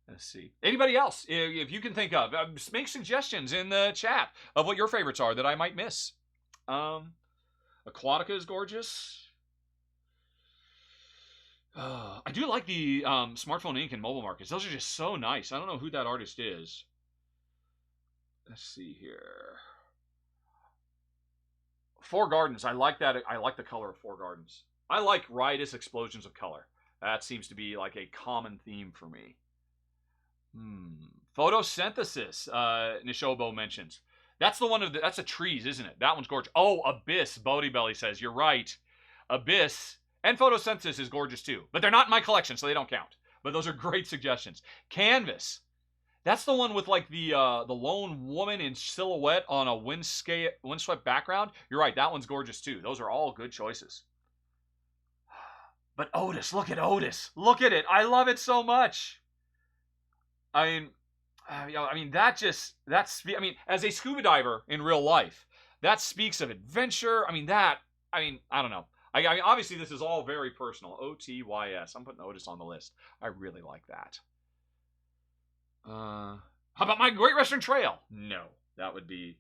Let's see. Anybody else, if you can think of, make suggestions in the chat of what your favorites are that I might miss. Aquatica is gorgeous. I do like the Smartphone Ink and mobile markets. Those are just so nice. I don't know who that artist is. Let's see here. Four Gardens. I like that. I like the color of Four Gardens. I like riotous explosions of color. That seems to be like a common theme for me. Photosynthesis. Nishobo mentions. That's the one of the. That's a trees, isn't it? That one's gorgeous. Oh, Abyss. Bodie Belly says you're right. Abyss and Photosynthesis is gorgeous too, but they're not in my collection, so they don't count. But those are great suggestions. Canvas. That's the one with like the lone woman in silhouette on a windswept background. You're right, that one's gorgeous too. Those are all good choices. But Otis, look at Otis. Look at it. I love it so much. I mean, as a scuba diver in real life, that speaks of adventure. I mean, I don't know. I mean, obviously, this is all very personal. OTYS. I'm putting Otis on the list. I really like that. How about my Great Western Trail? No, that would be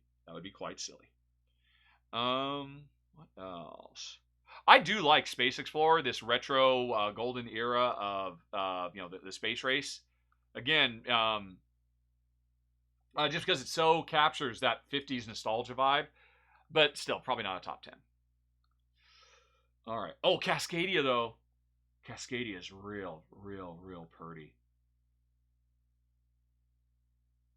quite silly. What else? I do like Space Explorer, this retro golden era of the space race. Again, just because it so captures that 50s nostalgia vibe, but still probably not a top 10. All right. Oh, Cascadia though. Cascadia is real pretty.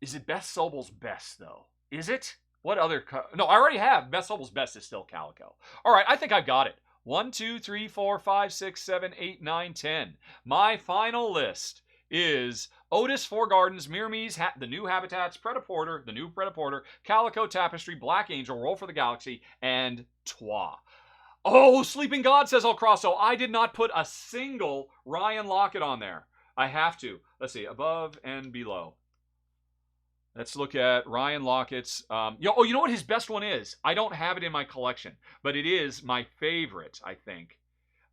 Is it Beth Sobel's best, though? Is it? What other... No, I already have. Beth Sobel's best is still Calico. All right, I think I've got it. 1, 2, 3, 4, 5, 6, 7, 8, 9, 10. My final list is Otis, Four Gardens, Mirmies, the new Habitats, Predaporter, the new Predaporter, Calico Tapestry, Black Angel, Roll for the Galaxy, and Twa. Oh, Sleeping God, says El Crosso. I did not put a single Ryan Lockett on there. I have to. Let's see, above and below. Let's look at Ryan Lockett's. You know what his best one is? I don't have it in my collection, but it is my favorite, I think.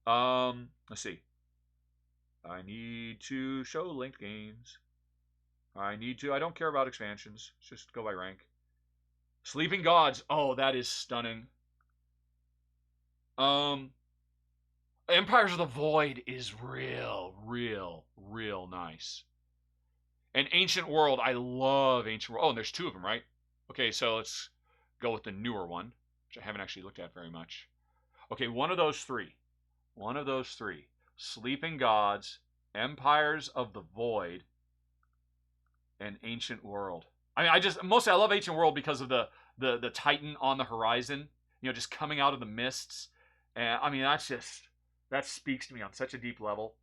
Let's see. I need to show linked games. I don't care about expansions. Just go by rank. Sleeping Gods. Oh, that is stunning. Empires of the Void is real nice. And Ancient World, I love Ancient World. Oh, and there's two of them, right? Okay, so let's go with the newer one, which I haven't actually looked at very much. Okay, one of those three. Sleeping Gods, Empires of the Void, and Ancient World. I mean, I love Ancient World because of the Titan on the horizon, just coming out of the mists. And I mean, that speaks to me on such a deep level.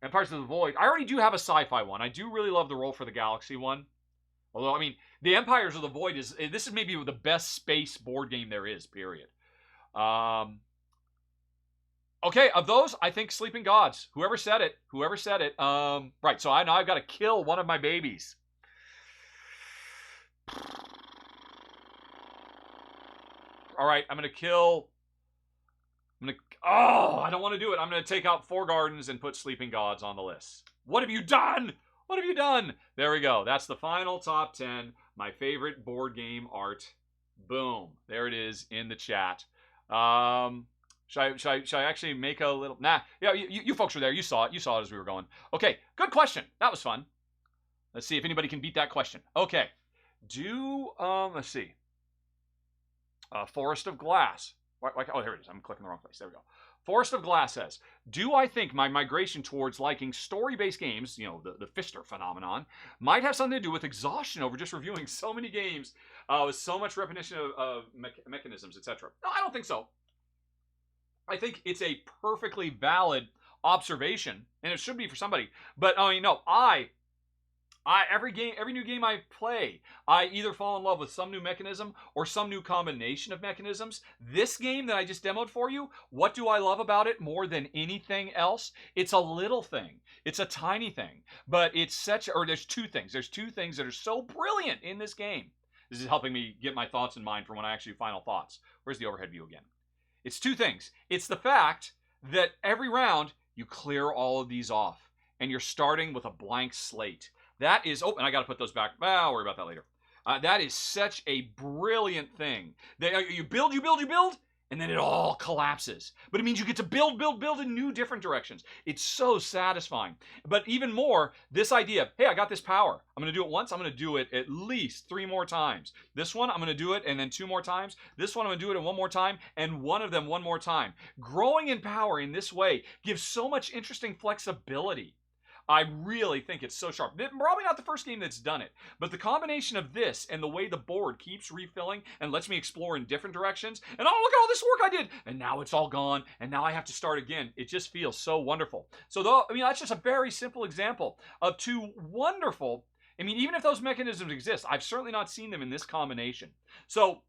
Empires of the Void. I already do have a sci-fi one. I do really love the Roll for the Galaxy one. Although, I mean, the Empires of the Void this is maybe the best space board game there is, period. Okay, of those, I think Sleeping Gods. Whoever said it. Right, so now I've got to kill one of my babies. All right, I'm going to kill... Oh, I don't want to do it. I'm going to take out Four Gardens and put Sleeping Gods on the list. What have you done? What have you done? There we go. That's the final top 10. My favorite board game art. Boom. There it is in the chat. Should I actually make a little... Nah. Yeah, you folks were there. You saw it. You saw it as we were going. Okay. Good question. That was fun. Let's see if anybody can beat that question. Okay. Let's see. Forest of Glass. Oh, here it is. I'm clicking the wrong place. There we go. Forest of Glass says, do I think my migration towards liking story-based games, the Pfister phenomenon, might have something to do with exhaustion over just reviewing so many games with so much repetition of mechanisms, etc.? No, I don't think so. I think it's a perfectly valid observation, and it should be for somebody. But every new game I play, I either fall in love with some new mechanism or some new combination of mechanisms. This game that I just demoed for you, what do I love about it more than anything else? It's a little thing. It's a tiny thing. But there's two things. There's two things that are so brilliant in this game. This is helping me get my thoughts in mind for when I actually do final thoughts. Where's the overhead view again? It's two things. It's the fact that every round you clear all of these off and you're starting with a blank slate. That is, and I got to put those back. I'll worry about that later. That is such a brilliant thing. You build, and then it all collapses. But it means you get to build in new different directions. It's so satisfying. But even more, this idea, hey, I got this power. I'm going to do it once. I'm going to do it at least 3 more times. This one, I'm going to do it and then 2 more times. This one, I'm going to do it 1 more time, and one of them 1 more time. Growing in power in this way gives so much interesting flexibility. I really think it's so sharp. Probably not the first game that's done it, but the combination of this and the way the board keeps refilling and lets me explore in different directions, and oh, look at all this work I did, and now it's all gone, and now I have to start again. It just feels so wonderful. So that's just a very simple example of 2 wonderful, even if those mechanisms exist, I've certainly not seen them in this combination. So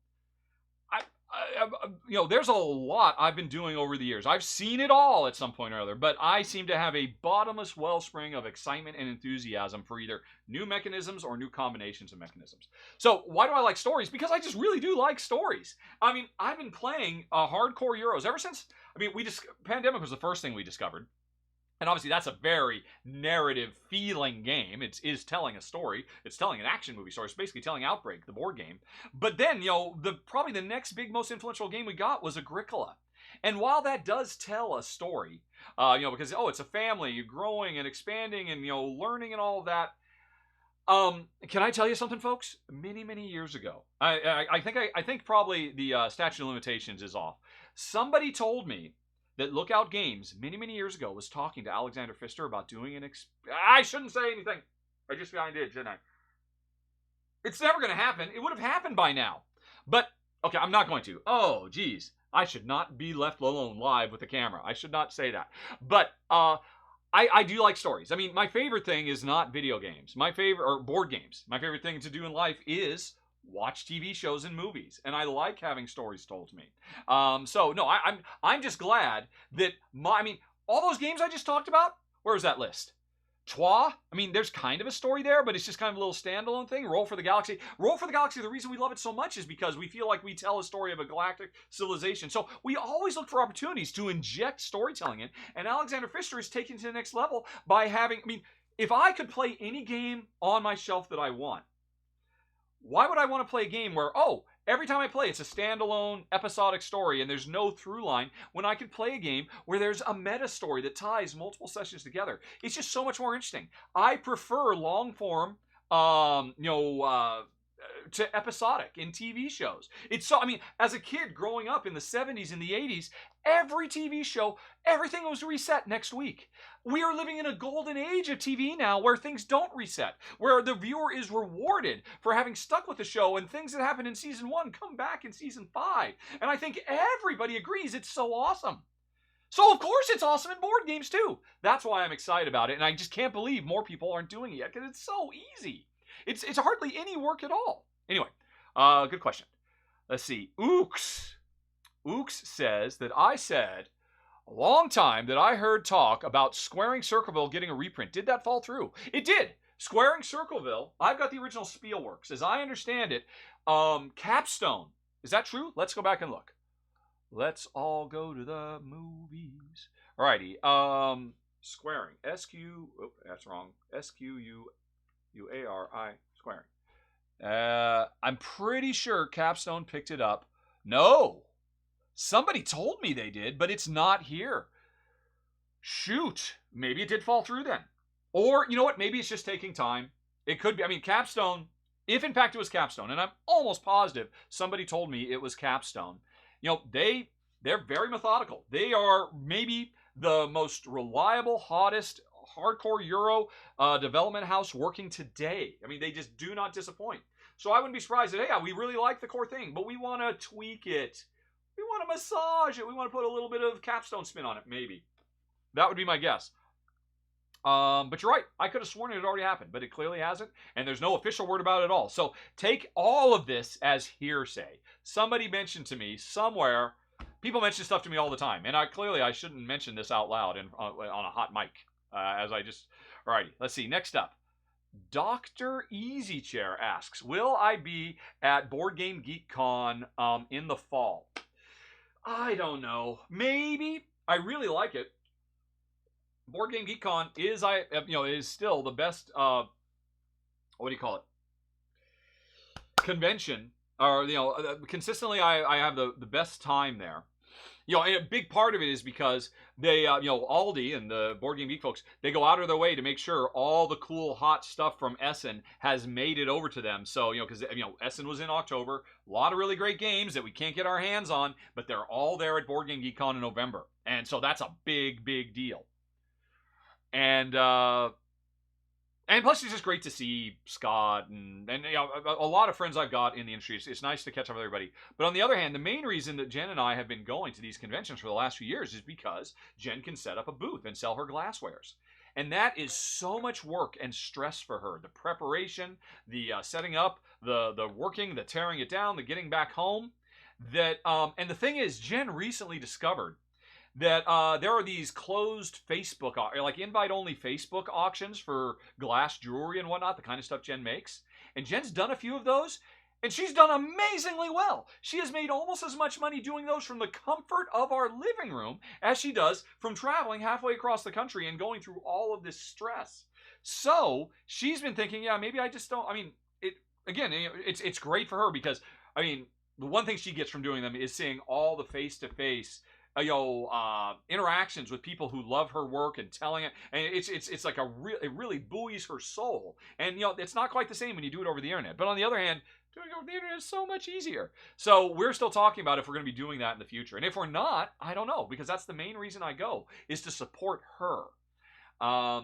there's a lot I've been doing over the years. I've seen it all at some point or other, but I seem to have a bottomless wellspring of excitement and enthusiasm for either new mechanisms or new combinations of mechanisms. So why do I like stories? Because I just really do like stories. I've been playing hardcore Euros ever since, Pandemic was the first thing we discovered. And obviously that's a very narrative feeling game. It is telling a story. It's telling an action movie story. It's basically telling Outbreak, the board game. But then, probably the next big, most influential game we got was Agricola. And while that does tell a story, because, it's a family, you're growing and expanding and, learning and all of that. Can I tell you something, folks? Many, many years ago, I think probably the statute of limitations is off. Somebody told me that Lookout Games, many, many years ago, was talking to Alexander Pfister about doing I shouldn't say anything. I just did, shouldn't I? It's never going to happen. It would have happened by now. But, okay, I'm not going to. Oh, geez. I should not be left alone live with the camera. I should not say that. But, I do like stories. My favorite thing is not video games. Or board games. My favorite thing to do in life is watch TV shows and movies, and I like having stories told to me. I'm just glad that all those games I just talked about. Where's that list? Trois. There's kind of a story there, but it's just kind of a little standalone thing. Roll for the Galaxy. The reason we love it so much is because we feel like we tell a story of a galactic civilization. So we always look for opportunities to inject storytelling in, and Alexander Pfister is taken to the next level by having. If I could play any game on my shelf that I want, why would I want to play a game where, every time I play, it's a standalone episodic story and there's no through line, when I could play a game where there's a meta story that ties multiple sessions together? It's just so much more interesting. I prefer long form, to episodic in TV shows. As a kid growing up in the 70s and the 80s, every TV show, everything was reset next week. We are living in a golden age of TV now where things don't reset, where the viewer is rewarded for having stuck with the show, and things that happened in season 1 come back in season 5. And I think everybody agrees it's so awesome. So of course it's awesome in board games too. That's why I'm excited about it, and I just can't believe more people aren't doing it yet, because it's so easy. It's hardly any work at all. Anyway, good question. Let's see. Ooks says that I said a long time that I heard talk about Squaring Circleville getting a reprint. Did that fall through? It did. Squaring Circleville, I've got the original Spielworks. As I understand it, Capstone. Is that true? Let's go back and look. Let's all go to the movies. Alrighty. Squaring. Oh, that's wrong. SQUUARI. Squaring. I'm pretty sure Capstone picked it up. No. Somebody told me they did, but it's not here. Shoot. Maybe it did fall through then. Or, you know what? Maybe it's just taking time. It could be. I mean, Capstone, if in fact it was Capstone, and I'm almost positive somebody told me it was Capstone. You know, they're very methodical. They are maybe the most reliable, hottest, hardcore Euro development house working today. I mean, they just do not disappoint. So I wouldn't be surprised that, hey, yeah, we really like the core thing, but we want to tweak it. We want to massage it. We want to put a little bit of Capstone spin on it, maybe. That would be my guess. But you're right. I could have sworn it had already happened, but it clearly hasn't, and there's no official word about it at all. So take all of this as hearsay. Somebody mentioned to me somewhere. People mention stuff to me all the time, and I shouldn't mention this out loud and on a hot mic. Alrighty, let's see. Next up, Dr. Easy Chair asks, will I be at Board Game Geek Con in the fall? I don't know. Maybe. I really like it. Board Game Geek Con is still the best what do you call it? Convention, or consistently I have the best time there. And a big part of it is because they, Aldi and the Board Game Geek folks, they go out of their way to make sure all the cool, hot stuff from Essen has made it over to them. So, because, Essen was in October, a lot of really great games that we can't get our hands on, but they're all there at Board Game Geek Con in November. And so that's a big, big deal. And plus, it's just great to see Scott and a lot of friends I've got in the industry. It's nice to catch up with everybody. But on the other hand, the main reason that Jen and I have been going to these conventions for the last few years is because Jen can set up a booth and sell her glasswares. And that is so much work and stress for her. The preparation, the setting up, the working, the tearing it down, the getting back home. And the thing is, Jen recently discovered that there are these closed Facebook, like invite-only Facebook auctions for glass jewelry and whatnot, the kind of stuff Jen makes. And Jen's done a few of those, and she's done amazingly well. She has made almost as much money doing those from the comfort of our living room as she does from traveling halfway across the country and going through all of this stress. So she's been thinking, maybe I just don't, it's great for her because, the one thing she gets from doing them is seeing all the face-to-face interactions with people who love her work and telling it, and it's like it really buoys her soul. And it's not quite the same when you do it over the internet. But on the other hand, doing it over the internet is so much easier. So we're still talking about if we're going to be doing that in the future. And if we're not, I don't know, because that's the main reason I go, is to support her.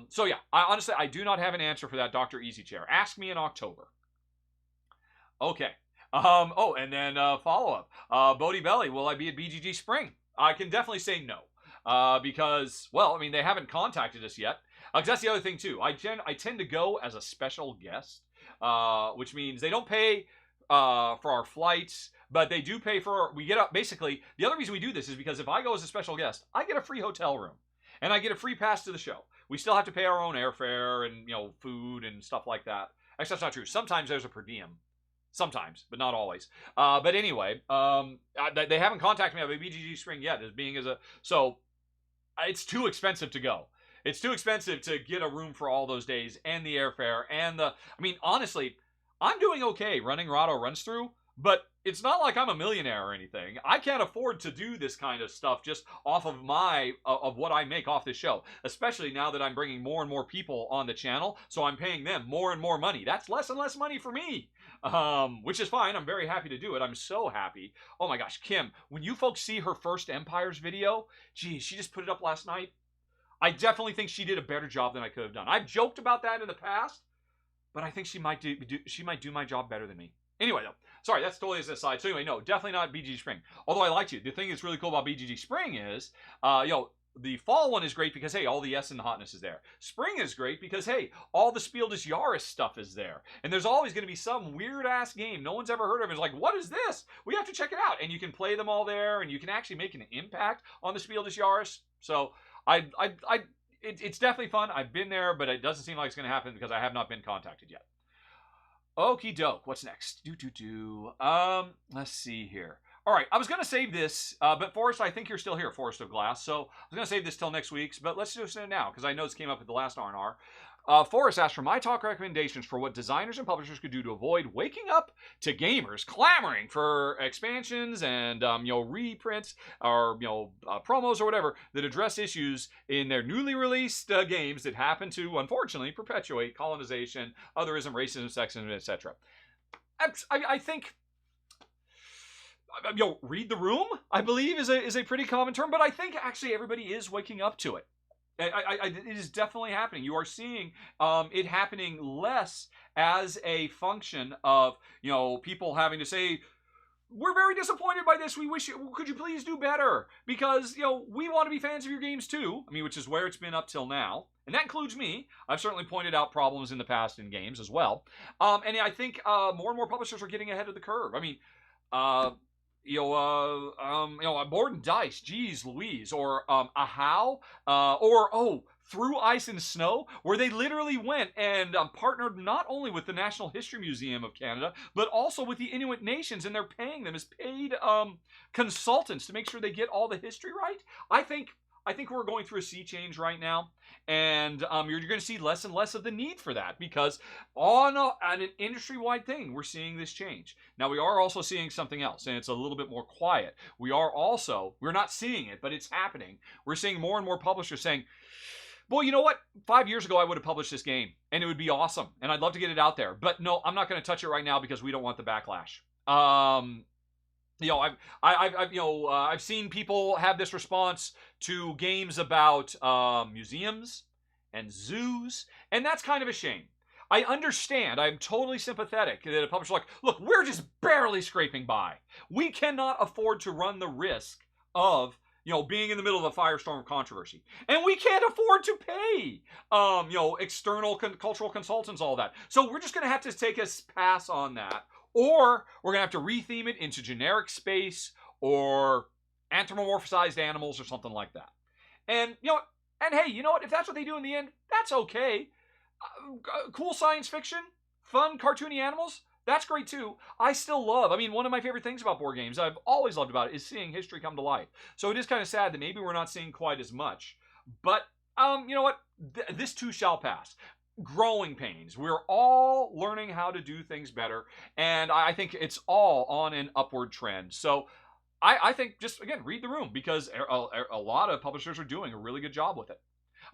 So yeah, honestly, I do not have an answer for that Dr. Easy Chair. Ask me in October. Okay. And then follow up. Bodie Belly, will I be at BGG Spring? I can definitely say no, because, they haven't contacted us yet. Because that's the other thing, too. I tend to go as a special guest, which means they don't pay for our flights, but they do pay for we get up. Basically, the other reason we do this is because if I go as a special guest, I get a free hotel room, and I get a free pass to the show. We still have to pay our own airfare and, food and stuff like that. Actually, that's not true. Sometimes there's a per diem. Sometimes, but not always. But anyway, they haven't contacted me about BGG Spring yet, so it's too expensive to go. It's too expensive to get a room for all those days and the airfare and honestly, I'm doing okay running Rahdo Runs Through, but it's not like I'm a millionaire or anything. I can't afford to do this kind of stuff just off of of what I make off this show, especially now that I'm bringing more and more people on the channel, so I'm paying them more and more money. That's less and less money for me. Which is fine. I'm very happy to do it. I'm so happy. Oh my gosh, Kim, when you folks see her first Empires video, geez, she just put it up last night. I definitely think she did a better job than I could have done. I've joked about that in the past, but I think she might do my job better than me. Anyway, though, sorry, that's totally as an aside. So anyway, no, definitely not BGG Spring. Although I like you. The thing that's really cool about BGG Spring is, the fall one is great because, hey, all the Essen hotness is there. Spring is great because, hey, all the Spiel des Jahres stuff is there. And there's always going to be some weird-ass game no one's ever heard of. It's like, what is this? We have to check it out. And you can play them all there, and you can actually make an impact on the Spiel des Jahres. So it's definitely fun. I've been there, but it doesn't seem like it's going to happen because I have not been contacted yet. Okie doke. What's next? Let's see here. All right, I was going to save this, but Forrest, I think you're still here, Forrest of Glass. So I was going to save this till next week's, but let's just do it now because I know this came up at the last R&R. Forrest asked for my talk recommendations for what designers and publishers could do to avoid waking up to gamers clamoring for expansions and reprints or promos or whatever that address issues in their newly released games that happen to, unfortunately, perpetuate colonization, otherism, racism, sexism, etc. I think. Read the room, I believe, is a pretty common term, but I think actually everybody is waking up to it. It is definitely happening. You are seeing it happening less as a function of people having to say, we're very disappointed by this. We wish could you please do better, because we want to be fans of your games too. I mean, which is where it's been up till now, and that includes me. I've certainly pointed out problems in the past in games as well, and I think more and more publishers are getting ahead of the curve. I mean. Board and Dice, geez Louise, or a How, or Through Ice and Snow, where they literally went and partnered not only with the National History Museum of Canada, but also with the Inuit nations, and they're paying them as paid consultants to make sure they get all the history right. I think we're going through a sea change right now, and you're going to see less and less of the need for that, because on an industry-wide thing, we're seeing this change. Now, we are also seeing something else, and it's a little bit more quiet. We're not seeing it, but it's happening. We're seeing more and more publishers saying, boy, you know what? 5 years ago, I would have published this game, and it would be awesome, and I'd love to get it out there. But no, I'm not going to touch it right now because we don't want the backlash. I've seen people have this response to games about museums and zoos, and that's kind of a shame. I understand. I'm totally sympathetic that a publisher's like, look, we're just barely scraping by. We cannot afford to run the risk of being in the middle of a firestorm of controversy. And we can't afford to pay, external cultural consultants, all that. So we're just going to have to take a pass on that. Or we're going to have to retheme it into generic space or anthropomorphized animals or something like that. And, hey, you know what? If that's what they do in the end, that's okay. Cool science fiction, fun cartoony animals, that's great too. I still love, one of my favorite things about board games, I've always loved about it, is seeing history come to life. So it is kind of sad that maybe we're not seeing quite as much. But, you know what? This too shall pass. Growing pains. We're all learning how to do things better, and I think it's all on an upward trend. So I think just, again, read the room, because a lot of publishers are doing a really good job with it.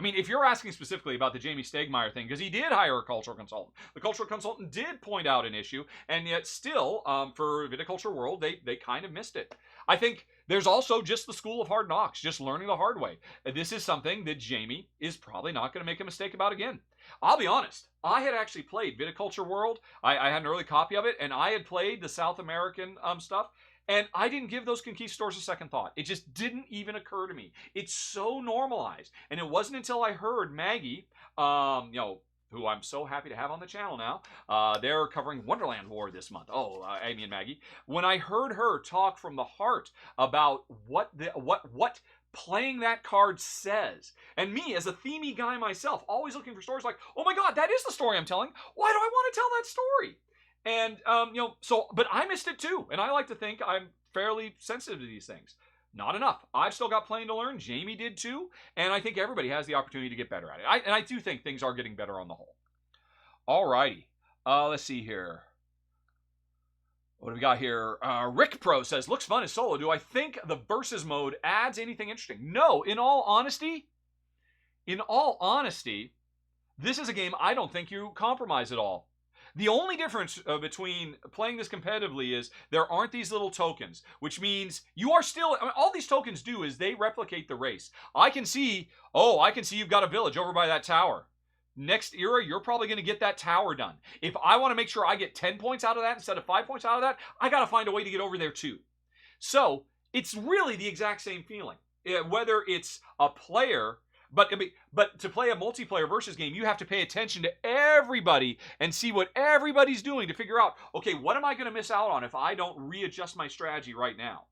If you're asking specifically about the Jamie Stegmaier thing, because he did hire a cultural consultant. The cultural consultant did point out an issue, and yet still, for Viticulture World, they kind of missed it. I think there's also just the school of hard knocks, just learning the hard way. This is something that Jamie is probably not going to make a mistake about again. I'll be honest, I had actually played Viticulture World. I had an early copy of it, and I had played the South American stuff. And I didn't give those conquistadors a second thought. It just didn't even occur to me. It's so normalized. And it wasn't until I heard Maggie, who I'm so happy to have on the channel now. They're covering Wonderland War this month. Amy and Maggie. When I heard her talk from the heart about what playing that card says, and me as a themey guy myself, always looking for stories like, oh my God, that is the story I'm telling. Why do I want to tell that story? And, but I missed it too. And I like to think I'm fairly sensitive to these things. Not enough. I've still got plenty to learn. Jamie did too. And I think everybody has the opportunity to get better at it. I do think things are getting better on the whole. Alrighty. Let's see here. What do we got here? Rick Pro says, looks fun as solo. Do I think the versus mode adds anything interesting? No. In all honesty, this is a game I don't think you compromise at all. The only difference between playing this competitively is there aren't these little tokens, which means you are still, all these tokens do is they replicate the race. I can see you've got a village over by that tower. Next era, you're probably going to get that tower done. If I want to make sure I get 10 points out of that instead of 5 points out of that, I got to find a way to get over there too. So it's really the exact same feeling. whether it's a player. But I mean, but to play a multiplayer versus game, you have to pay attention to everybody and see what everybody's doing to figure out, okay, what am I going to miss out on if I don't readjust my strategy right now?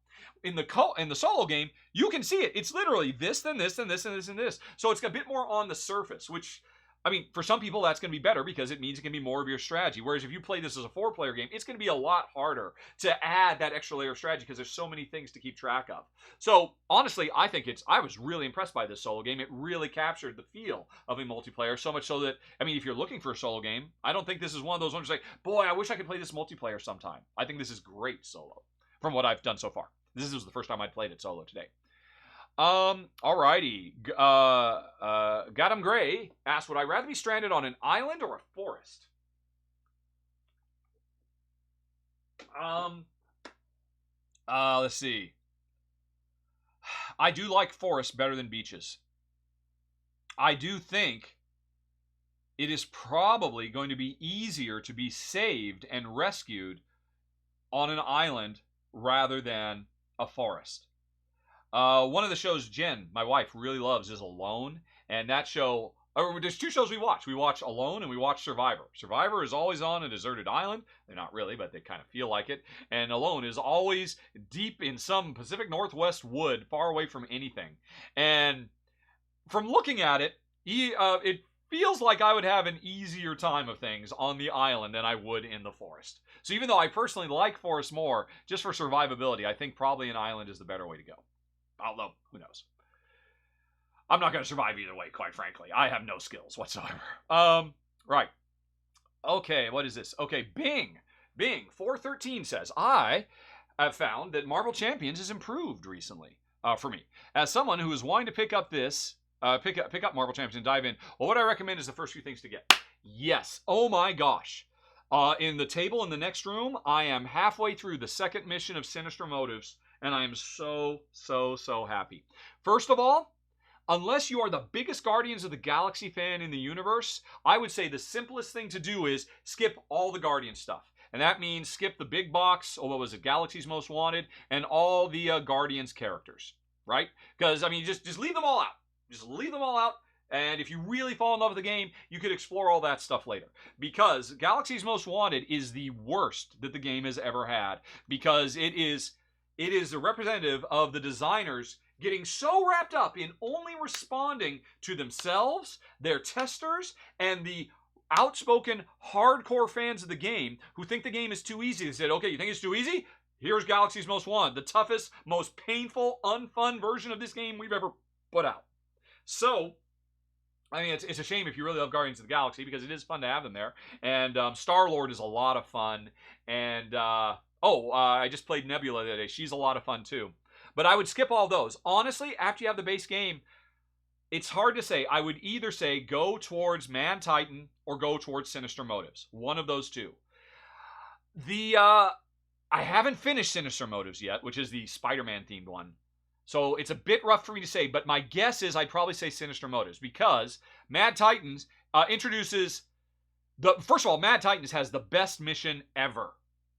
In the solo game, you can see it. It's literally this, then this, then this, and this, and this. So it's a bit more on the surface, which, I mean, for some people that's going to be better because it means it can be more of your strategy. Whereas if you play this as a 4-player game, it's going to be a lot harder to add that extra layer of strategy because there's so many things to keep track of. So honestly, I was really impressed by this solo game. It really captured the feel of a multiplayer, so much so that, I mean, if you're looking for a solo game, I don't think this is one of those ones like, boy, I wish I could play this multiplayer sometime. I think this is great solo from what I've done so far. This was the first time I'd played it solo today. Alrighty. Gadam Gray asked, would I rather be stranded on an island or a forest? Let's see. I do like forests better than beaches. I do think it is probably going to be easier to be saved and rescued on an island rather than a forest. One of the shows Jen, my wife, really loves is Alone, and that show, there's 2 shows we watch. We watch Alone and we watch Survivor. Survivor is always on a deserted island. They're not really, but they kind of feel like it. And Alone is always deep in some Pacific Northwest wood, far away from anything. And from looking at it, it feels like I would have an easier time of things on the island than I would in the forest. So even though I personally like forests more, just for survivability, I think probably an island is the better way to go. Although, who knows? I'm not going to survive either way, quite frankly. I have no skills whatsoever. Right. Okay, what is this? Okay, Bing 413 says, I have found that Marvel Champions has improved recently for me. As someone who is wanting to pick up Marvel Champions and dive in, well, what I recommend is the first few things to get. Yes. Oh my gosh. In the table in the next room, I am halfway through the second mission of Sinister Motives, and I am so happy. First of all, unless you are the biggest Guardians of the Galaxy fan in the universe, I would say the simplest thing to do is skip all the Guardian stuff. And that means skip the big box, or what was it, Galaxy's Most Wanted, and all the Guardians characters, right? Because, I mean, just leave them all out. Just leave them all out. And if you really fall in love with the game, you could explore all that stuff later. Because Galaxy's Most Wanted is the worst that the game has ever had. Because it is a representative of the designers getting so wrapped up in only responding to themselves, their testers, and the outspoken hardcore fans of the game who think the game is too easy. They said, okay, you think it's too easy? Here's Galaxy's Most Wanted, the toughest, most painful, unfun version of this game we've ever put out. So, I mean, it's a shame if you really love Guardians of the Galaxy because it is fun to have them there. And Star-Lord is a lot of fun. And, I just played Nebula the other day. She's a lot of fun too. But I would skip all those. Honestly, after you have the base game, it's hard to say. I would either say go towards Mad Titan or go towards Sinister Motives. One of those two. I haven't finished Sinister Motives yet, which is the Spider-Man themed one. So it's a bit rough for me to say, but my guess is I'd probably say Sinister Motives because Mad Titans introduces first of all, Mad Titans has the best mission ever.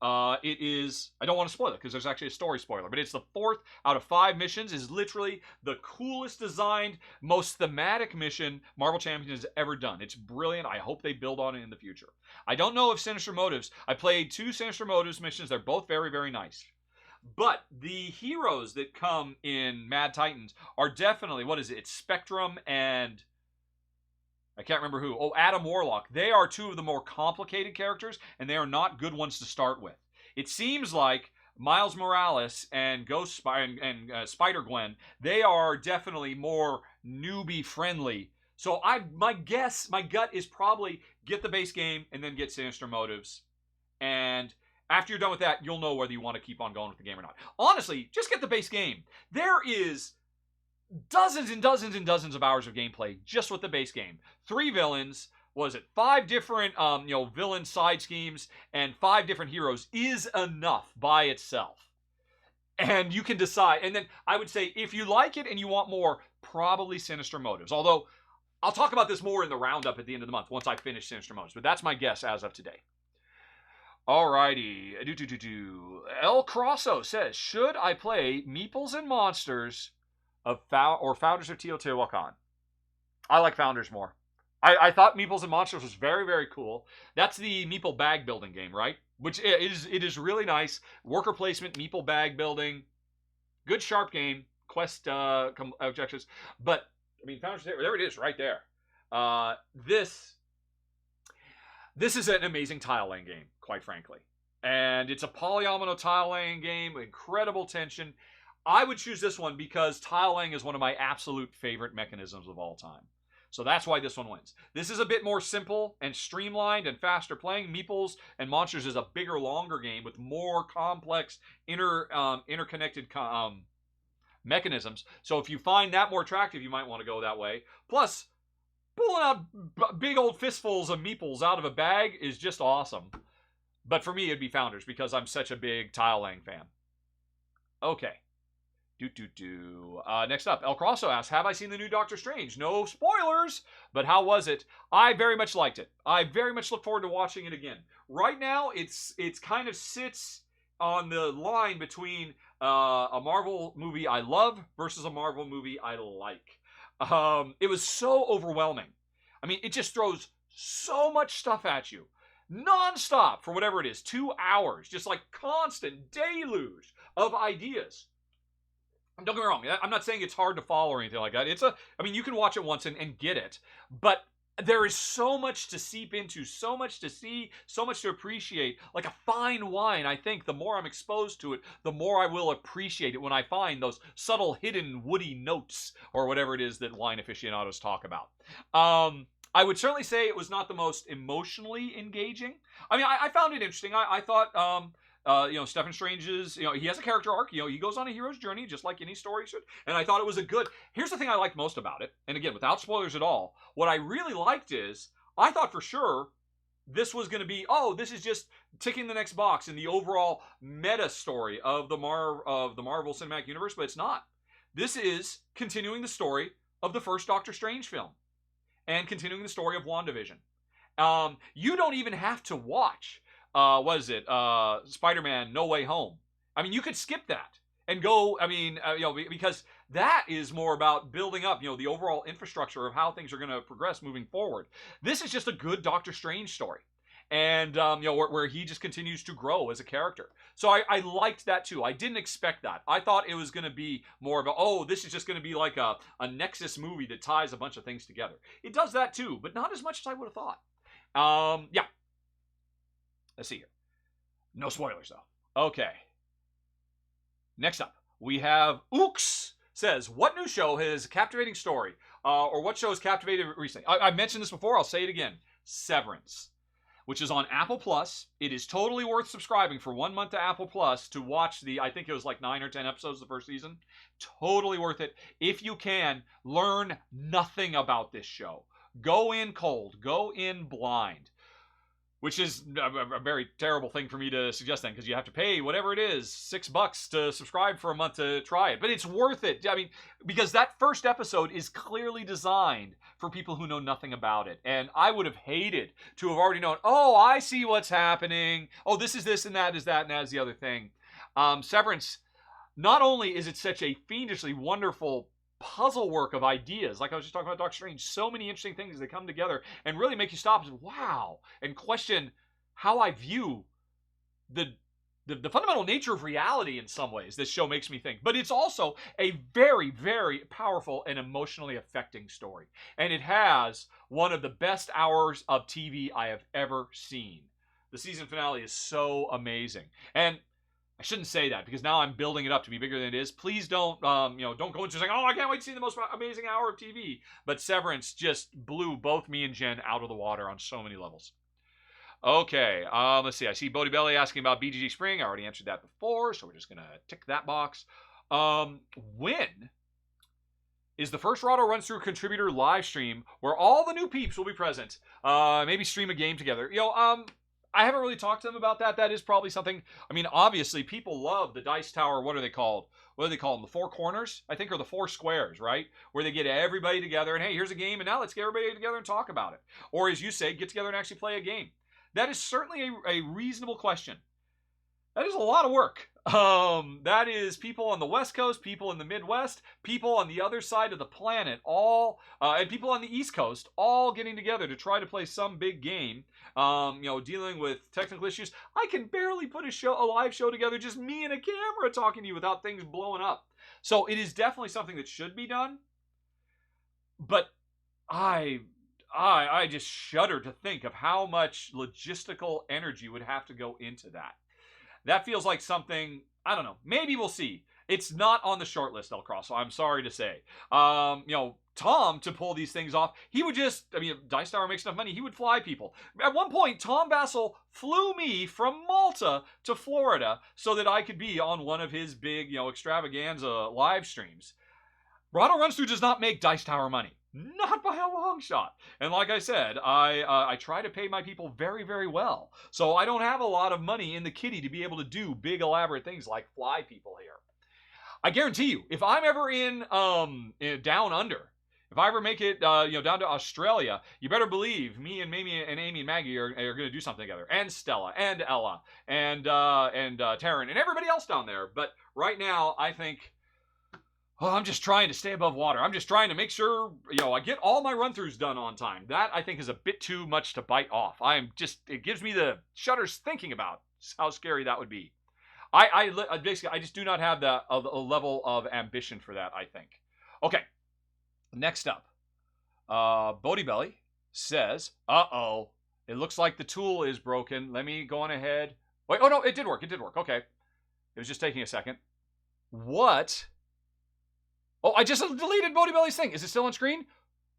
It is, I don't want to spoil it because there's actually a story spoiler, but it's the 4th out of 5 missions, is literally the coolest designed, most thematic mission Marvel Champions has ever done. It's brilliant. I hope they build on it in the future. I don't know if Sinister Motives, I played 2 Sinister Motives missions. They're both very, very nice. But the heroes that come in Mad Titans are definitely, what is it? It's Spectrum and I can't remember who. Oh, Adam Warlock. They are 2 of the more complicated characters, and they are not good ones to start with. It seems like Miles Morales and Spider-Gwen, they are definitely more newbie-friendly. So my gut is probably get the base game and then get Sinister Motives. And after you're done with that, you'll know whether you want to keep on going with the game or not. Honestly, just get the base game. There is dozens and dozens and dozens of hours of gameplay just with the base game. 3 villains, 5 different villain side schemes, and 5 different heroes is enough by itself. And you can decide. And then I would say if you like it and you want more, probably Sinister Motives. Although I'll talk about this more in the roundup at the end of the month once I finish Sinister Motives. But that's my guess as of today. Alrighty. El Crosso says, should I play Meeples and Monsters of Founders of Teotihuacan. I like Founders more. I thought Meeples and Monsters was very, very cool. That's the Meeple bag building game, right? Which it is really nice. Worker placement, Meeple bag building. Good, sharp game. Quest objectives. But, I mean, Founders, there it is, right there. This is an amazing tile laying game, quite frankly. And it's a polyomino tile laying game. Incredible tension. I would choose this one because tile laying is one of my absolute favorite mechanisms of all time. So that's why this one wins. This is a bit more simple and streamlined and faster playing. Meeples and Monsters is a bigger, longer game with more complex interconnected mechanisms. So if you find that more attractive, you might want to go that way. Plus, pulling out big old fistfuls of Meeples out of a bag is just awesome. But for me, it'd be Founders because I'm such a big tile laying fan. Okay. Next up, El Crosso asks, have I seen the new Doctor Strange? No spoilers, but how was it? I very much liked it. I very much look forward to watching it again. Right now, it's kind of sits on the line between a Marvel movie I love versus a Marvel movie I like. It was so overwhelming. I mean, it just throws so much stuff at you. Non-stop for whatever it is, 2 hours. Just like constant deluge of ideas. Don't get me wrong, I'm not saying it's hard to follow or anything like that. I mean, you can watch it once and get it. But there is so much to seep into, so much to see, so much to appreciate. Like a fine wine, I think the more I'm exposed to it, the more I will appreciate it when I find those subtle, hidden, woody notes, or whatever it is that wine aficionados talk about. I would certainly say it was not the most emotionally engaging. I mean, I found it interesting. I thought... Stephen Strange's, he has a character arc. He goes on a hero's journey just like any story should. And I thought it was here's the thing I liked most about it. And again, without spoilers at all, what I really liked is I thought for sure this was going to be, this is just ticking the next box in the overall meta story of the Marvel Cinematic Universe, but it's not. This is continuing the story of the first Doctor Strange film and continuing the story of WandaVision. You don't even have to watch Spider-Man No Way Home. I mean, you could skip that and go, because that is more about building up, the overall infrastructure of how things are going to progress moving forward. This is just a good Doctor Strange story. And, where he just continues to grow as a character. So I liked that too. I didn't expect that. I thought it was going to be more of this is just going to be like a Nexus movie that ties a bunch of things together. It does that too, but not as much as I would have thought. Yeah. Let's see here. No spoilers, though. Okay. Next up, we have Ooks says, what new show has a captivating story? Or what show has captivated recently? I mentioned this before. I'll say it again. Severance, which is on Apple Plus. It is totally worth subscribing for 1 month to Apple Plus to watch I think it was like 9 or 10 episodes of the first season. Totally worth it. If you can, learn nothing about this show. Go in cold. Go in blind. Which is a very terrible thing for me to suggest then, because you have to pay whatever it is, $6 to subscribe for a month to try it. But it's worth it. I mean, because that first episode is clearly designed for people who know nothing about it. And I would have hated to have already known, I see what's happening. This is this and that is that and that is the other thing. Severance, not only is it such a fiendishly wonderful puzzle work of ideas, like I was just talking about Doctor Strange, so many interesting things that come together and really make you stop and wow, and question how I view the fundamental nature of reality in some ways. This show makes me think, but it's also a very, very powerful and emotionally affecting story, and it has one of the best hours of TV I have ever seen. The season finale is so amazing, and I shouldn't say that because now I'm building it up to be bigger than it is. Please don't go into saying, I can't wait to see the most amazing hour of TV. But Severance just blew both me and Jen out of the water on so many levels. Okay, let's see. I see Bodie Belly asking about BGG Spring. I already answered that before, so we're just going to tick that box. When is the first Rahdo Runthrough contributor live stream where all the new peeps will be present? Maybe stream a game together. I haven't really talked to them about that. That is probably something. I mean, obviously, people love the Dice Tower. What are they called? What do they call them? The four corners, I think, or the four squares, right? Where they get everybody together and, hey, here's a game, and now let's get everybody together and talk about it. Or, as you say, get together and actually play a game. That is certainly a reasonable question. That is a lot of work. That is people on the West Coast, people in the Midwest, people on the other side of the planet, all and people on the East Coast, all getting together to try to play some big game. Dealing with technical issues. I can barely put a live show together, just me and a camera talking to you without things blowing up. So it is definitely something that should be done. But I just shudder to think of how much logistical energy would have to go into that. That feels like something, I don't know, maybe we'll see. It's not on the short list, El Cross, so I'm sorry to say. Tom, to pull these things off, he would just, Dice Tower makes enough money, he would fly people. At one point, Tom Bassel flew me from Malta to Florida so that I could be on one of his big, extravaganza live streams. Rahdo Runthrough does not make Dice Tower money. Not by a long shot. And like I said, I try to pay my people very, very well. So I don't have a lot of money in the kitty to be able to do big, elaborate things like fly people here. I guarantee you, if I'm ever in down under, if I ever make it down to Australia, you better believe me and Amy and Maggie are going to do something together. And Stella and Ella and Taryn and everybody else down there. But right now, I think... I'm just trying to stay above water. I'm just trying to make sure, I get all my run-throughs done on time. That, I think, is a bit too much to bite off. It gives me the shudders thinking about how scary that would be. I just do not have a level of ambition for that, I think. Okay, next up. Bodie Belly says, uh-oh, it looks like the tool is broken. Let me go on ahead. Wait, oh no, it did work. Okay. It was just taking a second. What... Oh, I just deleted Bodie Belly's thing. Is it still on screen?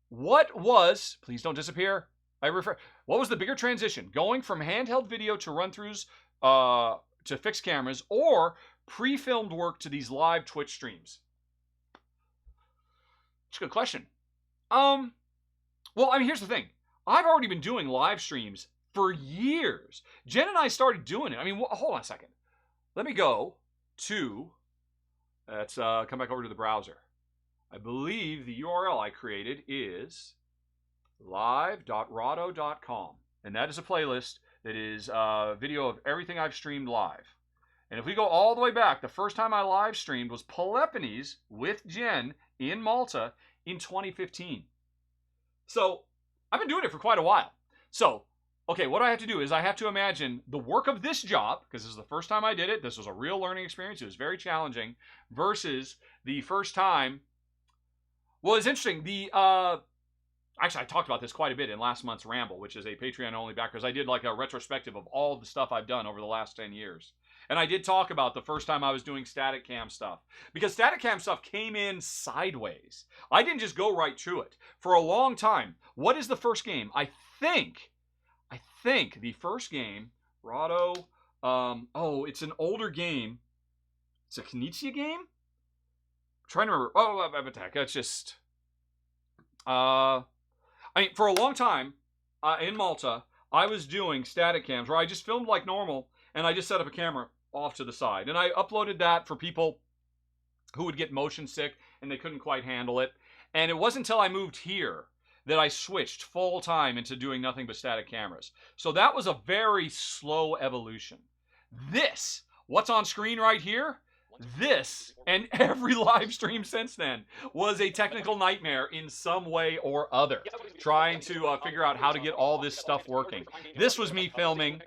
What was... Please don't disappear. What was the bigger transition? Going from handheld video to run-throughs to fixed cameras, or pre-filmed work to these live Twitch streams? It's a good question. Well, here's the thing. I've already been doing live streams for years. Jen and I started doing it. Hold on a second. Let me go to... Let's come back over to the browser. I believe the URL I created is live.rahdo.com. And that is a playlist that is a video of everything I've streamed live. And if we go all the way back, the first time I live streamed was Polyphonies with Jen in Malta in 2015. So I've been doing it for quite a while. So, okay, what I have to do is I have to imagine the work of this job, because this is the first time I did it. This was a real learning experience. It was very challenging, versus the first time. Well, it's interesting. Actually, I talked about this quite a bit in last month's Ramble, which is a Patreon-only backers. I did like a retrospective of all the stuff I've done over the last 10 years. And I did talk about the first time I was doing static cam stuff. Because static cam stuff came in sideways. I didn't just go right to it. For a long time, what is the first game? I think the first game, Rahdo, it's an older game. It's a Knizia game? I'm trying to remember. Oh, Attack. That's just... for a long time, in Malta, I was doing static cams where I just filmed like normal, and I just set up a camera off to the side. And I uploaded that for people who would get motion sick, and they couldn't quite handle it. And it wasn't until I moved here that I switched full time into doing nothing but static cameras. So that was a very slow evolution. This, what's on screen right here, this and every live stream since then was a technical nightmare in some way or other, trying to figure out how to get all this stuff working. This was me filming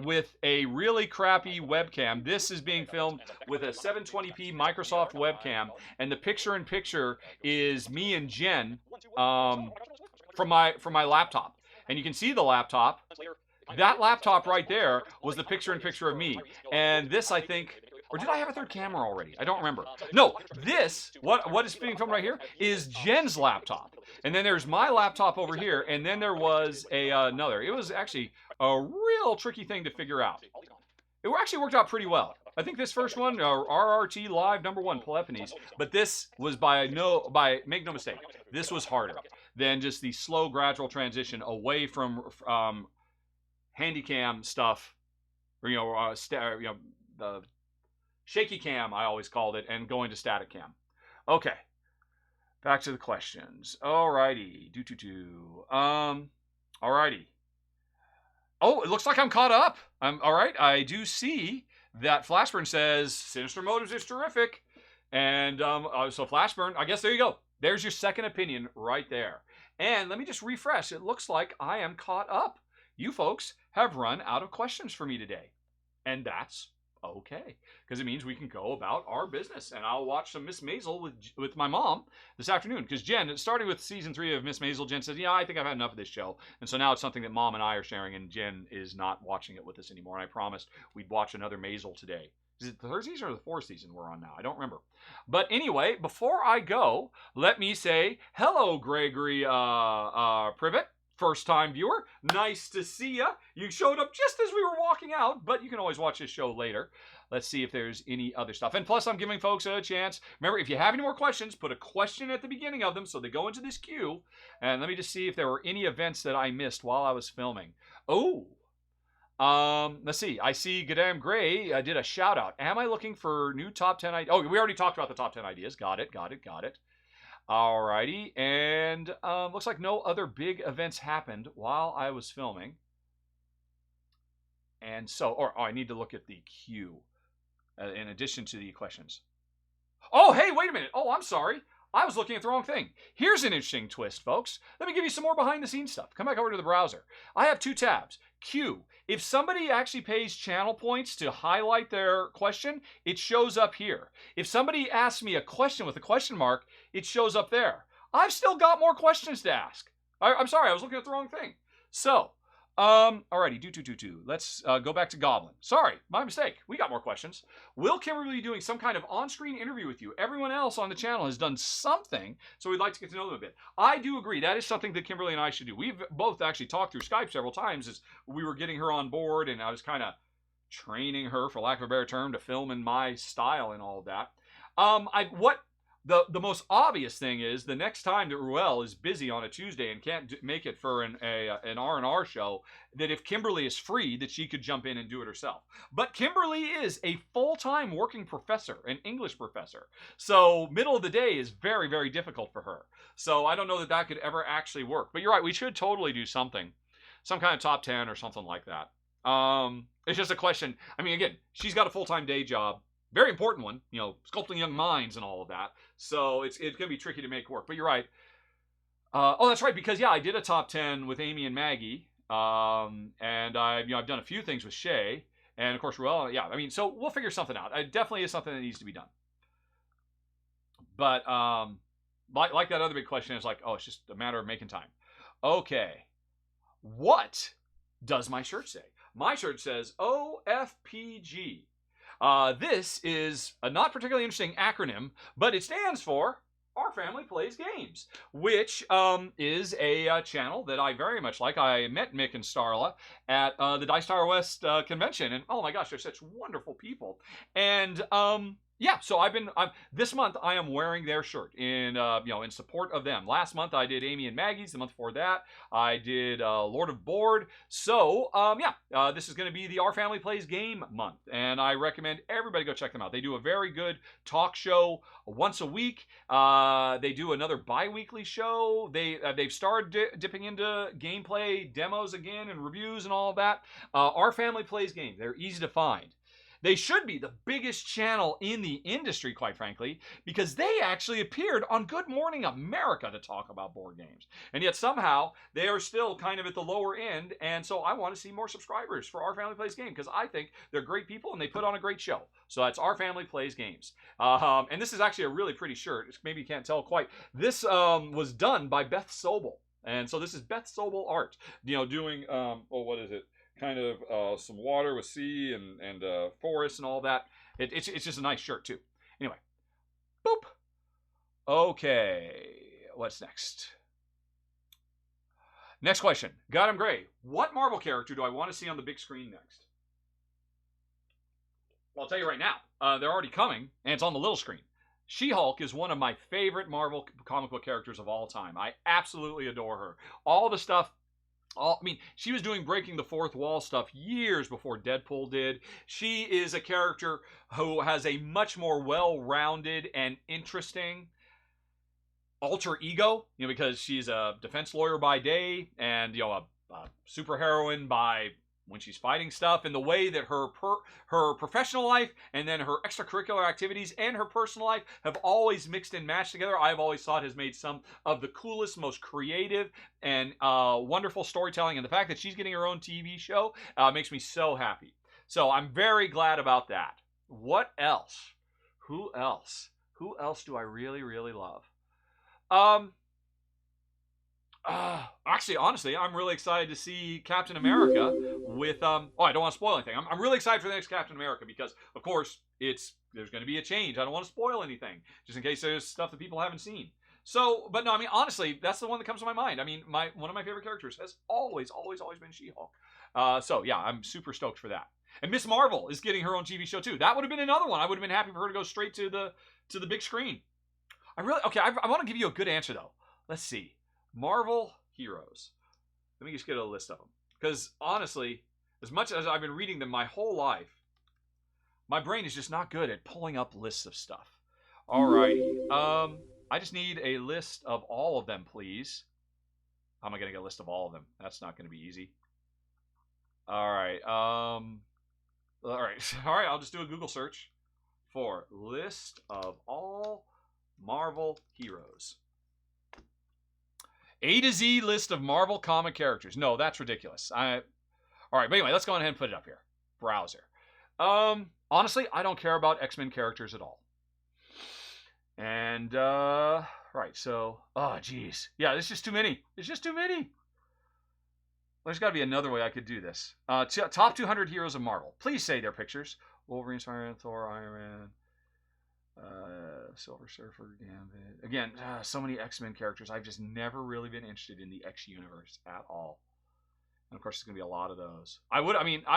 with a really crappy webcam. This is being filmed with a 720p Microsoft webcam, and the picture-in-picture is me and Jen from my laptop. And you can see the laptop. That laptop right there was the picture-in-picture of me. And this, I think... Or did I have a third camera already? I don't remember. No, this, what is being filmed right here, is Jen's laptop. And then there's my laptop over here, and then there was another. It was actually a real tricky thing to figure out. It actually worked out pretty well. I think this first one, RRT Live #1, Polyphonies, but this was make no mistake, this was harder than just the slow, gradual transition away from handycam stuff, or, the shaky cam, I always called it, and going to static cam. Okay. Back to the questions. Alrighty. Alrighty. Oh, it looks like I'm caught up. Alright. I do see that Flashburn says Sinister Motives is terrific. And so Flashburn, I guess there you go. There's your second opinion right there. And let me just refresh. It looks like I am caught up. You folks have run out of questions for me today. And that's okay, because it means we can go about our business. And I'll watch some Miss Maisel with my mom this afternoon. Because Jen, starting with season 3 of Miss Maisel, Jen says, yeah, I think I've had enough of this show. And so now it's something that Mom and I are sharing, and Jen is not watching it with us anymore. And I promised we'd watch another Maisel today. Is it the third season or the fourth season we're on now? I don't remember. But anyway, before I go, let me say hello, Gregory Privet. First-time viewer, nice to see ya. You showed up just as we were walking out, but you can always watch this show later. Let's see if there's any other stuff. And plus, I'm giving folks a chance. Remember, if you have any more questions, put a question at the beginning of them so they go into this queue. And let me just see if there were any events that I missed while I was filming. Oh, let's see. I see Gadam Gray did a shout-out. Am I looking for new top 10 ideas? Oh, we already talked about the top 10 ideas. Got it. Alrighty, and looks like no other big events happened while I was filming. And so, I need to look at the queue in addition to the questions. Oh, hey, wait a minute. Oh, I'm sorry. I was looking at the wrong thing. Here's an interesting twist, folks. Let me give you some more behind-the-scenes stuff. Come back over to the browser. I have 2 tabs. Q. If somebody actually pays channel points to highlight their question, it shows up here. If somebody asks me a question with a question mark, it shows up there. I've still got more questions to ask. I'm sorry, I was looking at the wrong thing. So, alrighty, let's go back to Goblin. Sorry, my mistake. We got more questions. Will Kimberly be doing some kind of on-screen interview with you? Everyone else on the channel has done something, so we'd like to get to know them a bit. I do agree. That is something that Kimberly and I should do. We've both actually talked through Skype several times as we were getting her on board, and I was kind of training her, for lack of a better term, to film in my style and all of that. The most obvious thing is the next time that Ruel is busy on a Tuesday and can't make it for an R&R show, that if Kimberly is free, that she could jump in and do it herself. But Kimberly is a full-time working professor, an English professor. So middle of the day is very, very difficult for her. So I don't know that that could ever actually work. But you're right, we should totally do something. Some kind of top 10 or something like that. It's just a question. I mean, again, she's got a full-time day job. Very important one, you know, sculpting young minds and all of that. So it's going to be tricky to make work. But you're right. Oh, that's right. Because, yeah, I did a top 10 with Amy and Maggie. And I've done a few things with Shay. And, of course, Ruel, yeah. I mean, so we'll figure something out. It definitely is something that needs to be done. But like that other big question is like, oh, it's just a matter of making time. Okay. What does my shirt say? My shirt says OFPG. This is a not particularly interesting acronym, but it stands for Our Family Plays Games, which is a channel that I very much like. I met Mick and Starla at the Dice Tower West convention, and oh my gosh, they're such wonderful people. And yeah, so this month I am wearing their shirt in in support of them. Last month I did Amy and Maggie's. The month before that I did Lord of Board. So this is going to be the Our Family Plays Game month, and I recommend everybody go check them out. They do a very good talk show once a week. They do another bi-weekly show. They've started dipping into gameplay demos again and reviews and all of that. Our Family Plays Games. They're easy to find. They should be the biggest channel in the industry, quite frankly, because they actually appeared on Good Morning America to talk about board games. And yet somehow they are still kind of at the lower end, and so I want to see more subscribers for Our Family Plays Games because I think they're great people and they put on a great show. So that's Our Family Plays Games. And this is actually a really pretty shirt. Maybe you can't tell quite. This was done by Beth Sobel. And so this is Beth Sobel art, doing, what is it? Kind of some water with sea and forest and all that. It's just a nice shirt too. Anyway, boop. Okay, what's next? Next question. Gotham Gray. What Marvel character do I want to see on the big screen next? Well, I'll tell you right now. They're already coming, and it's on the little screen. She-Hulk is one of my favorite Marvel comic book characters of all time. I absolutely adore her. All the stuff. She was doing breaking the fourth wall stuff years before Deadpool did. She is a character who has a much more well-rounded and interesting alter ego, because she's a defense lawyer by day and, a superheroine by when she's fighting stuff, and the way that her professional life and then her extracurricular activities and her personal life have always mixed and matched together, I've always thought has made some of the coolest, most creative, and wonderful storytelling. And the fact that she's getting her own TV show makes me so happy. So I'm very glad about that. What else? Who else? Who else do I really, really love? Actually, honestly, I'm really excited to see Captain America with I don't want to spoil anything. I'm really excited for the next Captain America because, of course, there's going to be a change. I don't want to spoil anything, just in case there's stuff that people haven't seen. So, but no, I mean, honestly, that's the one that comes to my mind. I mean, one of my favorite characters has always been She-Hulk. So yeah, I'm super stoked for that. And Miss Marvel is getting her own TV show too. That would have been another one. I would have been happy for her to go straight to the big screen. I want to give you a good answer though. Let's see. Marvel heroes. Let me just get a list of them. Because honestly, as much as I've been reading them my whole life, my brain is just not good at pulling up lists of stuff. Alrighty. I just need a list of all of them, please. How am I going to get a list of all of them? That's not going to be easy. Alright. Alright, I'll just do a Google search for list of all Marvel heroes. A to Z list of Marvel comic characters. No, that's ridiculous. All right, but anyway, let's go ahead and put it up here. Browser. Honestly, I don't care about X-Men characters at all. And, right, so, oh, geez. Yeah, there's just too many. There's just too many. Well, there's got to be another way I could do this. Top 200 heroes of Marvel. Please say their pictures. Wolverine, Spider-Man, Thor, Iron Man. Silver Surfer, Gambit. Again, so many X-Men characters. I've just never really been interested in the X universe at all. And of course, there's going to be a lot of those. I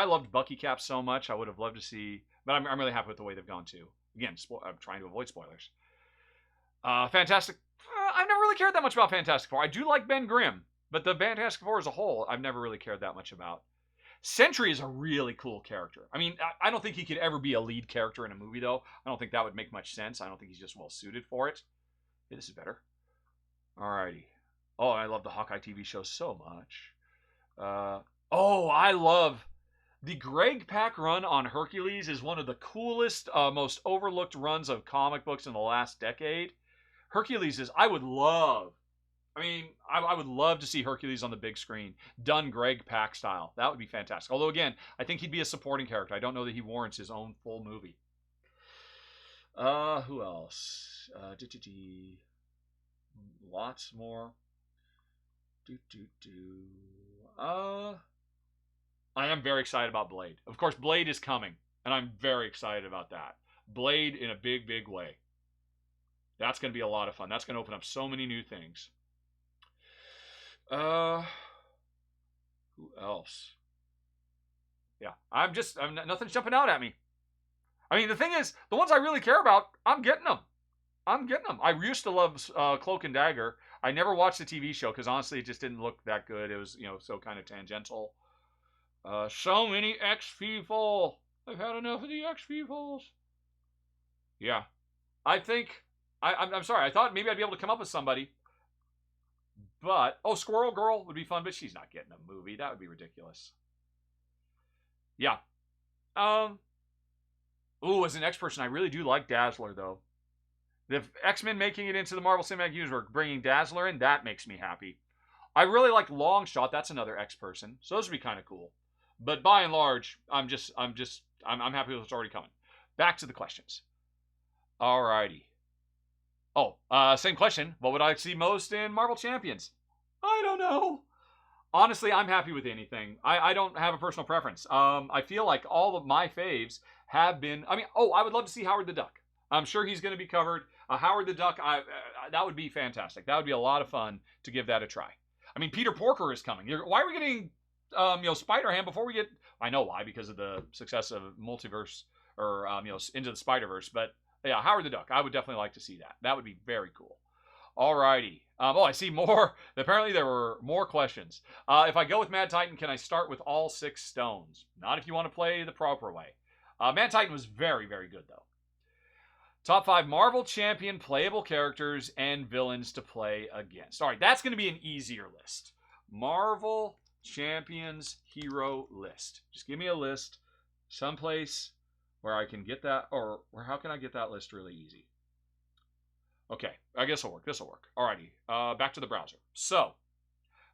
loved Bucky Cap so much. I would have loved to see, but I'm really happy with the way they've gone too. Again, I'm trying to avoid spoilers. Fantastic. I've never really cared that much about Fantastic Four. I do like Ben Grimm, but the Fantastic Four as a whole, I've never really cared that much about. Sentry is a really cool character. I mean, I don't think he could ever be a lead character in a movie, though. I don't think that would make much sense. I don't think he's just well suited for it. Yeah, this is better. Alrighty. Oh, I love the Hawkeye TV show so much. I love the Greg Pak run on Hercules is one of the coolest, most overlooked runs of comic books in the last decade. Hercules is, I would love to see Hercules on the big screen, done Greg Pak style. That would be fantastic. Although, again, I think he'd be a supporting character. I don't know that he warrants his own full movie. Who else? Lots more. I am very excited about Blade. Of course, Blade is coming, and I'm very excited about that. Blade in a big, big way. That's going to be a lot of fun. That's going to open up so many new things. Who else? Yeah, nothing's jumping out at me. I mean, the thing is, the ones I really care about, I'm getting them. I used to love Cloak and Dagger. I never watched the TV show because honestly, it just didn't look that good. It was, so kind of tangential. So many X people. I've had enough of the X peoples. Yeah, I think I'm sorry. I thought maybe I'd be able to come up with somebody. But, Squirrel Girl would be fun, but she's not getting a movie. That would be ridiculous. Yeah. As an X person, I really do like Dazzler, though. The X-Men making it into the Marvel Cinematic Universe, bringing Dazzler in, that makes me happy. I really like Longshot. That's another X person. So those would be kind of cool. But by and large, I'm happy with what's already coming. Back to the questions. Alrighty. Same question. What would I see most in Marvel Champions? I don't know. Honestly, I'm happy with anything. I don't have a personal preference. I feel like all of my faves have been... I would love to see Howard the Duck. I'm sure he's going to be covered. Howard the Duck, that would be fantastic. That would be a lot of fun to give that a try. I mean, Peter Porker is coming. Why are we getting, Spider-Ham before we get... I know why, because of the success of Multiverse, or, Into the Spider-Verse, but... Yeah, Howard the Duck. I would definitely like to see that. That would be very cool. Alrighty. I see more. Apparently there were more questions. If I go with Mad Titan, can I start with all 6 stones? Not if you want to play the proper way. Mad Titan was very, very good, though. Top 5 Marvel Champion playable characters and villains to play against. Alright, that's going to be an easier list. Marvel Champions hero list. Just give me a list someplace where I can get that, or how can I get that list really easy? Okay, I guess it'll work. This will work. Alrighty, back to the browser. So,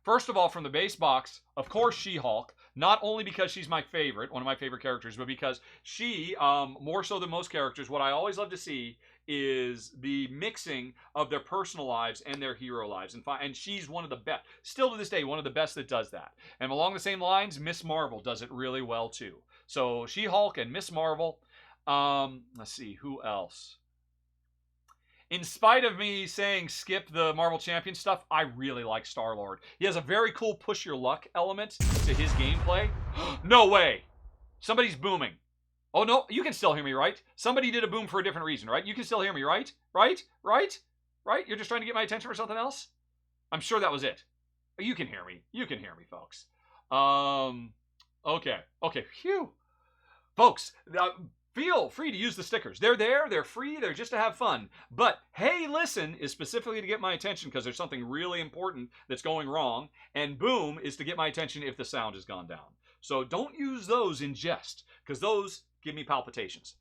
first of all, from the base box, of course, She-Hulk. Not only because she's my favorite, one of my favorite characters, but because she, more so than most characters, what I always love to see is the mixing of their personal lives and their hero lives. And she's one of the best, still to this day, one of the best that does that. And along the same lines, Miss Marvel does it really well, too. So, She-Hulk and Miss Marvel. Let's see, who else? In spite of me saying skip the Marvel Champion stuff, I really like Star-Lord. He has a very cool push your luck element to his gameplay. No way! Somebody's booming. Oh no, you can still hear me, right? Somebody did a boom for a different reason, right? You can still hear me, right? Right? You're just trying to get my attention for something else? I'm sure that was it. You can hear me. You can hear me, folks. Okay, phew. Folks, feel free to use the stickers. They're there, they're free, they're just to have fun. But hey, listen is specifically to get my attention because there's something really important that's going wrong. And boom is to get my attention if the sound has gone down. So don't use those in jest because those give me palpitations.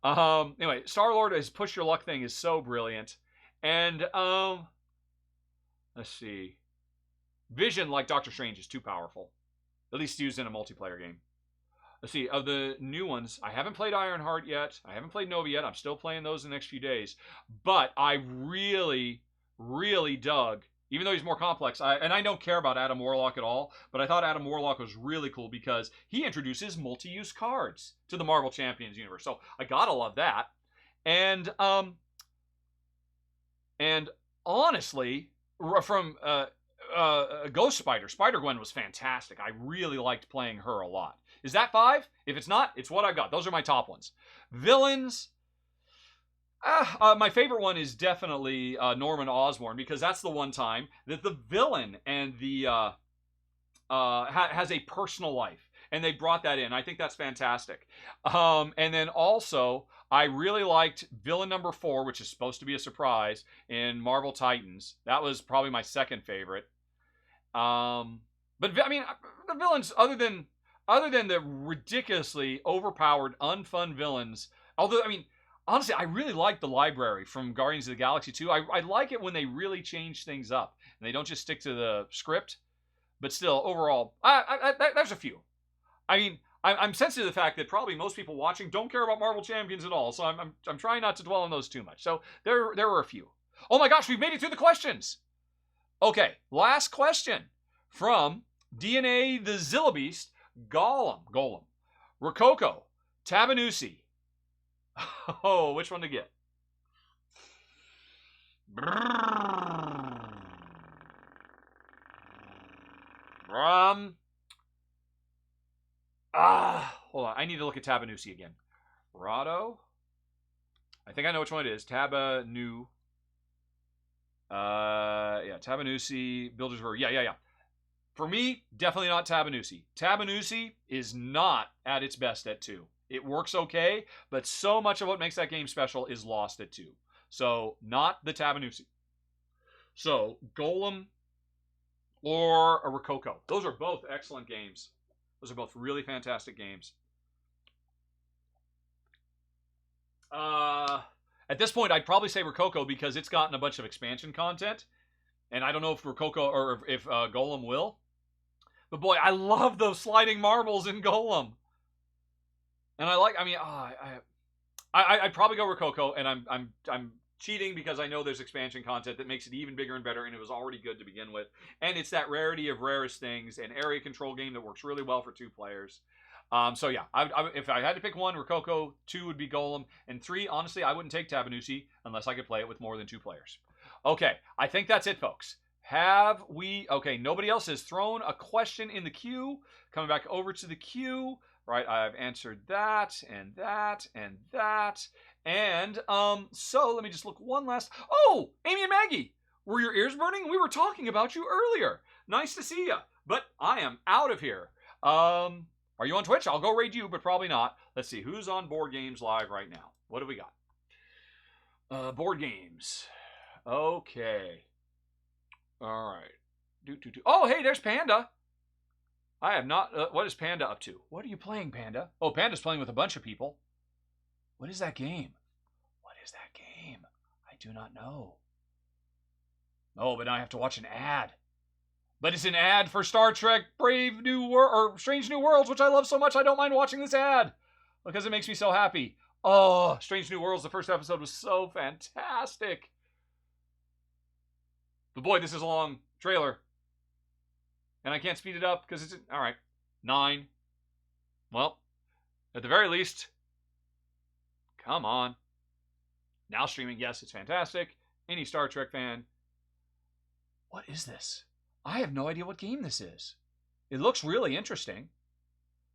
Anyway, Star-Lord, his push your luck thing is so brilliant. And, let's see. Vision, like Doctor Strange, is too powerful. At least used in a multiplayer game. Let's see, of the new ones, I haven't played Ironheart yet. I haven't played Nova yet. I'm still playing those in the next few days. But I really, really dug, even though he's more complex, and I don't care about Adam Warlock at all, but I thought Adam Warlock was really cool because he introduces multi-use cards to the Marvel Champions universe. So I gotta love that. And honestly, from Ghost Spider-Gwen was fantastic. I really liked playing her a lot. Is that 5? If it's not, it's what I got. Those are my top ones. Villains. My favorite one is definitely Norman Osborn because that's the one time that the villain and the has a personal life, and they brought that in. I think that's fantastic. And then also, I really liked villain number 4, which is supposed to be a surprise in Marvel Titans. That was probably my second favorite. But I mean, the villains, other than the ridiculously overpowered, unfun villains, although, I mean, honestly, I really like the library from Guardians of the Galaxy 2. I like it when they really change things up, and they don't just stick to the script. But still, overall, there's a few. I mean, I'm sensitive to the fact that probably most people watching don't care about Marvel Champions at all, so I'm trying not to dwell on those too much. So there were a few. Oh my gosh, we've made it through the questions! Okay, last question from DNA the Zillabeast. Golem, Rococo, Tabanusi. Oh, which one to get? Hold on. I need to look at Tabanusi again. Rahdo. I think I know which one it is. Tabanu. Yeah, Tabanusi, Builder's River. Yeah. For me, definitely not Tabanusi. Tabanusi is not at its best at 2. It works okay, but so much of what makes that game special is lost at 2. So, not the Tabanusi. So, Golem or a Rococo. Those are both excellent games. Those are both really fantastic games. At this point, I'd probably say Rococo because it's gotten a bunch of expansion content. And I don't know if Rococo or if Golem will. But boy, I love those sliding marbles in Golem. And I'd probably go Rococo, and I'm cheating because I know there's expansion content that makes it even bigger and better, and it was already good to begin with. And it's that rarity of rarest things, an area control game that works really well for 2 players. So yeah, if I had to pick 1, Rococo, 2 would be Golem, and 3, honestly, I wouldn't take Tabanusi unless I could play it with more than 2 players. Okay, I think that's it, folks. Okay, nobody else has thrown a question in the queue. Coming back over to the queue. Right, I've answered that, and that, and that. And, so let me just look one last. Oh, Amy and Maggie, were your ears burning? We were talking about you earlier. Nice to see you. But I am out of here. Are you on Twitch? I'll go raid you, but probably not. Let's see, who's on Board Games Live right now? What do we got? Board Games. Okay. All right. Oh, hey, there's Panda. I have not. What is Panda up to? What are you playing, Panda? Oh, Panda's playing with a bunch of people. What is that game? What is that game? I do not know. Oh, but now I have to watch an ad. But it's an ad for Star Trek Brave New World or Strange New Worlds, which I love so much I don't mind watching this ad because it makes me so happy. Oh, Strange New Worlds, the first episode was so fantastic. But boy, this is a long trailer. And I can't speed it up because it's... All right. 9. Well, at the very least, come on. Now streaming, yes, it's fantastic. Any Star Trek fan. What is this? I have no idea what game this is. It looks really interesting.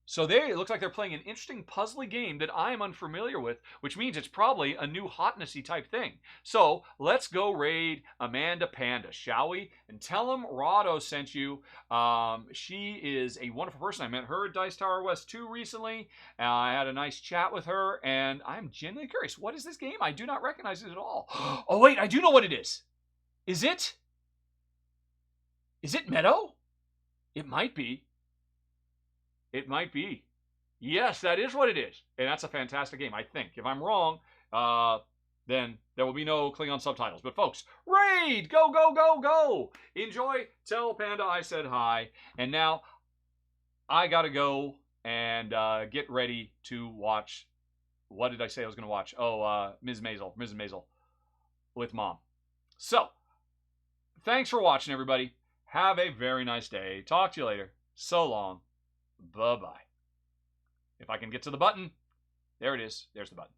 So it looks like they're playing an interesting puzzly game that I am unfamiliar with, which means it's probably a new hotnessy type thing. So let's go raid Amanda Panda, shall we? And tell them Rahdo sent you. She is a wonderful person. I met her at Dice Tower West 2 recently. I had a nice chat with her, and I'm genuinely curious. What is this game? I do not recognize it at all. Oh, wait, I do know what it is. Is it Meadow? It might be. It might be. Yes, that is what it is. And that's a fantastic game, I think. If I'm wrong, then there will be no Klingon subtitles. But folks, raid! Go, go, go, go! Enjoy. Tell Panda I said hi. And now, I gotta go and get ready to watch... What did I say I was going to watch? Oh, Mrs. Maisel. With Mom. So, thanks for watching, everybody. Have a very nice day. Talk to you later. So long. Bye-bye. If I can get to the button. There it is. There's the button.